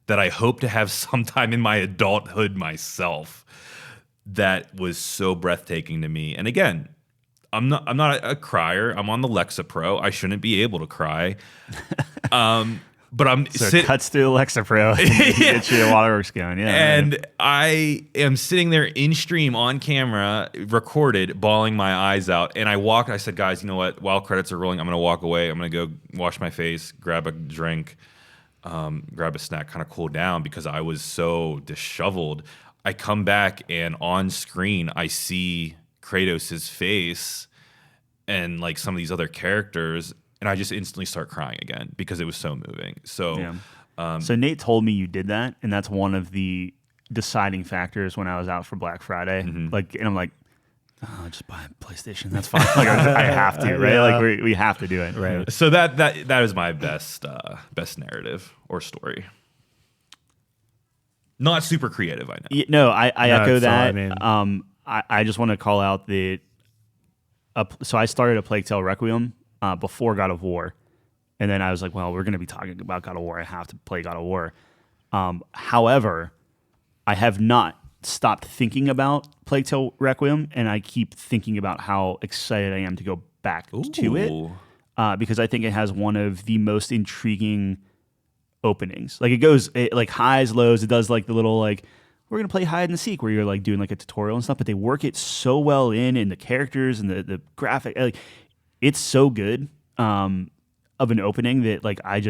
that I hope to have sometime in my adulthood myself that was so breathtaking to me. And again, I'm not a crier. I'm on the Lexapro. I shouldn't be able to cry. But cuts to Lexapro. Get your waterworks going. Yeah. And I am sitting there in stream on camera, recorded, bawling my eyes out. And I said, guys, you know what? While credits are rolling, I'm going to walk away. I'm going to go wash my face, grab a drink, grab a snack, kind of cool down because I was so disheveled. I come back and on screen I see Kratos' face and like some of these other characters, and I just instantly start crying again because it was so moving. So, so Nate told me you did that, and that's one of the deciding factors when I was out for Black Friday. Like, and I'm like, oh, just buy a PlayStation. That's fine. Like, I have to, right? Like, we have to do it, right? So that is my best narrative or story. Not super creative, I know. No, I echo that. I just want to call out that. So I started A Plague Tale Requiem before God of War, and then I was like, well, we're going to be talking about God of War. I have to play God of War. However, I have not stopped thinking about Plague Tale Requiem, and I keep thinking about how excited I am to go back to it because I think it has one of the most intriguing openings. Like it like highs, lows. It does like the little like we're gonna play hide and seek where you're like doing like a tutorial and stuff, but they work it so well in the characters and the graphic. Like it's so good of an opening that like I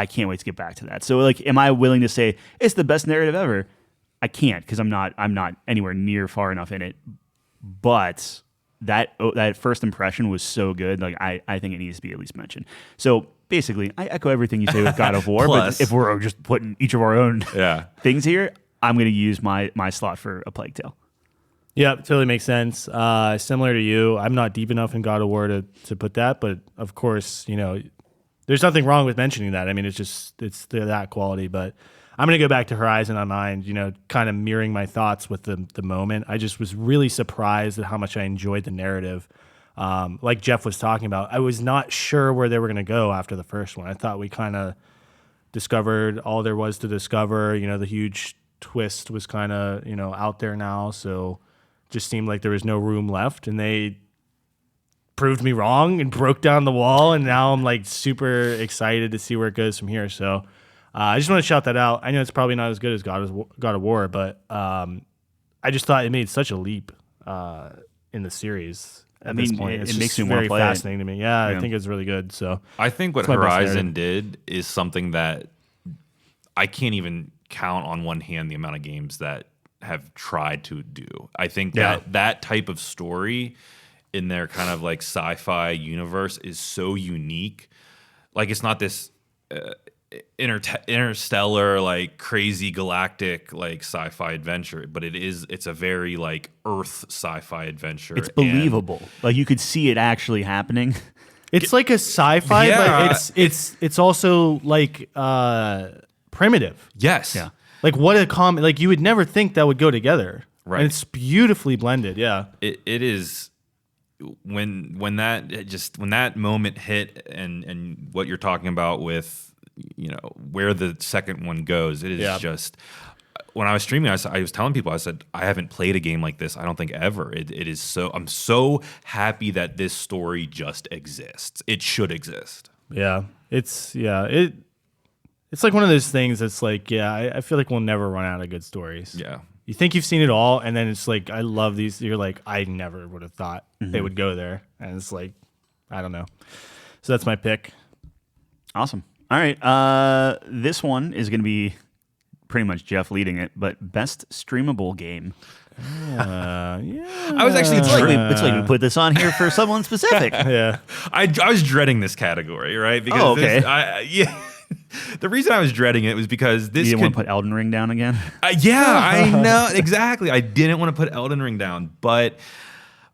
can't wait to get back to that. So like, am I willing to say it's the best narrative ever? I can't because I'm not anywhere near far enough in it. But that first impression was so good. Like I think it needs to be at least mentioned. So basically, I echo everything you say with God of War. But if we're just putting each of our own things here, I'm going to use my slot for A Plague Tale. Yeah, totally makes sense. Similar to you, I'm not deep enough in God of War to put that, but of course, there's nothing wrong with mentioning that. I mean, it's that quality, but I'm going to go back to Horizon on mine, kind of mirroring my thoughts with the moment. I just was really surprised at how much I enjoyed the narrative. Like Jeff was talking about, I was not sure where they were going to go after the first one. I thought we kind of discovered all there was to discover. The huge twist was kind of, out there now. So just seemed like there was no room left, and they proved me wrong and broke down the wall. And now I'm like super excited to see where it goes from here. So I just want to shout that out. I know it's probably not as good as God of War, but I just thought it made such a leap in the series. At this point, it makes me want to play fascinating to me. Yeah, I think it's really good. So I think what Horizon did is something that I can't even count on one hand the amount of games that have tried to do. I think that type of story in their kind of like sci-fi universe is so unique. Like it's not this interstellar like crazy galactic like sci-fi adventure, but it's a very like Earth sci-fi adventure. It's believable. Like you could see it actually happening. It's like a sci-fi, but it's also like primitive. Yes. Yeah. Like what a like you would never think that would go together. Right. And it's beautifully blended. Yeah. It is when that moment hit and what you're talking about with where the second one goes, it is just when I was streaming, I was telling people, I said, I haven't played a game like this, I don't think ever. It is so, I'm so happy that this story just exists. It should exist. Yeah. It's like one of those things that's like, I feel like we'll never run out of good stories. Yeah. You think you've seen it all, and then it's like, I love these. You're like, I never would have thought they would go there. And it's like, I don't know. So that's my pick. Awesome. All right. This one is going to be pretty much Jeff leading it, but best streamable game. Yeah. I was actually it's like we put this on here for someone specific. Yeah. I was dreading this category, right? Because the reason I was dreading it was because this. You didn't want to put Elden Ring down again? I know. Exactly. I didn't want to put Elden Ring down. But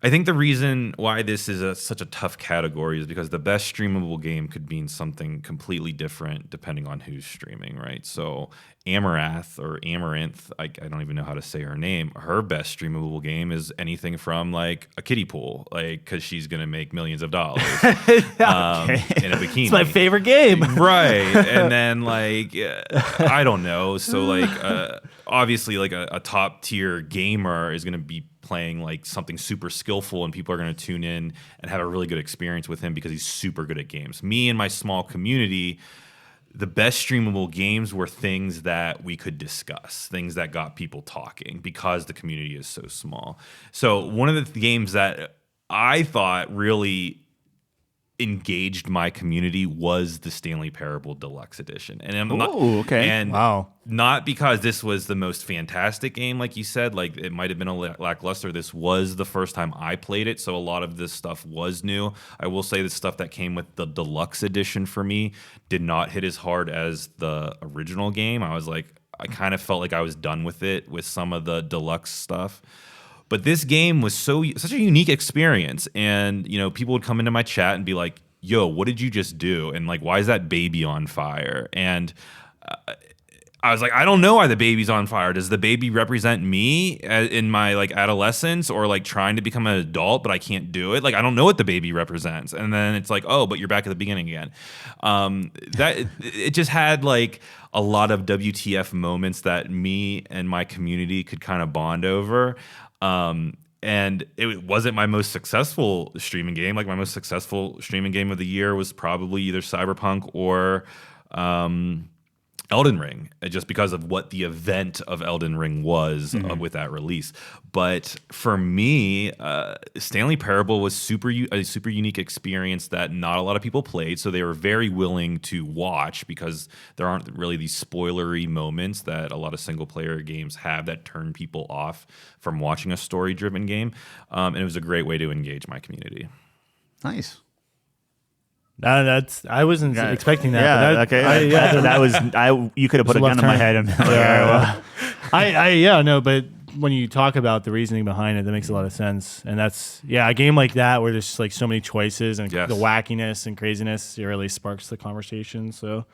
I think the reason why this is such a tough category is because the best streamable game could mean something completely different depending on who's streaming, right? So Amaranth, I don't even know how to say her name. Her best streamable game is anything from like a kiddie pool, like because she's gonna make millions of dollars in a bikini. It's my favorite game, right? And then like I don't know. So like obviously like a top tier gamer is gonna be playing like something super skillful, and people are going to tune in and have a really good experience with him because he's super good at games. Me and my small community, the best streamable games were things that we could discuss, things that got people talking because the community is so small. So one of the games that I thought really engaged my community was the Stanley Parable Deluxe Edition. And Wow. Not because this was the most fantastic game, like you said, like it might have been a lackluster. This was the first time I played it, so a lot of this stuff was new. I will say the stuff that came with the Deluxe Edition for me did not hit as hard as the original game. I kind of felt like I was done with it with some of the deluxe stuff. But this game was such a unique experience, and people would come into my chat and be like, "Yo, what did you just do?" And like, "Why is that baby on fire?" And I was like, "I don't know why the baby's on fire. Does the baby represent me in my like adolescence, or like trying to become an adult, but I can't do it? Like, I don't know what the baby represents." And then it's like, "Oh, but you're back at the beginning again." It just had like a lot of WTF moments that me and my community could kind of bond over. And it wasn't my most successful streaming game. Like my most successful streaming game of the year was probably either Cyberpunk or Elden Ring, just because of what the event of Elden Ring was with that release. But for me, Stanley Parable was a super unique experience that not a lot of people played, so they were very willing to watch because there aren't really these spoilery moments that a lot of single-player games have that turn people off from watching a story-driven game. And it was a great way to engage my community. Nice. I wasn't expecting that. Yeah, but okay. You could have put a gun to my head. And but when you talk about the reasoning behind it, that makes a lot of sense. And that's a game like that where there's like so many choices and the wackiness and craziness, it really sparks the conversation. So, all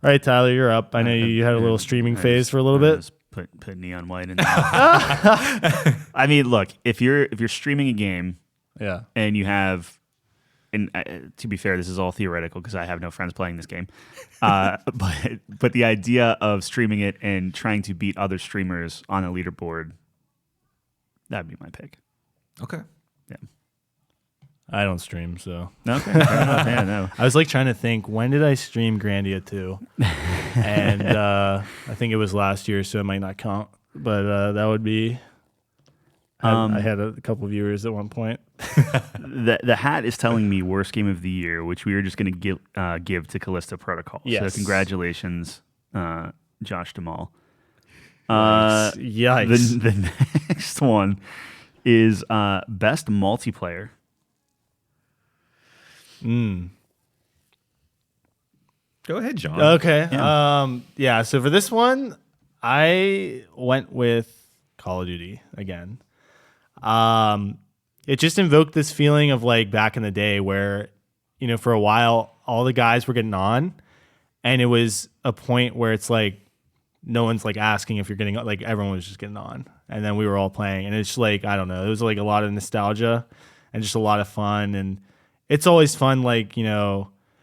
right, Tyler, you're up. I know you had a little streaming phase for a little bit. Just put neon white in there. I mean, look, if you're streaming a game, and you have. And to be fair, this is all theoretical because I have no friends playing this game. But the idea of streaming it and trying to beat other streamers on a leaderboard, that'd be my pick. Okay. Yeah. I don't stream, so. Okay. Fair enough. Yeah, no. I was like trying to think, when did I stream Grandia 2? And I think it was last year, so it might not count. But that would be... I had a couple of viewers at one point. The hat is telling me worst game of the year, which we are just going to give to Callisto Protocol. Yes. So congratulations, Josh Duhamel. Yikes. The next one is best multiplayer. Go ahead, John. Okay. Yeah. So for this one, I went with Call of Duty again. It just invoked this feeling of like back in the day where, for a while, all the guys were getting on, and it was a point where it's like, no one's like asking if you're getting, like everyone was just getting on, and then we were all playing, and it's like, I don't know, it was like a lot of nostalgia and just a lot of fun. And it's always fun, like,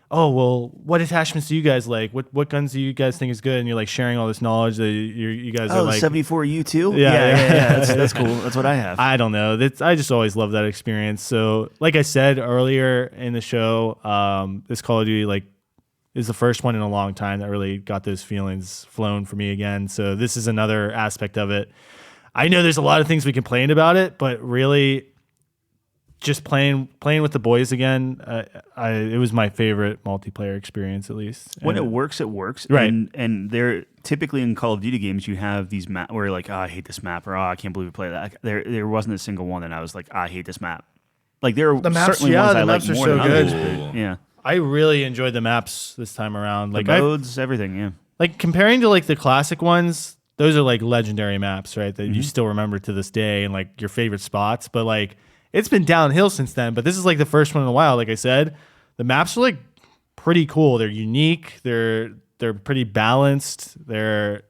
oh, well, what attachments do you guys like? What guns do you guys think is good? And you're like sharing all this knowledge that you guys are like 74U too. Yeah. That's cool. That's what I have. I don't know. I just always love that experience. So, like I said earlier in the show, this Call of Duty like is the first one in a long time that really got those feelings flown for me again. So this is another aspect of it. I know there's a lot of things we can complain about it, but really, just playing with the boys again, it was my favorite multiplayer experience, at least. When it works, it works. Right. And they're typically in Call of Duty games, you have these map where you're like, oh, I hate this map, or oh, I can't believe we play that. There wasn't a single one that I was like, I hate this map. Like there are certainly ones I like more than others. But, yeah. I really enjoyed the maps this time around. Like the modes, everything, yeah. Like comparing to like the classic ones, those are like legendary maps, right? That you still remember to this day and like your favorite spots. But like, it's been downhill since then, but this is like the first one in a while. Like I said, the maps are like pretty cool. They're unique. They're pretty balanced. They're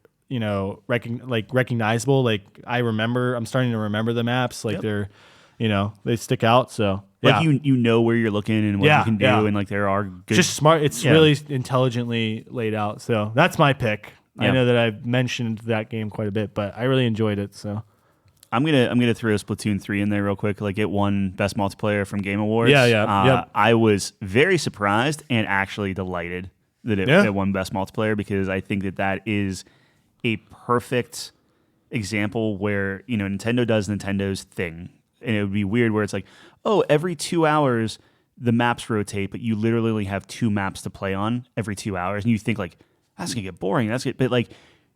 recognizable. Like I'm starting to remember the maps. Like they're, they stick out. So like you know where you're looking and what you can do, and like there are good, just smart. It's really intelligently laid out. So that's my pick. I know that I've mentioned that game quite a bit, but I really enjoyed it. So. I'm gonna throw Splatoon 3 in there real quick. Like it won Best Multiplayer from Game Awards. Yep. I was very surprised and actually delighted that it won Best Multiplayer, because I think that is a perfect example where Nintendo does Nintendo's thing, and it would be weird where it's like, oh, every 2 hours the maps rotate, but you literally only have 2 maps to play on every 2 hours, and you think like that's gonna get boring. But like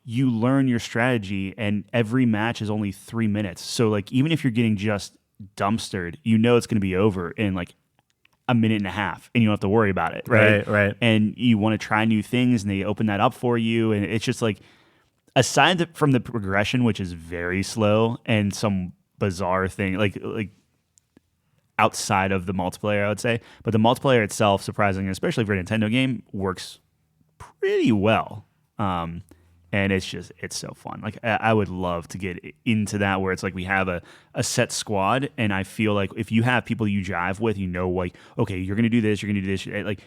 you learn your strategy, and every match is only 3 minutes. So like even if you're getting just dumpstered, you know it's gonna be over in like a minute and a half, and you don't have to worry about it, right? Right. And you want to try new things, and they open that up for you, and it's just like aside from the progression, which is very slow, and some bizarre thing like outside of the multiplayer, I would say. But the multiplayer itself, surprisingly, especially for a Nintendo game, works pretty well. And it's so fun. Like I would love to get into that where it's like we have a set squad, and I feel like if you have people you jive with, like, okay, you're going to do this, you're going to do this. Like,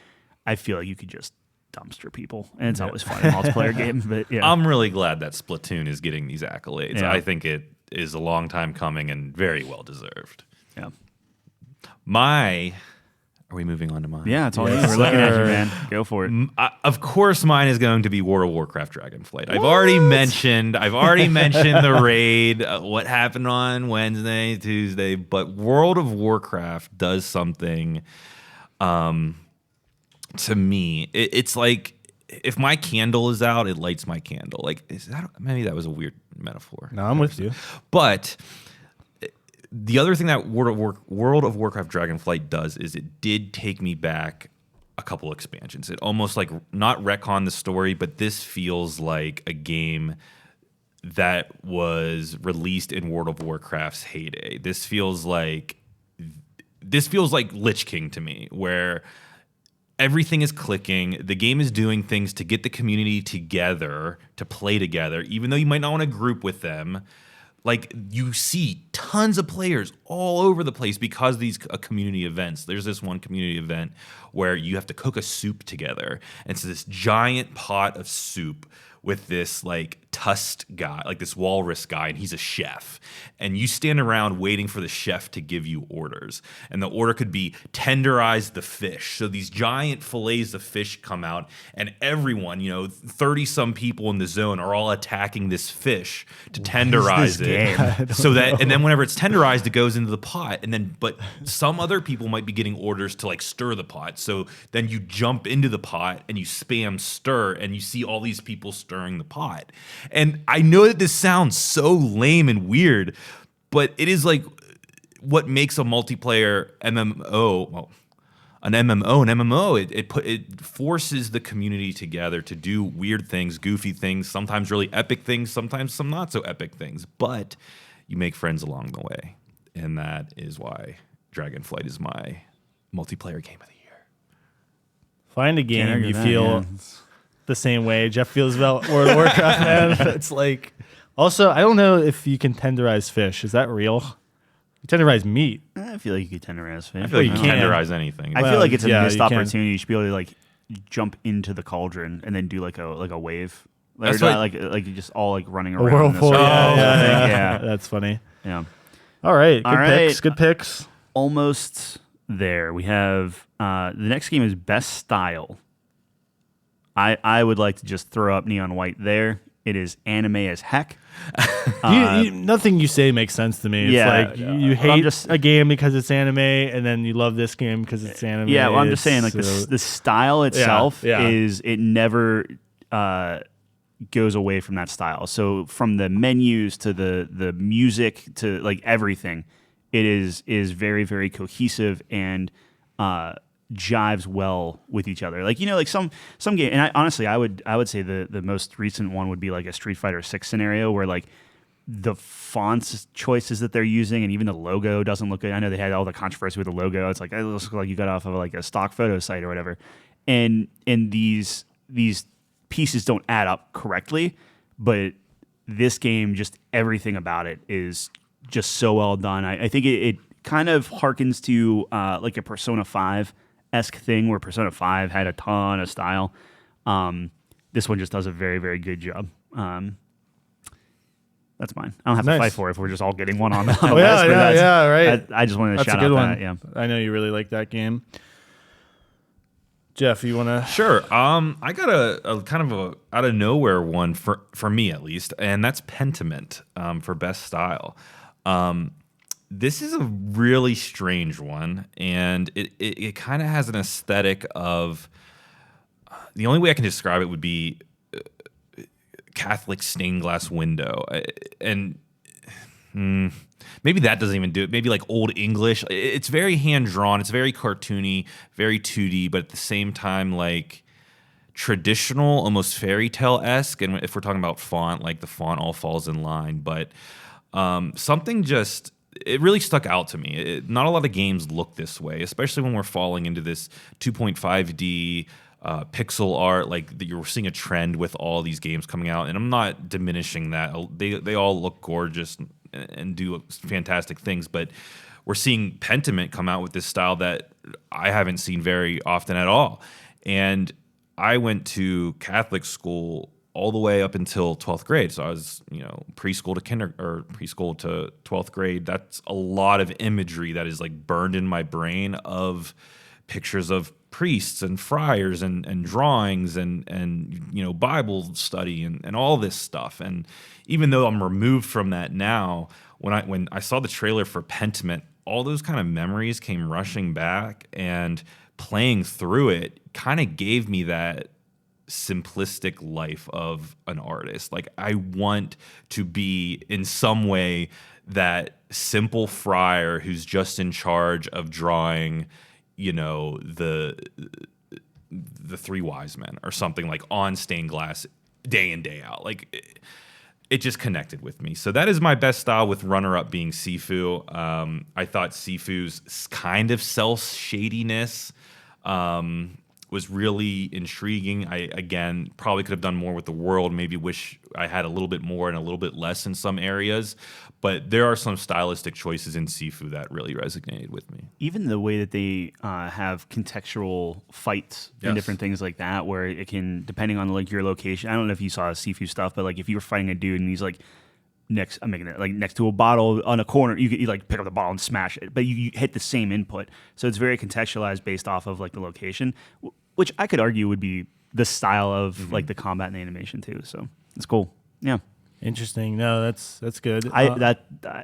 I feel like you could just dumpster people, and it's always fun in multiplayer games. But yeah, I'm really glad that Splatoon is getting these accolades. Yeah. I think it is a long time coming and very well deserved. Yeah. Are we moving on to mine? Yeah, it's all you. We're looking at you, man. Go for it. Of course, mine is going to be World of Warcraft Dragonflight. I've already mentioned the raid, what happened on Wednesday, Tuesday, but World of Warcraft does something to me. It's like if my candle is out, it lights my candle. Like, maybe that was a weird metaphor. No, I'm with you. But the other thing that World of Warcraft Dragonflight does is it did take me back a couple expansions. It almost like not retcon the story, but this feels like a game that was released in World of Warcraft's heyday. This feels like Lich King to me, where everything is clicking. The game is doing things to get the community together to play together, even though you might not want to group with them. Like, you see tons of players all over the place because these community events. There's this one community event where you have to cook a soup together. And it's this giant pot of soup with this like tusked guy, like this walrus guy, and he's a chef. And you stand around waiting for the chef to give you orders. And the order could be tenderize the fish. So these giant fillets of fish come out, and everyone, 30 some people in the zone are all attacking this fish to tenderize it. So that, and then whenever it's tenderized, it goes into the pot. And then, but some other people might be getting orders to like stir the pot. So then you jump into the pot and you spam stir, and you see all these people stirring the pot. And I know that this sounds so lame and weird, but it is like what makes a multiplayer MMO, well, an MMO. It forces the community together to do weird things, goofy things, sometimes really epic things, sometimes some not so epic things. But you make friends along the way, and that is why Dragonflight is my multiplayer game of the year. Find a game you feel the same way Jeff feels about World of Warcraft, man. It's like, also, I don't know if you can tenderize fish. Is that real? You tenderize meat. I feel like you could tenderize fish. I feel like you can tenderize anything. I feel like it's a missed opportunity. You should be able to like jump into the cauldron and then do like a wave. Like you just all like running around. A whirlpool. Yeah. That's funny. Yeah. All right. Good picks. Almost there. We have the next game is Best Style. I would like to just throw up Neon White there. It is anime as heck. Nothing you say makes sense to me. It's like you hate a game because it's anime, and then you love this game because it's anime. Yeah, well, I'm just saying, like the style itself is it never goes away from that style. So from the menus to the music to like everything, it is very, very cohesive and jives well with each other. Like, like some game, and I would say the most recent one would be like a Street Fighter 6 scenario where like the fonts choices that they're using and even the logo doesn't look good. I know they had all the controversy with the logo. It's like it looks like you got off of like a stock photo site or whatever. And these pieces don't add up correctly, but this game, just everything about it is just so well done. I think it kind of harkens to like a Persona 5-esque thing where Persona 5 had a ton of style. This one just does a very, very good job. That's mine. I don't have to fight for it if we're just all getting one on the list. Right. I just wanted to shout out that. Yeah. I know you really like that game. Jeff, you want to? Sure. I got a kind of a out of nowhere one for me at least, and that's Pentiment for Best Style. this is a really strange one, and it kind of has an aesthetic of, the only way I can describe it would be Catholic stained glass window, and maybe that doesn't even do it. Maybe like Old English. It's very hand drawn. It's very cartoony, very 2D, but at the same time like traditional, almost fairy tale esque. And if we're talking about font, like the font all falls in line. But something just, it really stuck out to me. Not a lot of games look this way, especially when we're falling into this 2.5D pixel art. Like you're seeing a trend with all these games coming out, and I'm not diminishing that. They all look gorgeous and do fantastic things, but we're seeing Pentiment come out with this style that I haven't seen very often at all. And I went to Catholic school all the way up until 12th grade. So I was, preschool to preschool to 12th grade. That's a lot of imagery that is like burned in my brain of pictures of priests and friars and drawings and Bible study and all this stuff. And even though I'm removed from that now, when I saw the trailer for Pentiment, all those kind of memories came rushing back, and playing through it kind of gave me that simplistic life of an artist. Like I want to be in some way that simple friar who's just in charge of drawing, the three wise men or something, like on stained glass day in, day out. Like it just connected with me. So that is my best style, with runner-up being Sifu. I thought Sifu's kind of self-shadiness was really intriguing. I, again, probably could have done more with the world, maybe wish I had a little bit more and a little bit less in some areas. But there are some stylistic choices in Sifu that really resonated with me. Even the way that they have contextual fights and different things like that, where it can, depending on like your location. I don't know if you saw Sifu stuff, but like if you were fighting a dude and he's like next to a bottle on a corner, you like pick up the bottle and smash it, but you hit the same input. So it's very contextualized based off of like the location, which I could argue would be the style of like the combat and the animation too. So it's cool. Yeah. Interesting. No, that's good. I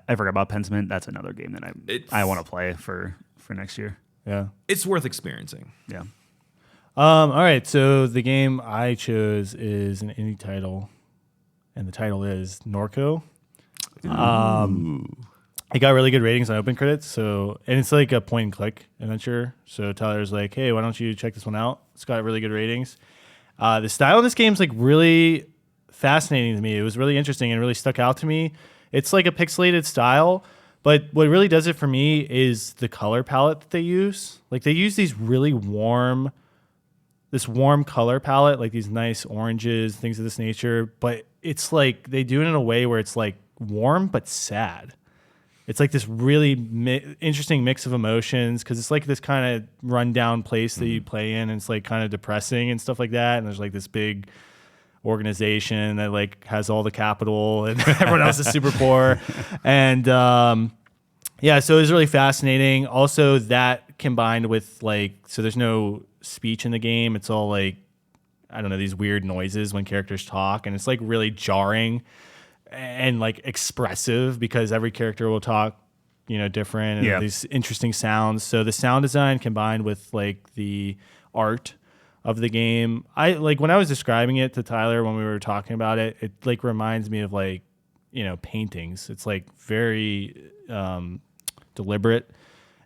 forgot about Pentiment. That's another game that I want to play for next year. Yeah, it's worth experiencing. Yeah. All right. So the game I chose is an indie title, and the title is Norco. It got really good ratings on OpenCredits. And it's like a point and click adventure. So Tyler's like, "Hey, why don't you check this one out? It's got really good ratings." The style of this game is like really fascinating to me. It was really interesting and really stuck out to me. It's like a pixelated style, but what really does it for me is the color palette that they use. Like they use these really warm color palette, like these nice oranges, things of this nature, but it's like they do it in a way where it's like warm but sad. It's like this really interesting mix of emotions, because it's like this kind of rundown place that you play in, and it's like kind of depressing and stuff like that, and there's like this big organization that like has all the capital and everyone else is super poor. And so it was really fascinating. Also, that combined with like, so there's no speech in the game. It's all like, I don't know, these weird noises when characters talk, and it's like really jarring and like expressive, because every character will talk, different, and these interesting sounds. So the sound design combined with like the art of the game, I like when I was describing it to Tyler when we were talking about it, it like reminds me of like, paintings. It's like very deliberate,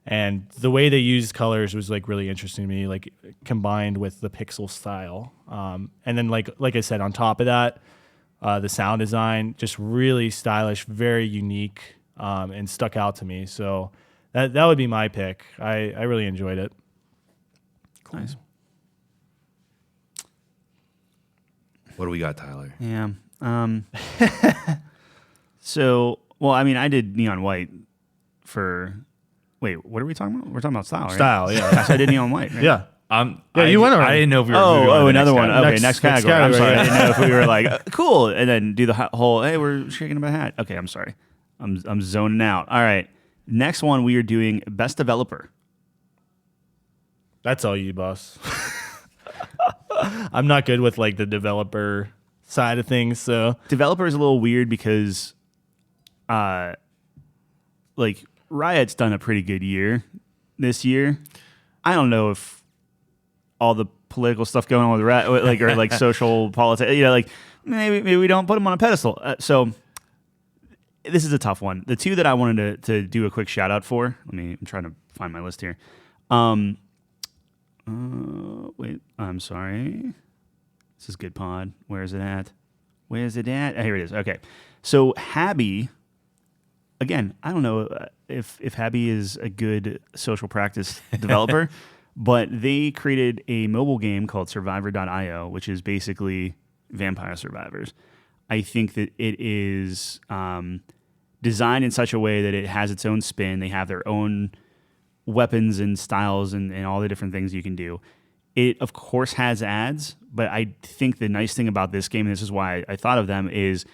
and the way they used colors was like really interesting to me, like combined with the pixel style. And then like I said, on top of that, the sound design just really stylish, very unique, and stuck out to me. So that would be my pick. I really enjoyed it. Cool. Nice. What do we got, Tyler? Yeah. So, well, I mean, I did Neon White for. Wait, what are we talking about? We're talking about style, right? Style, yeah. I did Neon White, right? Yeah. You went already. I didn't know if we were moving on to another one. category. Okay, next category. I'm sorry. I didn't know if we were like, cool, and then do the whole, hey, we're shaking about a hat. Okay, I'm sorry. I'm zoning out. All right. Next one, we are doing Best Developer. That's all you, boss. I'm not good with like the developer side of things. So developer is a little weird because, like Riot's done a pretty good year this year. I don't know if all the political stuff going on with or social politics, maybe we don't put them on a pedestal. So this is a tough one. The two that I wanted to do a quick shout out for. I'm trying to find my list here. Wait, I'm sorry. This is good pod. Where is it at? Oh, here it is. Okay. So Habby, again, I don't know if Habby is a good social practice developer, but they created a mobile game called Survivor.io, which is basically Vampire Survivors. I think that it is designed in such a way that it has its own spin. They have their own weapons and styles and all the different things you can do. It, of course, has ads, but I think the nice thing about this game, and this is why I thought of them, is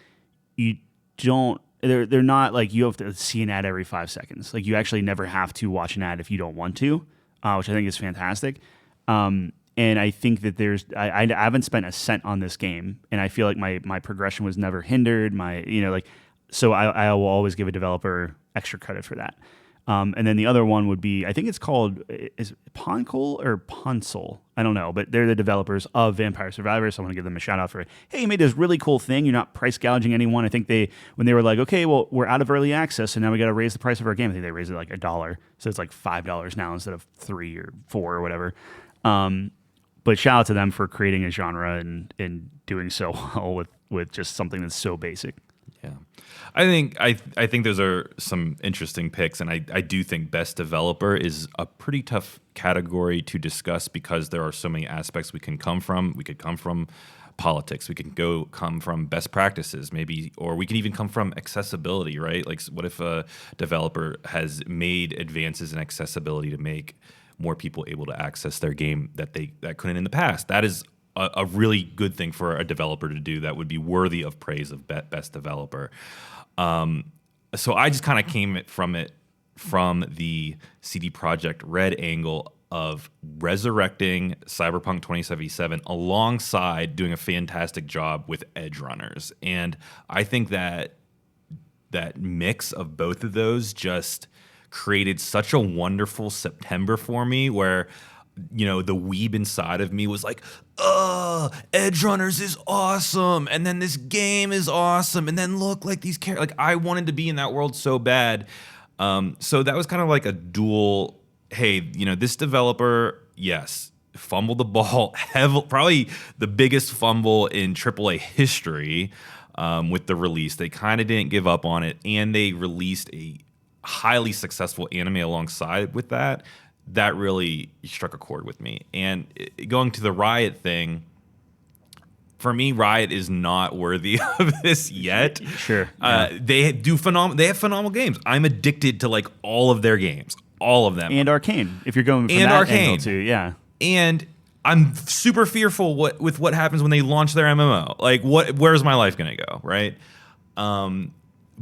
they're not like you have to see an ad every 5 seconds. Like you actually never have to watch an ad if you don't want to, which I think is fantastic. And I think that I haven't spent a cent on this game, and I feel like my progression was never hindered. So I will always give a developer extra credit for that. And then the other one would be, I think it's called, is it Poncol or Ponsol? I don't know, but they're the developers of Vampire Survivors. So I want to give them a shout out for, hey, you made this really cool thing. You're not price gouging anyone. I think when they were like, okay, well, we're out of early access, so now we got to raise the price of our game. I think they raised it like $1. So it's like $5 now instead of $3 or $4 or whatever. But shout out to them for creating a genre and doing so well with just something that's so basic. Yeah, I think those are some interesting picks, and I do think best developer is a pretty tough category to discuss because there are so many aspects we can come from. We could come from politics. We can come from best practices, maybe, or we can even come from accessibility, right? Like, what if a developer has made advances in accessibility to make more people able to access their game that couldn't in the past? That is a really good thing for a developer to do that would be worthy of praise of best developer. So I just kind of came from the CD Projekt Red angle of resurrecting Cyberpunk 2077 alongside doing a fantastic job with Edge Runners. And I think that mix of both of those just created such a wonderful September for me where the weeb inside of me was like, Edge Runners is awesome, and then this game is awesome, and then look, like these characters, like I wanted to be in that world so bad. So that was kind of like a dual, hey, this developer, yes, fumbled the ball heavily, probably the biggest fumble in AAA history with the release. They kind of didn't give up on it, and they released a highly successful anime alongside with that. That really struck a chord with me. And going to the Riot thing, for me, Riot is not worthy of this yet. Sure. Yeah. They have phenomenal games. I'm addicted to like all of their games, all of them. And Arcane, if you're going from that angle too, yeah. And I'm super fearful with what happens when they launch their MMO. Like, where's my life gonna go, right?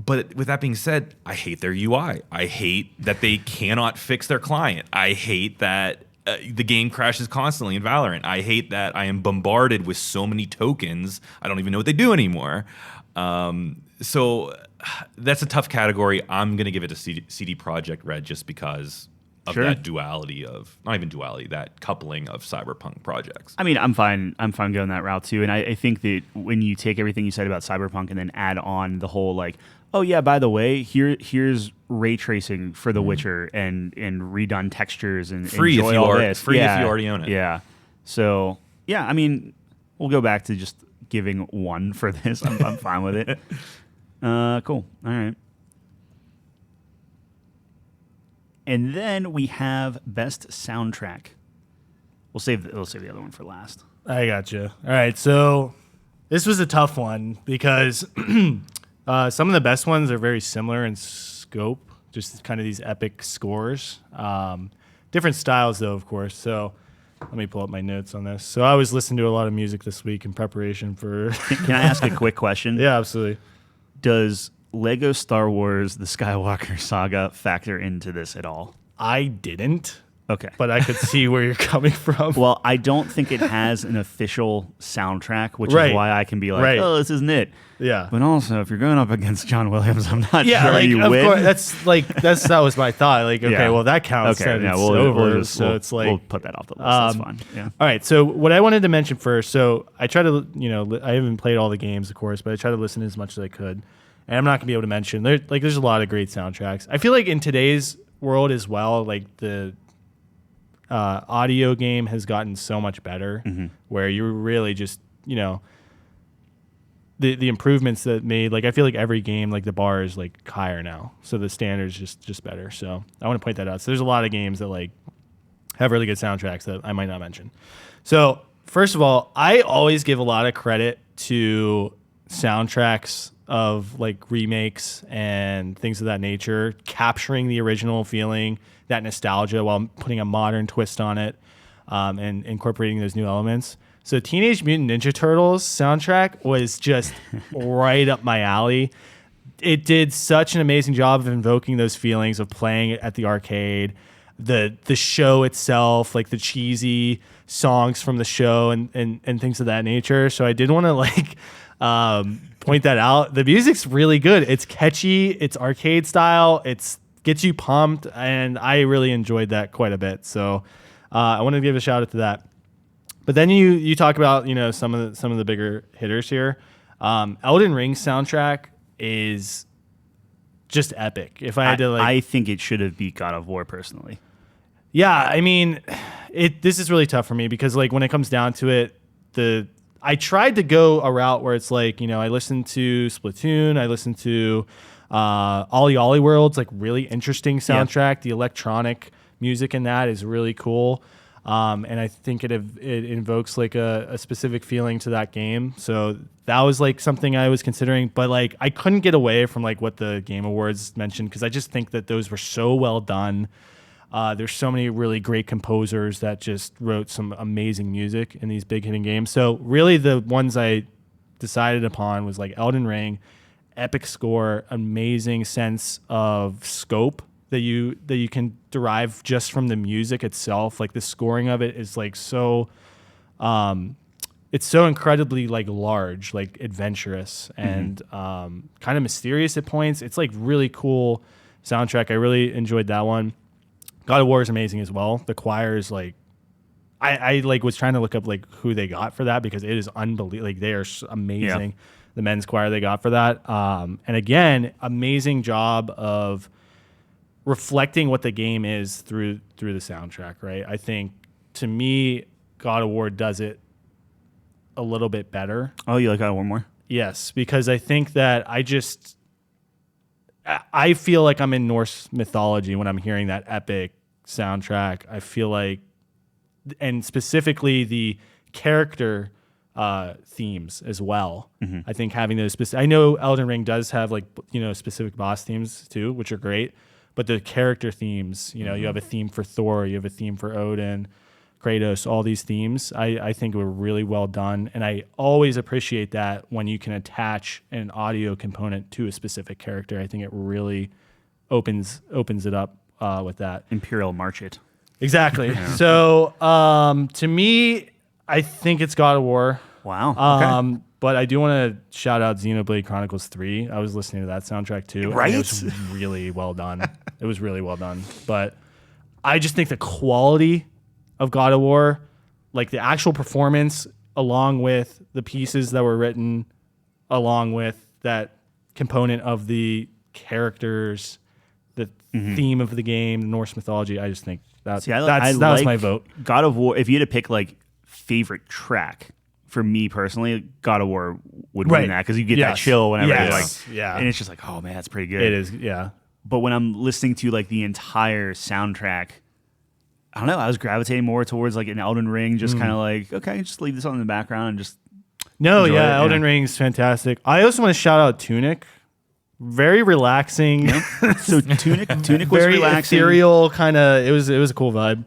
But with that being said, I hate their UI. I hate that they cannot fix their client. I hate that the game crashes constantly in Valorant. I hate that I am bombarded with so many tokens. I don't even know what they do anymore. So that's a tough category. I'm going to give it to CD Projekt Red just because of that duality of, not even duality, that coupling of Cyberpunk projects. I mean, I'm fine going that route too. And I think that when you take everything you said about Cyberpunk and then add on the whole like, oh yeah, by the way, here's ray tracing for The Witcher and redone textures and free enjoy if you all this. Free if you already own it. Yeah. So yeah, I mean, we'll go back to just giving one for this. I'm fine with it. Cool. All right. And then we have best soundtrack. We'll save the other one for last. I gotcha. All right, so this was a tough one because some of the best ones are very similar in scope, just kind of these epic scores. Different styles, though, of course. So let me pull up my notes on this. So I was listening to a lot of music this week in preparation for... Can I ask a quick question? Yeah, absolutely. Does Lego Star Wars The Skywalker Saga factor into this at all? I didn't. Okay. But I could see where you're coming from. Well, I don't think it has an official soundtrack, which Right. is why I can be like, Right. oh, this isn't it. Yeah. But also, if you're going up against John Williams, I'm not Yeah, sure like you of win. course, that was my thought. Like, okay, Yeah. well that counts. Okay, Then yeah, it's we'll over. just, So it's like we'll put that off the list. That's fine. Yeah. All right. So what I wanted to mention first. So I try to, I haven't played all the games, of course, but I try to listen as much as I could. And I'm not gonna be able to mention there's a lot of great soundtracks. I feel like in today's world as well, like the audio game has gotten so much better, where you're really just the improvements that made, like I feel like every game, like the bar is like higher now, so the standard's just better. So I want to point that out. So there's a lot of games that like have really good soundtracks that I might not mention. So first of all, I always give a lot of credit to soundtracks of like remakes and things of that nature, capturing the original feeling, that nostalgia, while putting a modern twist on it, and incorporating those new elements. So Teenage Mutant Ninja Turtles soundtrack was just right up my alley. It did such an amazing job of invoking those feelings of playing it at the arcade, the show itself, like the cheesy songs from the show and things of that nature. So I did want to like point that out. The music's really good. It's catchy. It's arcade style. It's gets you pumped, and I really enjoyed that quite a bit. So I wanted to give a shout out to that. But then you talk about some of the bigger hitters here. Elden Ring soundtrack is just epic. If I had to I think it should have beat God of War personally. Yeah, I mean, this is really tough for me because like when it comes down to it, I tried to go a route where it's like I listened to Splatoon, I listened to Ollie Ollie World's like really interesting soundtrack. Yeah. The electronic music in that is really cool. And I think it invokes like a specific feeling to that game. So that was like something I was considering, but like I couldn't get away from like what the Game Awards mentioned because I just think that those were so well done. There's so many really great composers that just wrote some amazing music in these big hitting games. So really the ones I decided upon was like Elden Ring, epic score, amazing sense of scope that you can derive just from the music itself. Like the scoring of it is like so it's so incredibly like large, like adventurous and kind of mysterious at points. It's like really cool soundtrack. I really enjoyed that one. God of War is amazing as well. The choir is like I like was trying to look up like who they got for that because it is unbelievable. Like they are amazing. Yeah. The men's choir they got for that. And again, amazing job of reflecting what the game is through the soundtrack, right? I think to me, God of War does it a little bit better. Oh, you like God of War more? Yes, because I think that I feel like I'm in Norse mythology when I'm hearing that epic soundtrack. I feel like, and specifically the character themes as well. I think having those I know Elden Ring does have like specific boss themes too, which are great. But the character themes, you have a theme for Thor, you have a theme for Odin, Kratos, all these themes, I think were really well done. And I always appreciate that when you can attach an audio component to a specific character. I think it really opens it up with that. Imperial March it. Exactly. Yeah. So to me, I think it's God of War. Wow. Okay. But I do want to shout out Xenoblade Chronicles 3. I was listening to that soundtrack too. Right? And it was really well done. It was really well done. But I just think the quality of God of War, like the actual performance, along with the pieces that were written, along with that component of the characters, the theme of the game, the Norse mythology, I just think that was my vote. God of War, if you had to pick like favorite track, for me personally, God of War would win that because you get that chill whenever you're like, and it's just like, oh man, that's pretty good. It is, yeah. But when I'm listening to like the entire soundtrack, I don't know, I was gravitating more towards like an Elden Ring, just kind of like, okay, just leave this on in the background and just enjoy it. Elden Ring's fantastic. I also want to shout out Tunic. Very relaxing. Yeah. So Tunic was very relaxing. Ethereal, kind of. It was a cool vibe.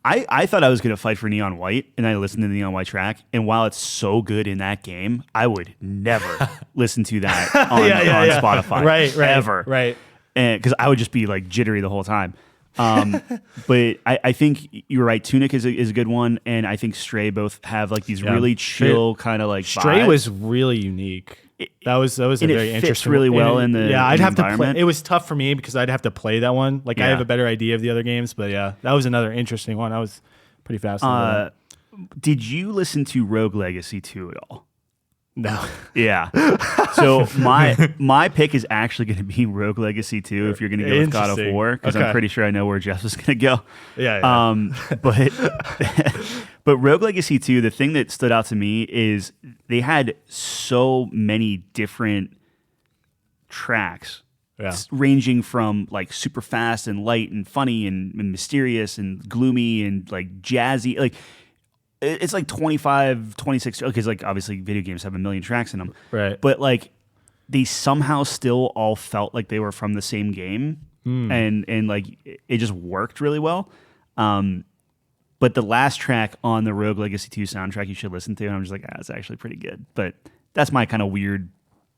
I thought I was going to fight for Neon White, and I listened to the Neon White track, and while it's so good in that game, I would never listen to that on Spotify. Right. Ever. Right. Because I would just be like jittery the whole time. But I think you're right. Tunic is a good one, and I think Stray both have like these really chill kind of like Stray vibes. was really unique. That was a very fits interesting really well in the I'd have to environment. play. It was tough for me because I'd have to play that one. Like I have a better idea of the other games, but yeah, that was another interesting one. I was pretty fascinated. Did you listen to Rogue Legacy 2 at all? No. Yeah. So my pick is actually going to be Rogue Legacy 2 if you're going to go with God of War, because I'm pretty sure I know where Jeff is going to go. Yeah. But Rogue Legacy 2, the thing that stood out to me is they had so many different tracks. Yeah. Ranging from like super fast and light and funny and mysterious and gloomy and like jazzy. Like it's like 25, 26, because like obviously video games have a million tracks in them. Right. But like they somehow still all felt like they were from the same game. And like it just worked really well. But the last track on the Rogue Legacy 2 soundtrack you should listen to, and I'm just like, it's actually pretty good. But that's my kind of weird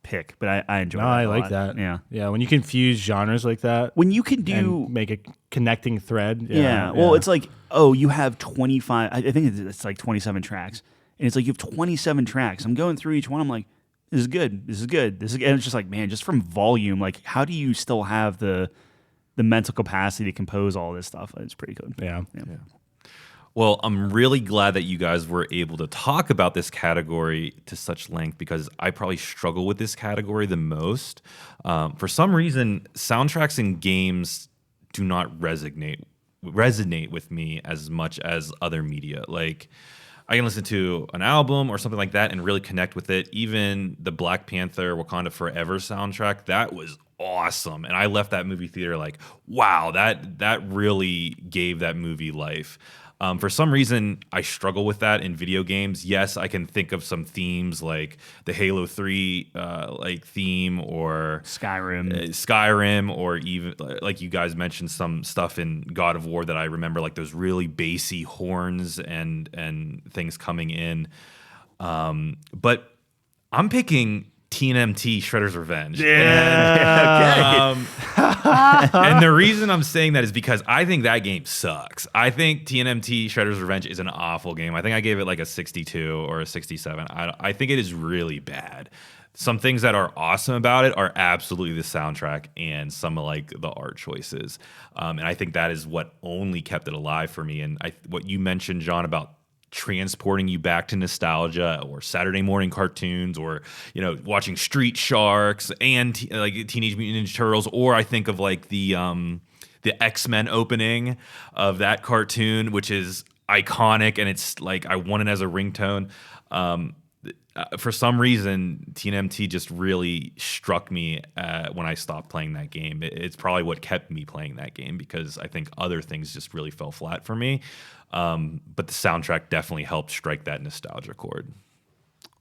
pick, but I enjoy it. I a like lot. that. Yeah. Yeah. When you can fuse genres like that. When you can do and make a connecting thread. Yeah. Well, it's like, you have 25, I think it's like 27 tracks. And it's like you have 27 tracks. I'm going through each one. I'm like, this is good. This is good. And it's just like, man, just from volume, like how do you still have the mental capacity to compose all this stuff? It's pretty good. Yeah. Well, I'm really glad that you guys were able to talk about this category to such length, because I probably struggle with this category the most. For some reason, soundtracks in games do not resonate with me as much as other media. Like, I can listen to an album or something like that and really connect with it. Even the Black Panther Wakanda Forever soundtrack, that was awesome. And I left that movie theater like, wow, that really gave that movie life. For some reason, I struggle with that in video games. Yes, I can think of some themes like the Halo 3 theme, or Skyrim, or even like you guys mentioned some stuff in God of War that I remember, like those really bassy horns and things coming in. But I'm picking TNMT Shredder's Revenge. Yeah. And the reason I'm saying that is because I think that game sucks. I think TNMT Shredder's Revenge is an awful game. I think I gave it like a 62 or a 67. I think it is really bad. Some things that are awesome about it are absolutely the soundtrack and some of like the art choices. And I think that is what only kept it alive for me. And what you mentioned, John, about transporting you back to nostalgia, or Saturday morning cartoons, or watching Street Sharks and like Teenage Mutant Ninja Turtles, or I think of like the X-Men opening of that cartoon, which is iconic, and it's like I want it as a ringtone. For some reason, TNMT just really struck me when I stopped playing that game. It's probably what kept me playing that game, because I think other things just really fell flat for me. But the soundtrack definitely helped strike that nostalgia chord.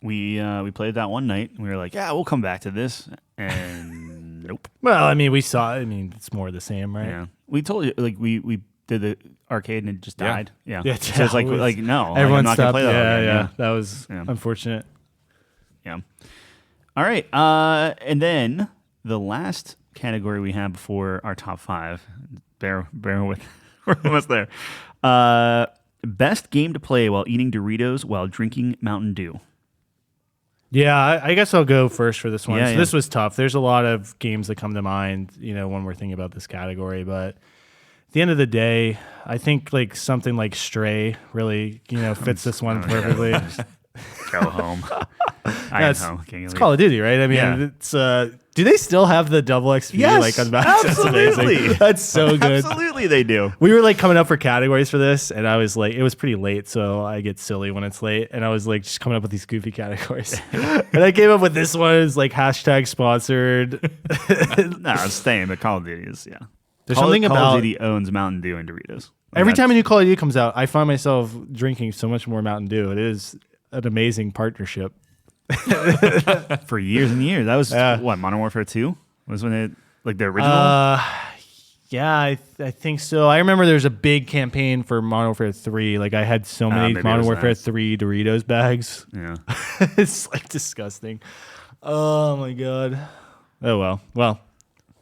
We played that one night, and we were like, yeah, we'll come back to this. And nope. Well, I mean, it's more of the same, right? Yeah. We told you, like, we did the arcade and it just died. Yeah. So it's like no. Everyone I'm not stopped. gonna play that again. Yeah. That was unfortunate. Yeah. All right. And then the last category we have before our top 5, bear with, we're almost there. Best game to play while eating Doritos while drinking Mountain Dew. Yeah, I guess I'll go first for this one. Yeah, This was tough. There's a lot of games that come to mind, when we're thinking about this category, but at the end of the day, I think like something like Stray really, fits this one perfectly. Go home. It's Call of Duty, right? I mean, it's. Do they still have the double XP? Yes, on Max? absolutely. That's amazing. That's so good. Absolutely, they do. We were like coming up for categories for this, and I was like, it was pretty late, so I get silly when it's late, and I was like just coming up with these goofy categories, and I came up with this one. It's like #sponsored. No, it's staying, but Call of Duty is There's something Call about of Duty owns Mountain Dew and Doritos. Every time a new Call of Duty comes out, I find myself drinking so much more Mountain Dew. It is an amazing partnership. For years and years. That was what, Modern Warfare 2? Was when it, like, the original? Yeah, I think so. I remember there was a big campaign for Modern Warfare 3. Like, I had so many Modern Warfare 3 Doritos bags. Yeah. It's like disgusting. Oh my god. Oh well. Well,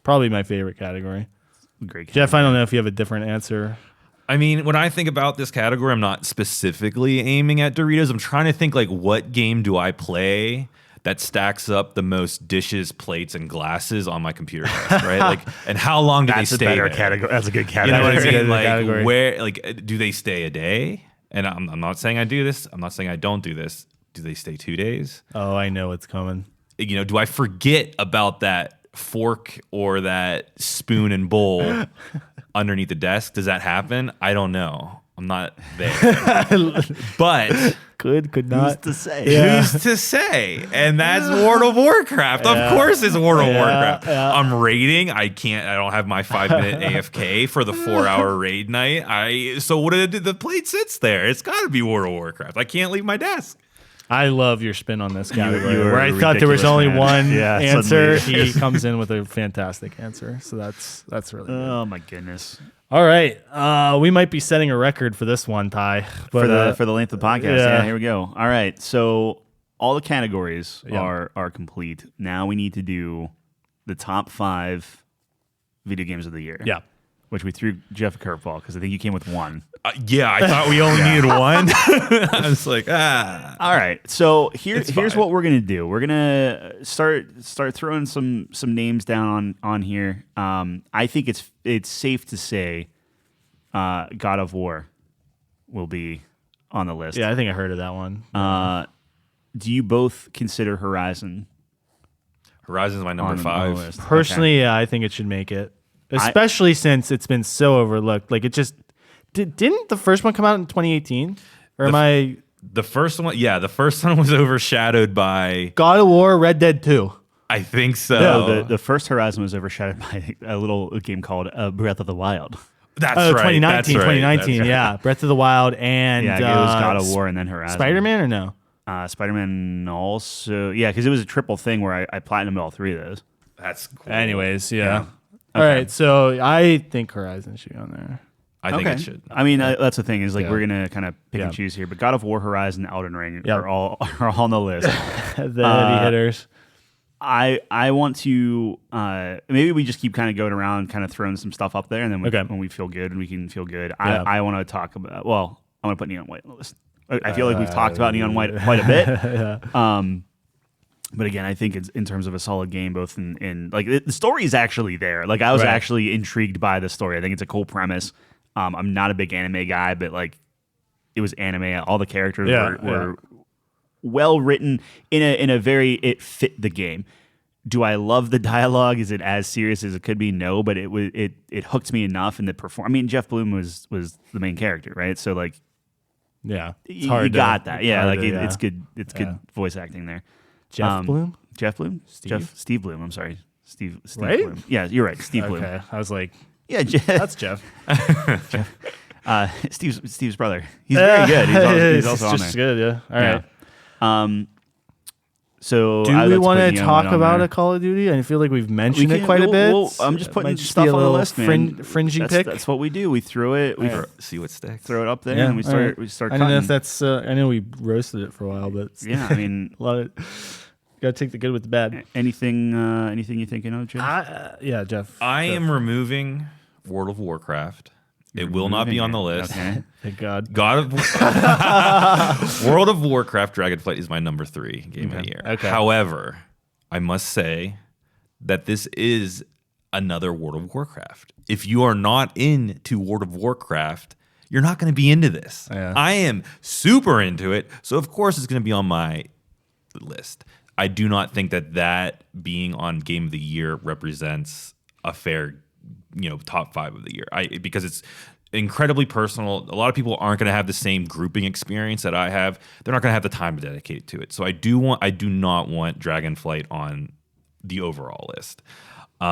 probably my favorite category. great category. Jeff, I don't know if you have a different answer. I mean, when I think about this category, I'm not specifically aiming at Doritos. I'm trying to think like, what game do I play that stacks up the most dishes, plates, and glasses on my computer desk, right? Like, and how long do they stay? That's a better there? category. That's a good You category. know what I That's a mean? good Like, category. where, like, do they stay a day? And I'm not saying I do this. I'm not saying I don't do this. Do they stay 2 days? Oh, I know what's coming. You know, do I forget about that fork or that spoon and bowl underneath the desk? Does that happen? I don't know. I'm not there. But Could not. Who's to say? Yeah. who's to say? And that's World of Warcraft. Of course it's World of Warcraft. I'm raiding. I don't have my 5-minute AFK for the 4-hour raid night. So what did the plate sits there? It's got to be World of Warcraft. I can't leave my desk. I love your spin on this category. you are where I a thought there was ridiculous only man. one Yeah, answer, suddenly. he comes in with a fantastic answer. So that's really good. Oh my goodness. All right, we might be setting a record for this one, Ty. But, For the length of the podcast. yeah. Yeah, here we go. All right. So all the categories Yeah. are complete. Now we need to do the top 5 video games of the year. yeah. Which we threw Jeff a curveball because I think you came with one. Yeah, I thought we only needed one. I was like, All right. So here's fine. what we're gonna do. We're gonna start throwing some names down on here. I think it's safe to say God of War will be on the list. Yeah, I think I heard of that one. Do you both consider Horizon Horizon's my number on the 5. list? Personally, yeah, I think it should make it. Especially since it's been so overlooked. Like, it just... Didn't the first one come out in 2018? Or am I... The first one, the first one was overshadowed by, God of War, Red Dead 2. I think so. No, the first Horizon was overshadowed by a little game called Breath of the Wild. That's Oh, right. 2019, that's right, 2019, that's right. yeah. Breath of the Wild and... Yeah, it was God of War and then Horizon. Spider-Man or no? Spider-Man also, because it was a triple thing where I platinumed all 3 of those. That's cool. Anyways, yeah. Yeah. All right, so I think Horizon should be on there. I think it should. I mean, that's the thing is like Yeah. we're gonna kind of pick Yeah. and choose here, but God of War, Horizon, Elden Ring Yeah. are all on the list. The heavy hitters. I want to maybe we just keep kind of going around, kind of throwing some stuff up there, and then when we feel good, we can feel good. Yeah. I want to talk about. Well, I want to put Neon White on the list. I feel like we've talked about Neon White quite a bit. Yeah. But again, I think it's in terms of a solid game, both in like the story is actually there. Like I was Right. actually intrigued by the story. I think it's a cool premise. I'm not a big anime guy, but like it was anime. All the characters were well written in a very it fit the game. Do I love the dialogue? Is it as serious as it could be? No, but it hooked me enough in the perform. I mean, Jeff Bloom was the main character, right? So like, Yeah. It's you hard to- got that. Yeah, hard like to- it's good. It's Yeah. good voice acting there. Jeff Bloom? Jeff Bloom? Steve? Steve Bloom. I'm sorry. Steve Right? Bloom. Yeah, you're right. Steve Bloom. Okay. I was like, Yeah, that's Jeff. Steve's brother. He's very good. He's also on just there. good, yeah. All right. Yeah. So Do I'd we like want put to Neon talk White on about there. a Call of Duty? I feel like we've mentioned it quite a bit. I'm just It putting might just stuff be a on the little list, man. Fringy that's, pick. That's what we do. We throw it. We See what sticks. throw it up there, Yeah, and we all start. right. We start. I don't know cutting. if that's. I know we roasted it for a while, but it's Yeah, I mean, a lot of. Got to take the good with the bad. anything you thinking of, Jim? Yeah, Jeff. I am removing World of Warcraft. It will not be on the list. Okay. Thank God. World of Warcraft Dragonflight is my number 3 game of the year. Okay. However, I must say that this is another World of Warcraft. If you are not into World of Warcraft, you're not going to be into this. Yeah. I am super into it, so of course it's going to be on my list. I do not think that being on Game of the Year represents a fair, top 5 of the year. Because it's incredibly personal. A lot of people aren't going to have the same grouping experience that I have. They're not going to have the time to dedicate to it. So I do not want Dragonflight on the overall list. If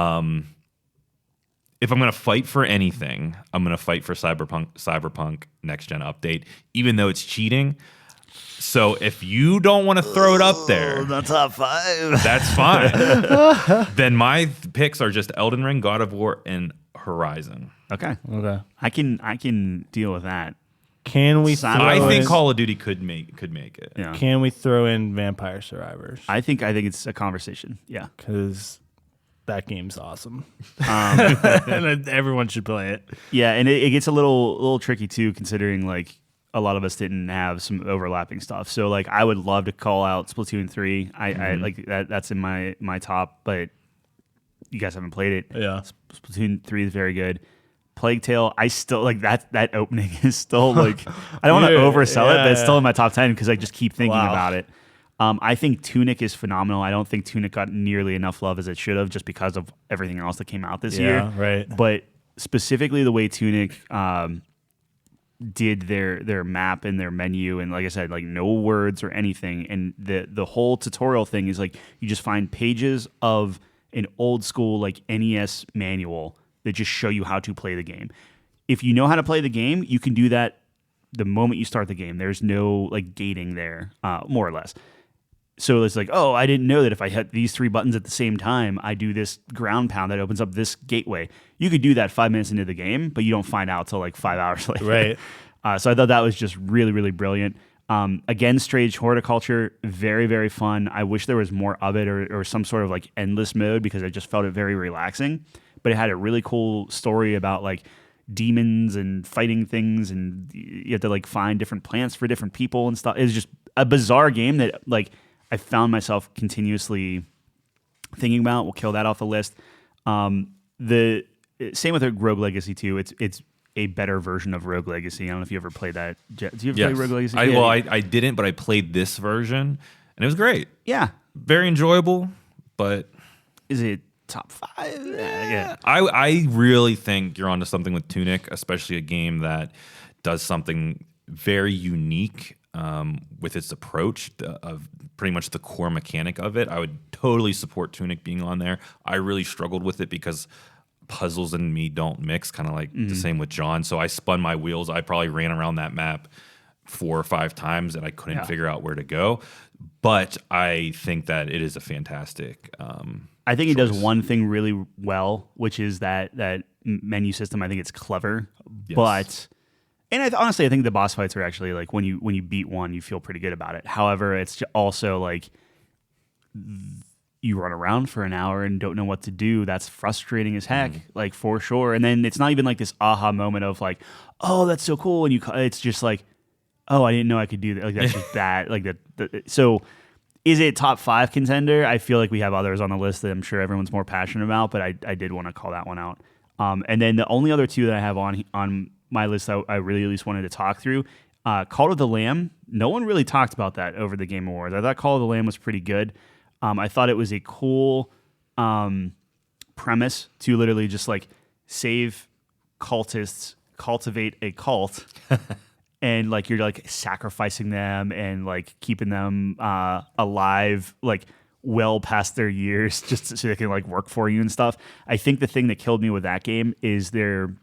I'm going to fight for anything, I'm going to fight for Cyberpunk Next Gen Update, even though it's cheating. So if you don't want to throw it up there, the top 5. that's fine. Then my picks are just Elden Ring, God of War, and Horizon. Okay. Okay. I can deal with that. Can we? Simon- throw I think in- Call of Duty could make it. Yeah. Can we throw in Vampire Survivors? I think it's a conversation. Yeah. Because That game's awesome. And everyone should play it. Yeah, and it gets a little tricky too, considering like a lot of us didn't have some overlapping stuff. So like I would love to call out Splatoon 3. I like that. That's in my top, but you guys haven't played it. Yeah, Splatoon 3 is very good. Plague Tale, I still like that opening is still like I don't want to oversell it, but it's still in my top 10 because I just keep thinking about it. I think Tunic is phenomenal. I don't think Tunic got nearly enough love as it should have just because of everything else that came out this year. Right. But specifically the way Tunic did their map and their menu, and like I said, like no words or anything, and the whole tutorial thing is like you just find pages of an old school like NES manual that just show you how to play the game. If you know how to play the game, you can do that the moment you start the game. There's no like gating there, more or less. So it's like, oh, I didn't know that if I hit these 3 buttons at the same time, I do this ground pound that opens up this gateway. You could do that 5 minutes into the game, but you don't find out till like 5 hours later. Right. So I thought that was just really, really brilliant. Again, Strange Horticulture, very, very fun. I wish there was more of it or some sort of like endless mode because I just felt it very relaxing. But it had a really cool story about like demons and fighting things, and you have to like find different plants for different people and stuff. It was just a bizarre game that like I found myself continuously thinking about. We'll kill that off the list. The same with Rogue Legacy 2. It's a better version of Rogue Legacy. I don't know if you ever played that. Do you ever play Rogue Legacy? I didn't, but I played this version, and it was great. Yeah. Very enjoyable, but... Is it top 5? Yeah. I really think you're onto something with Tunic, especially a game that does something very unique with its approach of pretty much the core mechanic of it. I would totally support Tunic being on there. I really struggled with it because puzzles and me don't mix, kind of like the same with Jon. So I spun my wheels. I probably ran around that map 4 or 5 times and I couldn't figure out where to go. But I think that it is a fantastic I think it does one thing really well, which is that menu system. I think it's clever, but honestly, I think the boss fights are actually like when you beat one, you feel pretty good about it. However, it's also like you run around for an hour and don't know what to do. That's frustrating as heck, like for sure. And then it's not even like this aha moment of like, oh, that's so cool, and it's just like, oh, I didn't know I could do that. Like that's just that. Like that. So. Is it top 5 contender? I feel like we have others on the list that I'm sure everyone's more passionate about, but I did want to call that one out. And then the only other 2 that I have on my list I really at least wanted to talk through, Call of the Lamb. No one really talked about that over the Game Awards. I thought Call of the Lamb was pretty good. I thought it was a cool premise to literally just like save cultists, cultivate a cult. And like you're like sacrificing them and like keeping them alive, like well past their years, just so they can like work for you and stuff. I think the thing that killed me with that game is there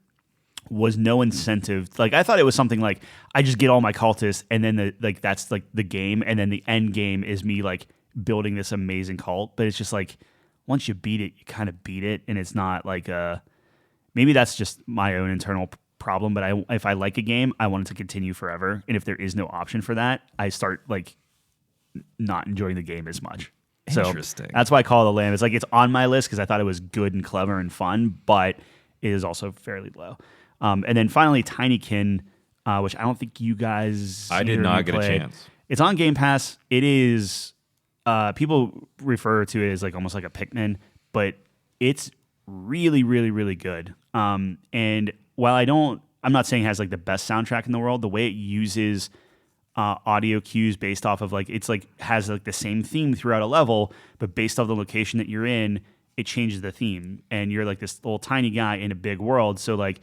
was no incentive. Like I thought it was something like I just get all my cultists, and then that's like the game, and then the end game is me like building this amazing cult. But it's just like once you beat it, you kind of beat it, and it's not like maybe that's just my own internal problem, but if I like a game, I want it to continue forever. And if there is no option for that, I start like not enjoying the game as much. Interesting. So that's why I Call of the Lamb. It's like it's on my list because I thought it was good and clever and fun, but it is also fairly low. And then finally, Tinykin, which I don't think you guys. I did not get a chance. It's on Game Pass. It is. People refer to it as like almost like a Pikmin, but it's really, really, really good. And while I'm not saying it has like the best soundtrack in the world, the way it uses audio cues based off of like, it's like has like the same theme throughout a level, but based off the location that you're in, it changes the theme. And you're like this little tiny guy in a big world. So like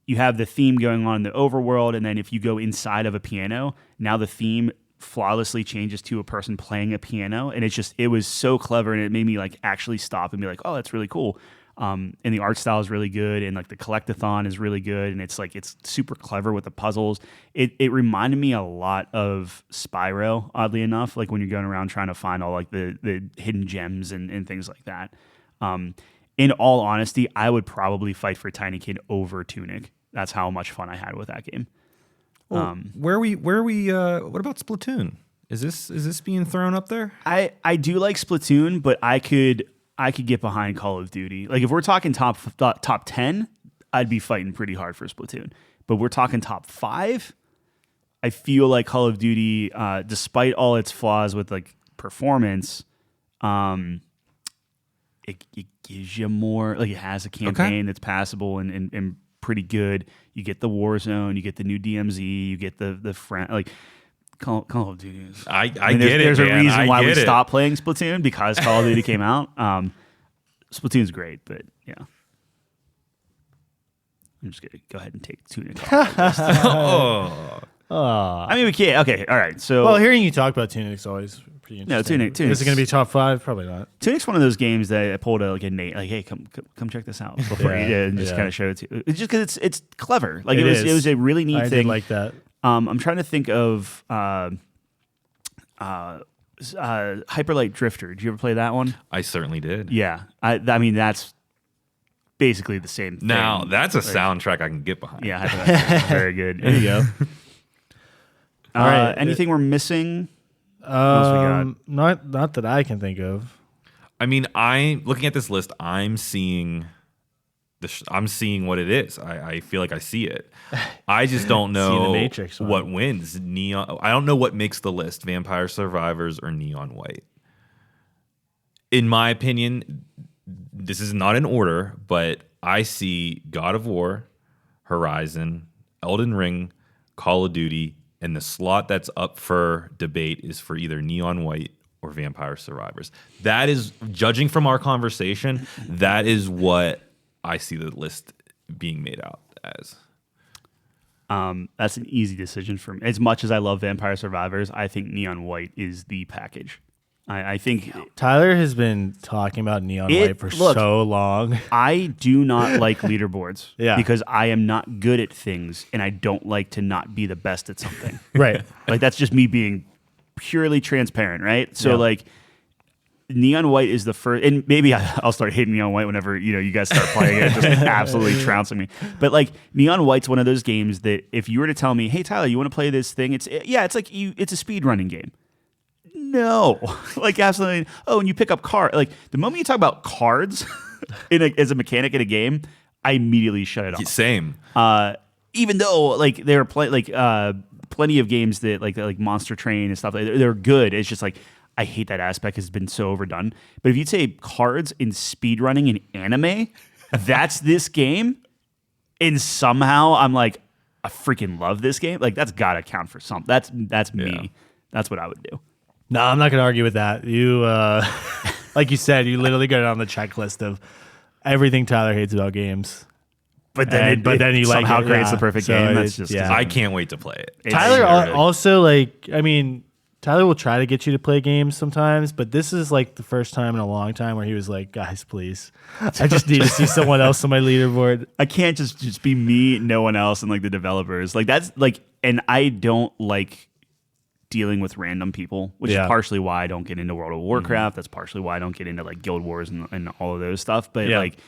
you have the theme going on in the overworld. And then if you go inside of a piano, now the theme flawlessly changes to a person playing a piano. And it was so clever. And it made me like actually stop and be like, oh, that's really cool. And the art style is really good, and like the collectathon is really good, and it's super clever with the puzzles. It reminded me a lot of Spyro, oddly enough, like when you're going around trying to find all like the hidden gems and things like that. In all honesty, I would probably fight for Tinykin over Tunic. That's how much fun I had with that game. Well, where are we? What about Splatoon? Is this being thrown up there? I do like Splatoon, but I could I could get behind Call of Duty. Like if we're talking top 10, I'd be fighting pretty hard for Splatoon. But we're talking top 5. I feel like Call of Duty, despite all its flaws with like performance, it gives you more. Like it has a campaign that's passable and pretty good. You get the Warzone, you get the new DMZ, you get the friend like. Call of Duty is. I mean, get it. There's a reason why we it. stopped playing Splatoon because Call of Duty came out. Splatoon's great, but yeah. I'm just gonna go ahead and take Tunic off the list. I mean, we can't. Okay, all right. So, well, hearing you talk about Tunic's always pretty interesting. No, Tunic. Is it going to be top 5? Probably not. Tunic's one of those games that I pulled like a Nate, like, hey, come check this out before you did, and just kind of show it to you. It's just because it's clever. Like it was a really neat thing. I did like that. I'm trying to think of Hyperlight Drifter. Did you ever play that one? I certainly did. Yeah, I mean that's basically the same thing. Now that's a soundtrack I can get behind. Yeah, Hyperlight very good. There you go. All right. Anything we're missing? Not that I can think of. I mean, I'm looking at this list. I'm seeing what it is. I feel like I see it. I just don't know the Matrix one. What wins. Neon. I don't know what makes the list. Vampire Survivors or Neon White. In my opinion, this is not in order, but I see God of War, Horizon, Elden Ring, Call of Duty, and the slot that's up for debate is for either Neon White or Vampire Survivors. That is, judging from our conversation, that is what I see the list being made out as. That's an easy decision for me. As much as I love Vampire Survivors, I think Neon White is the package. I think Tyler has been talking about Neon White for so long. I do not like leaderboards because I am not good at things and I don't like to not be the best at something. Right. Like that's just me being purely transparent, right? So like Neon White is the first, and maybe I'll start hating Neon White whenever you guys start playing it, just absolutely trouncing me. But like Neon White's one of those games that if you were to tell me, hey Tyler, you want to play this thing? It's like it's a speed running game. No, like absolutely. Oh, and you pick up card. Like the moment you talk about cards as a mechanic in a game, I immediately shut it off. Same. Even though like there are plenty of games that like Monster Train and stuff, they're good. It's just like I hate that aspect. It's been so overdone. But if you'd say cards in speedrunning in anime, that's this game. And somehow I'm like, I freaking love this game. Like that's gotta count for something. That's me. Yeah. That's what I would do. No, I'm not going to argue with that. You, like you said, you literally got it on the checklist of everything Tyler hates about games. But then you somehow like creates the perfect game. That's just I can't wait to play it. Tyler also Tyler will try to get you to play games sometimes, but this is like the first time in a long time where he was like, guys, please, I just need to see someone else on my leaderboard. I can't just be me, no one else, and like the developers. Like that's like, and I don't like dealing with random people, which is partially why I don't get into World of Warcraft. That's partially why I don't get into like Guild Wars and all of those stuff. But like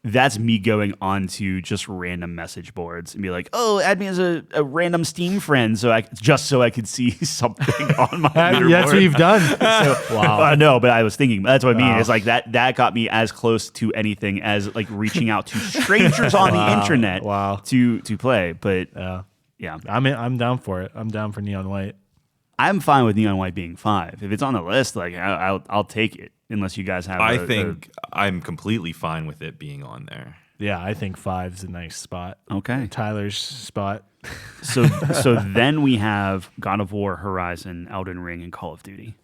that's me going onto just random message boards and be like, oh, add me as a random Steam friend so I could see something on my leaderboard. That's what you've done. Wow. No, but I was thinking, that's what I mean. It's like that got me as close to anything as like reaching out to strangers on the internet to play. But yeah. I'm down for it. I'm down for Neon White. I'm fine with Neon White being 5. If it's on the list, like I'll take it. Unless you guys have, I'm completely fine with it being on there. Yeah, I think 5 is a nice spot. Okay, Tyler's spot. So then we have God of War, Horizon, Elden Ring, and Call of Duty.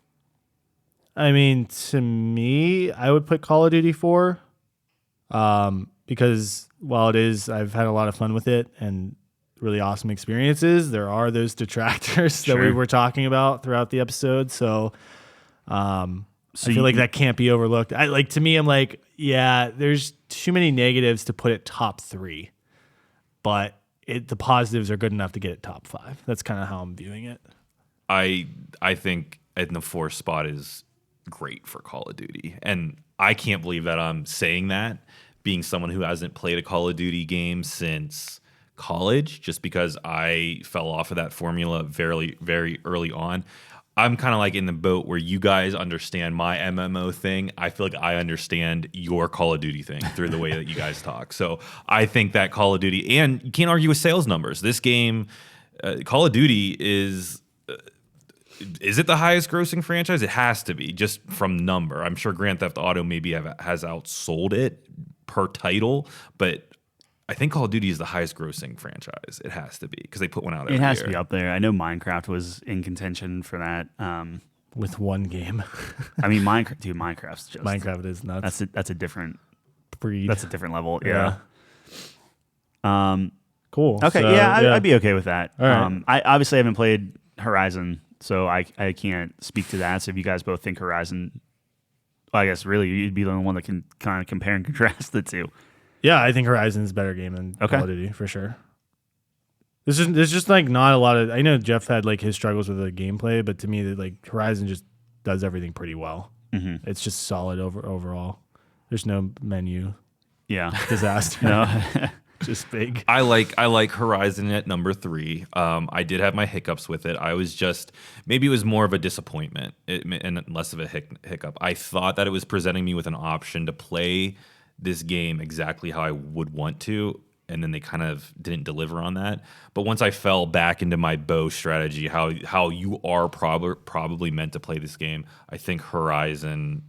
I mean, to me, I would put Call of Duty 4, because while I've had a lot of fun with it and really awesome experiences, there are those detractors that we were talking about throughout the episode. So I feel like that can't be overlooked. To me, I'm like, there's too many negatives to put it top 3, but the positives are good enough to get it top 5. That's kind of how I'm viewing it. I think in the 4th spot is great for Call of Duty, and I can't believe that I'm saying that, being someone who hasn't played a Call of Duty game since college, just because I fell off of that formula very, very early on. I'm kind of like in the boat where you guys understand my MMO thing. I feel like I understand your Call of Duty thing through the way that you guys talk. So I think that Call of Duty, and you can't argue with sales numbers. This game, Call of Duty is it the highest grossing franchise? It has to be, just from number. I'm sure Grand Theft Auto maybe has outsold it per title, but I think Call of Duty is the highest grossing franchise. It has to be, because they put one out every year. It has to be up there. I know Minecraft was in contention for that. With one game. I mean, Minecraft's just... Minecraft is nuts. That's a different... breed. That's a different level, yeah. Cool. Okay, So, I'd be okay with that. All right. I obviously haven't played Horizon, so I can't speak to that. So if you guys both think Horizon... Well, I guess really you'd be the only one that can kind of compare and contrast the two. Yeah, I think Horizon's a better game than Call of Duty for sure. There's just like not a lot of. I know Jeff had like his struggles with the gameplay, but to me, like Horizon just does everything pretty well. Mm-hmm. It's just solid overall. There's no menu. Yeah, disaster. No, just big. I like Horizon at number 3. I did have my hiccups with it. I was just, maybe it was more of a disappointment and less of a hiccup. I thought that it was presenting me with an option to play this game exactly how I would want to, and then they kind of didn't deliver on that. But once I fell back into my bow strategy, how you are probably meant to play this game, I think Horizon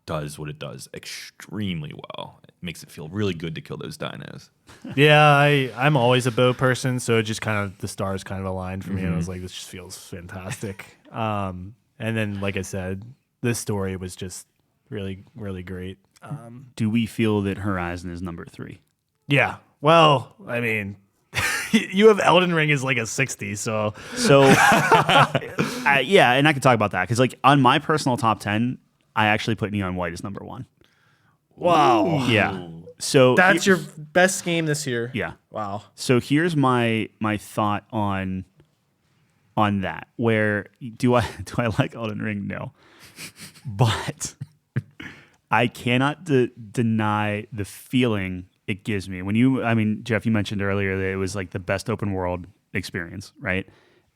does what it does extremely well. It makes it feel really good to kill those dinos. Yeah, I'm always a bow person, so it just kind of, the stars kind of aligned for me, and I was like, this just feels fantastic. And then, like I said, this story was just really, really great. Do we feel that Horizon is number 3? Yeah. Well, I mean, you have Elden Ring as like a 60, so yeah, and I could talk about that because like on my personal top 10, I actually put Neon White as number 1. Wow. Yeah. So that's your best game this year. Yeah. Wow. So here's my thought on that. Where do I like Elden Ring? No, but I cannot deny the feeling it gives me. Jeff, you mentioned earlier that it was like the best open world experience, right?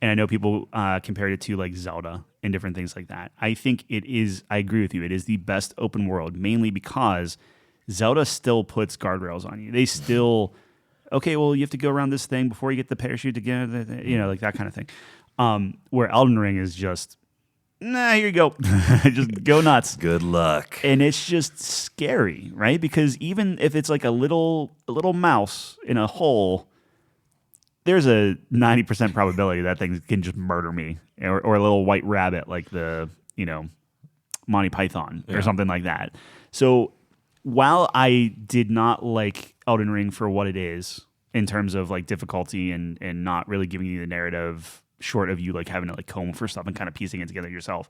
And I know people compared it to like Zelda and different things like that. I think it is, I agree with you, it is the best open world, mainly because Zelda still puts guardrails on you. They still, okay, well, you have to go around this thing before you get the parachute to get, like that kind of thing. Where Elden Ring is just, nah, here you go. Just go nuts. Good luck. And it's just scary, right? Because even if it's like a little mouse in a hole, there's a 90% probability that thing can just murder me. Or a little white rabbit like the, Monty Python or something like that. So while I did not like Elden Ring for what it is in terms of like difficulty and not really giving you the narrative short of you like having to like comb for stuff and kind of piecing it together yourself,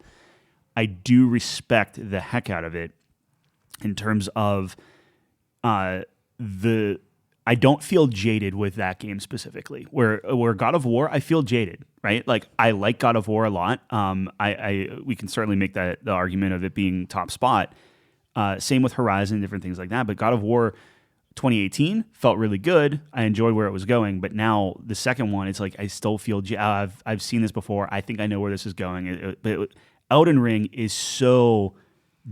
I do respect the heck out of it in terms of I don't feel jaded with that game specifically. Where God of War, I feel jaded, right? Like I like God of War a lot. We can certainly make the argument of it being top spot. Same with Horizon, different things like that. But God of War 2018 felt really good. I enjoyed where it was going, but now the second one, it's like I still feel I've seen this before. I think I know where this is going. But Elden Ring is so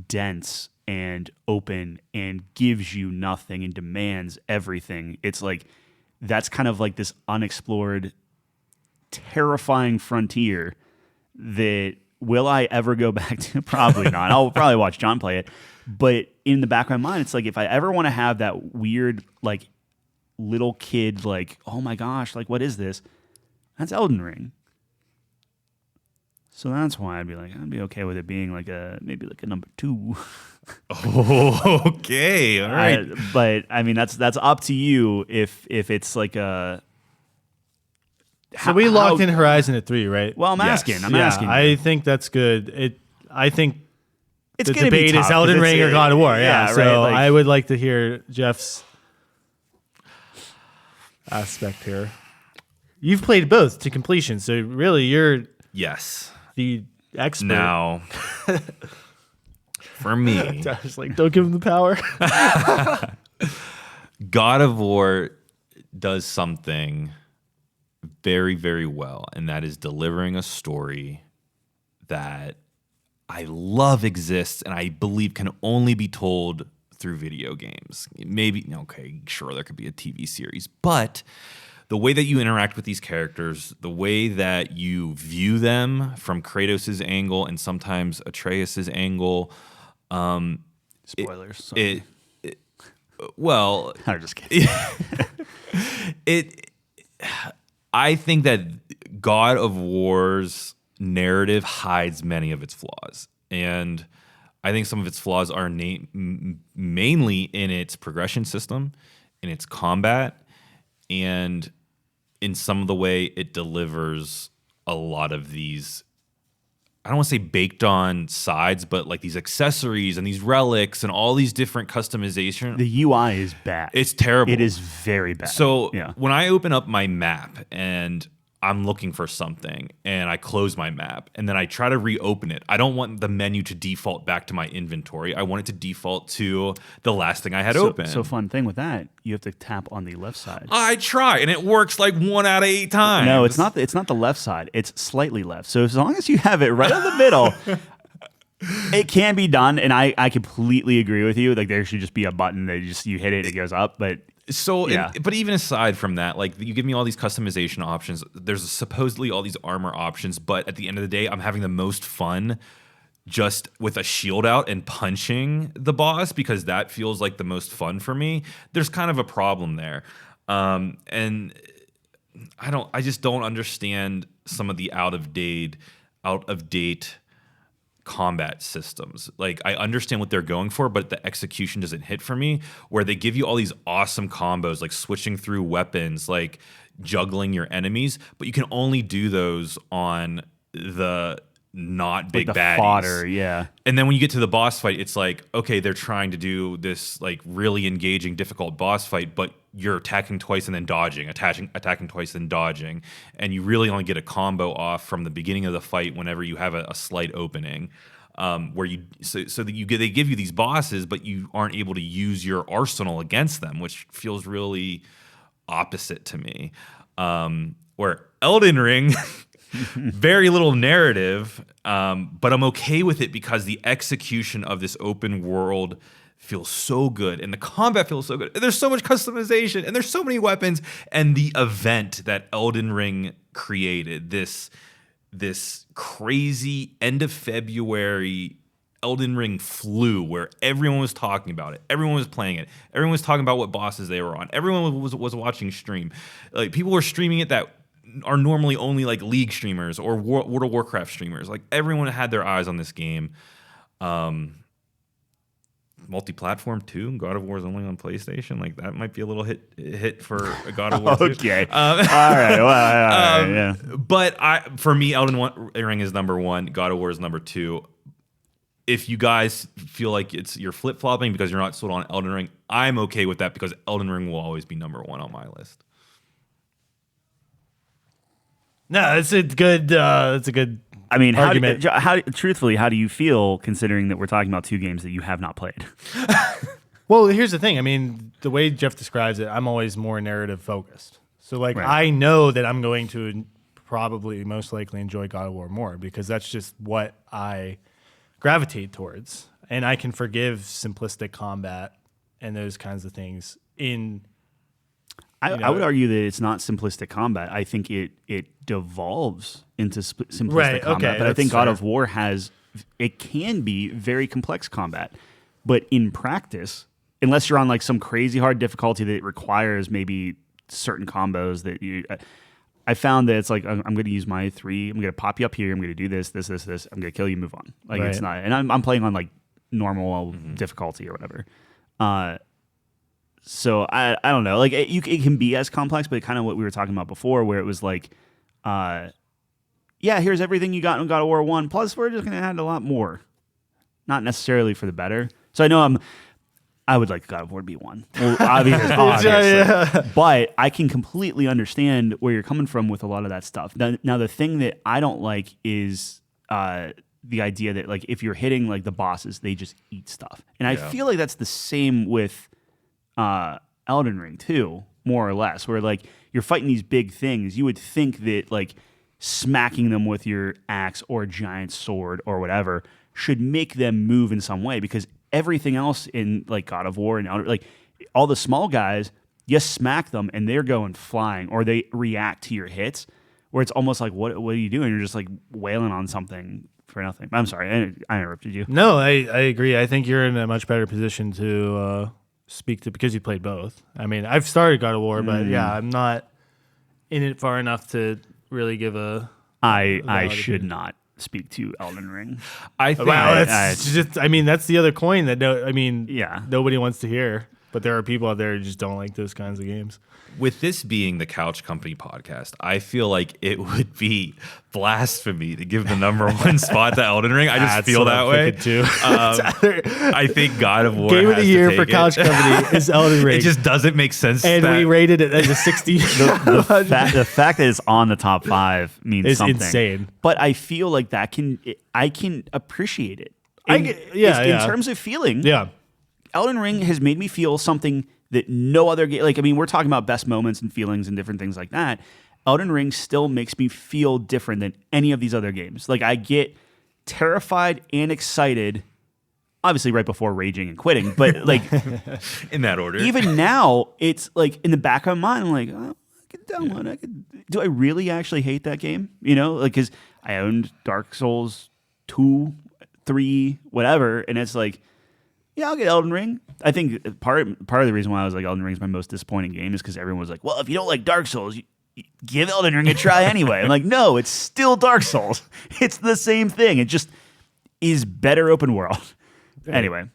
dense and open and gives you nothing and demands everything. It's like that's kind of like this unexplored, terrifying frontier that will I ever go back to? Probably not. I'll probably watch John play it. But in the back of my mind, it's like if I ever want to have that weird, like, little kid, like, oh my gosh, like, what is this? That's Elden Ring. So that's why I'd be okay with it being like maybe like a number 2. Oh, okay. All right. But I mean, that's up to you if it's like a. So we locked in Horizon at 3, right? Well, I'm asking. I think that's good. I think it's the gonna debate be tough, is Elden Ring or God of War. Yeah. So right, like, I would like to hear Jeff's aspect here. You've played both to completion, so really you're the expert. Now, for me, I was like, don't give him the power. God of War does something very, very well, and that is delivering a story that I love exists and I believe can only be told through video games. Maybe, okay, sure, there could be a TV series, but the way that you interact with these characters, the way that you view them from Kratos' angle and sometimes Atreus' angle. Spoilers. Well, I'm just kidding. I think that God of War's narrative hides many of its flaws, and I think some of its flaws are mainly in its progression system, in its combat, and in some of the way it delivers a lot of these, I don't want to say baked on sides, but like these accessories and these relics and all these different customization. The UI is bad. It's terrible. It is very bad. So when I open up my map and I'm looking for something and I close my map and then I try to reopen it, I don't want the menu to default back to my inventory. I want it to default to the last thing I had open. So fun thing with that, you have to tap on the left side. I try and it works like 1 out of 8 times. No, it's not. It's not the left side. It's slightly left. So as long as you have it right in the middle, it can be done. And I completely agree with you. Like there should just be a button that you hit it, it goes up. But but even aside from that, like you give me all these customization options. There's supposedly all these armor options, but at the end of the day, I'm having the most fun just with a shield out and punching the boss because that feels like the most fun for me. There's kind of a problem there, and I just don't understand some of the out of date combat systems. Like I understand what they're going for, but the execution doesn't hit for me, where they give you all these awesome combos, like switching through weapons, like juggling your enemies, but you can only do those on the not big like the baddies. Fodder, yeah. And then when you get to the boss fight, it's like, okay, they're trying to do this like really engaging, difficult boss fight, but you're attacking twice and then dodging, attacking twice and dodging, and you really only get a combo off from the beginning of the fight whenever you have a slight opening, where they give you these bosses, but you aren't able to use your arsenal against them, which feels really opposite to me. Where Elden Ring. Very little narrative, but I'm okay with it because the execution of this open world feels so good and the combat feels so good. And there's so much customization and there's so many weapons, and the event that Elden Ring created, this crazy end of February Elden Ring flu where everyone was talking about it. Everyone was playing it. Everyone was talking about what bosses they were on. Everyone was watching stream. Like people were streaming it that are normally only like League streamers or World of Warcraft streamers. Like everyone had their eyes on this game. Multi-platform too. God of War is only on PlayStation. Like that might be a little hit for a God of War. Okay. All right. Well, yeah. But for me, Elden Ring is number 1. God of War is number 2. If you guys feel like you're flip-flopping because you're not sold on Elden Ring, I'm okay with that because Elden Ring will always be number 1 on my list. No, it's a good. I mean, argument. Truthfully, how do you feel considering that we're talking about 2 games that you have not played? Well, here's the thing. I mean, the way Jeff describes it, I'm always more narrative focused. So, like, right. I know that I'm going to probably most likely enjoy God of War more because that's just what I gravitate towards, and I can forgive simplistic combat and those kinds of things I would argue that it's not simplistic combat. I think it devolves into simplistic combat. But I think God of War can be very complex combat. But in practice, unless you're on like some crazy hard difficulty that requires maybe certain combos that I found that it's like, I'm going to use my 3, I'm going to pop you up here, I'm going to do this, I'm going to kill you, move on. Like It's not, and I'm playing on like normal difficulty or whatever. So I don't know. Like it can be as complex, but kind of what we were talking about before, where it was like, here's everything you got in God of War 1. Plus, we're just going to add a lot more, not necessarily for the better. So I know I would like God of War to be 1, well, obviously. But I can completely understand where you're coming from with a lot of that stuff. Now the thing that I don't like is the idea that like if you're hitting like the bosses, they just eat stuff, and I feel like that's the same with Elden Ring too, more or less, where like you're fighting these big things. You would think that like smacking them with your axe or giant sword or whatever should make them move in some way, because everything else in like God of War and like all the small guys, you smack them and they're going flying, or they react to your hits, where it's almost like, what are you doing? You're just like wailing on something for nothing. I'm sorry, I interrupted you. No, I agree. I think you're in a much better position to speak to, because you played both. I mean, I've started God of War, but yeah, I'm not in it far enough to really give a. I should not speak to Elden Ring. I think that's the other coin that yeah, nobody wants to hear, but there are people out there who just don't like those kinds of games. With this being the Couch Company podcast, I feel like it would be blasphemy to give the number one spot to Elden Ring. I just feel that way too. I think God of War Game of the year for it. Couch Company is Elden Ring. It just doesn't make sense. And we rated it as a 60. the fact that it's on the top 5 means it's something. insane. But I feel like I can appreciate it. In terms of feeling. Yeah. Elden Ring has made me feel something that no other game, like, I mean, we're talking about best moments and feelings and different things like that. Elden Ring still makes me feel different than any of these other games. Like, I get terrified and excited, obviously right before raging and quitting, but like in that order. Even now, it's like in the back of my mind, I'm like, oh, I could download it. Do I really actually hate that game? You know, like, because I owned Dark Souls 2, 3, whatever, and it's like, yeah, I'll get Elden Ring. I think part of the reason why I was like Elden Ring is my most disappointing game is because everyone was like, well, if you don't like Dark Souls, you give Elden Ring a try anyway. I'm like, no, it's still Dark Souls. It's the same thing. It just is better open world. Anyway.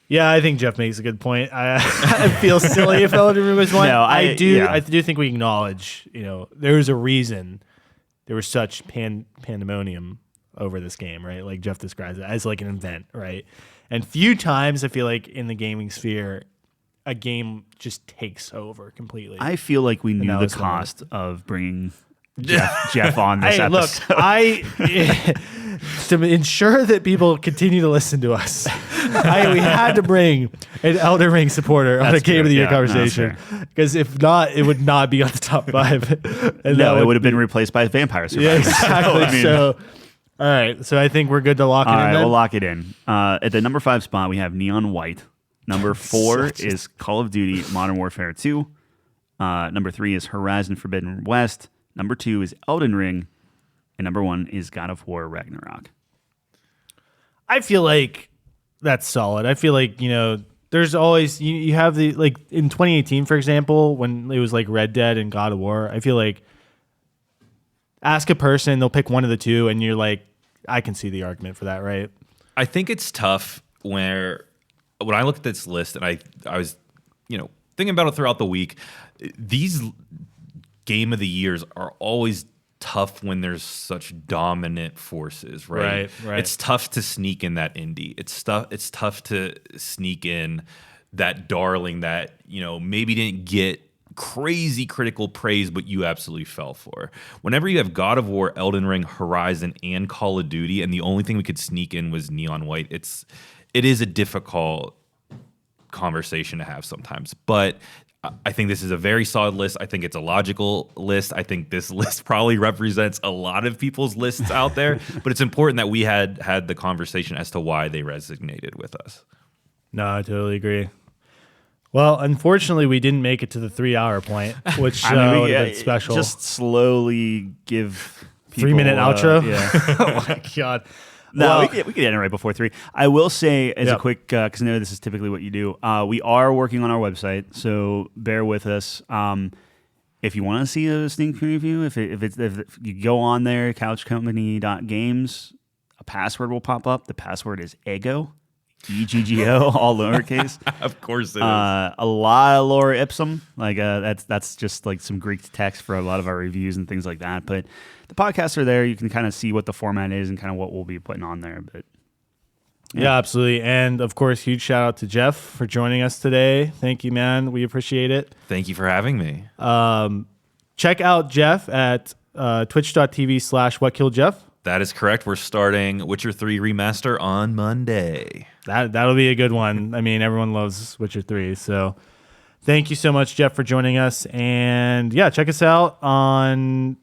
Yeah, I think Jeff makes a good point. I feel silly if Elden Ring was one. No, I do think we acknowledge, there's a reason there was such pandemonium over this game, right? Like Jeff describes it as like an event, right? And few times I feel like in the gaming sphere, a game just takes over completely. I feel like we knew the cost of bringing Jeff on this episode. Look, to ensure that people continue to listen to us, we had to bring an Elden Ring supporter on a Game of the Year conversation. Because if not, it would not be on the top 5. And no, it would have been replaced by Vampire Survivors. Yeah, exactly. So, all right. So I think we're good to lock it in. All right, we'll lock it in. At the number 5 spot, we have Neon White. Number 4 is Call of Duty Modern Warfare 2. Number 3 is Horizon Forbidden West. Number 2 is Elden Ring. And number 1 is God of War Ragnarok. I feel like that's solid. I feel like, there's always, you have the, like in 2018, for example, when it was like Red Dead and God of War, I feel like ask a person, they'll pick one of the two, and you're like, I can see the argument for that, right? I think it's tough when I look at this list, and I was, thinking about it throughout the week. These Game of the Years are always tough when there's such dominant forces, right? Right. It's tough to sneak in that indie. It's tough to sneak in that darling that, maybe didn't get crazy critical praise, but you absolutely fell for. Whenever you have God of War, Elden Ring, Horizon, and Call of Duty, and the only thing we could sneak in was Neon White, it is a difficult conversation to have sometimes. But I think this is a very solid list. I think it's a logical list. I think this list probably represents a lot of people's lists out there, but it's important that we had the conversation as to why they resonated with us. No, I totally agree. Well, unfortunately, we didn't make it to the 3-hour point, which would have been special. Just slowly give people 3-minute outro? Yeah. Oh, my God. No, we could end it right before 3. I will say, as a quick, because I know this is typically what you do, we are working on our website, so bear with us. If you want to see a sneak preview, if you go on there, couchcompany.games, a password will pop up. The password is EGGO. EGGO, all lowercase. Of course it is. A lot of lore ipsum. Like that's just like some Greek text for a lot of our reviews and things like that. But the podcasts are there. You can kind of see what the format is and kind of what we'll be putting on there. But yeah, absolutely. And of course, huge shout out to Jeff for joining us today. Thank you, man. We appreciate it. Thank you for having me. Check out Jeff at twitch.tv/whatkilledjeff. That is correct. We're starting Witcher 3 Remaster on Monday. That'll be a good one. I mean, everyone loves Witcher 3. So thank you so much, Jeff, for joining us. And yeah, check us out on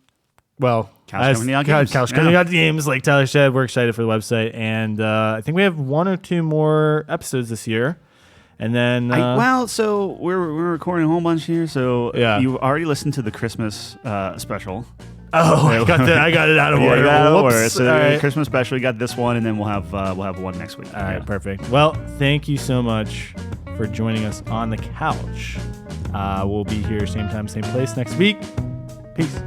Well, Couch coming out games. Couch coming out games, like Tyler said, we're excited for the website, and I think we have 1 or 2 more episodes this year, and then so we're recording a whole bunch here. So yeah. You already listened to the Christmas special. Oh, I got it out of order. So the Christmas special, we got this one, and then we'll have one next week. All right, perfect. Well, thank you so much for joining us on the couch. We'll be here same time, same place next week. Peace.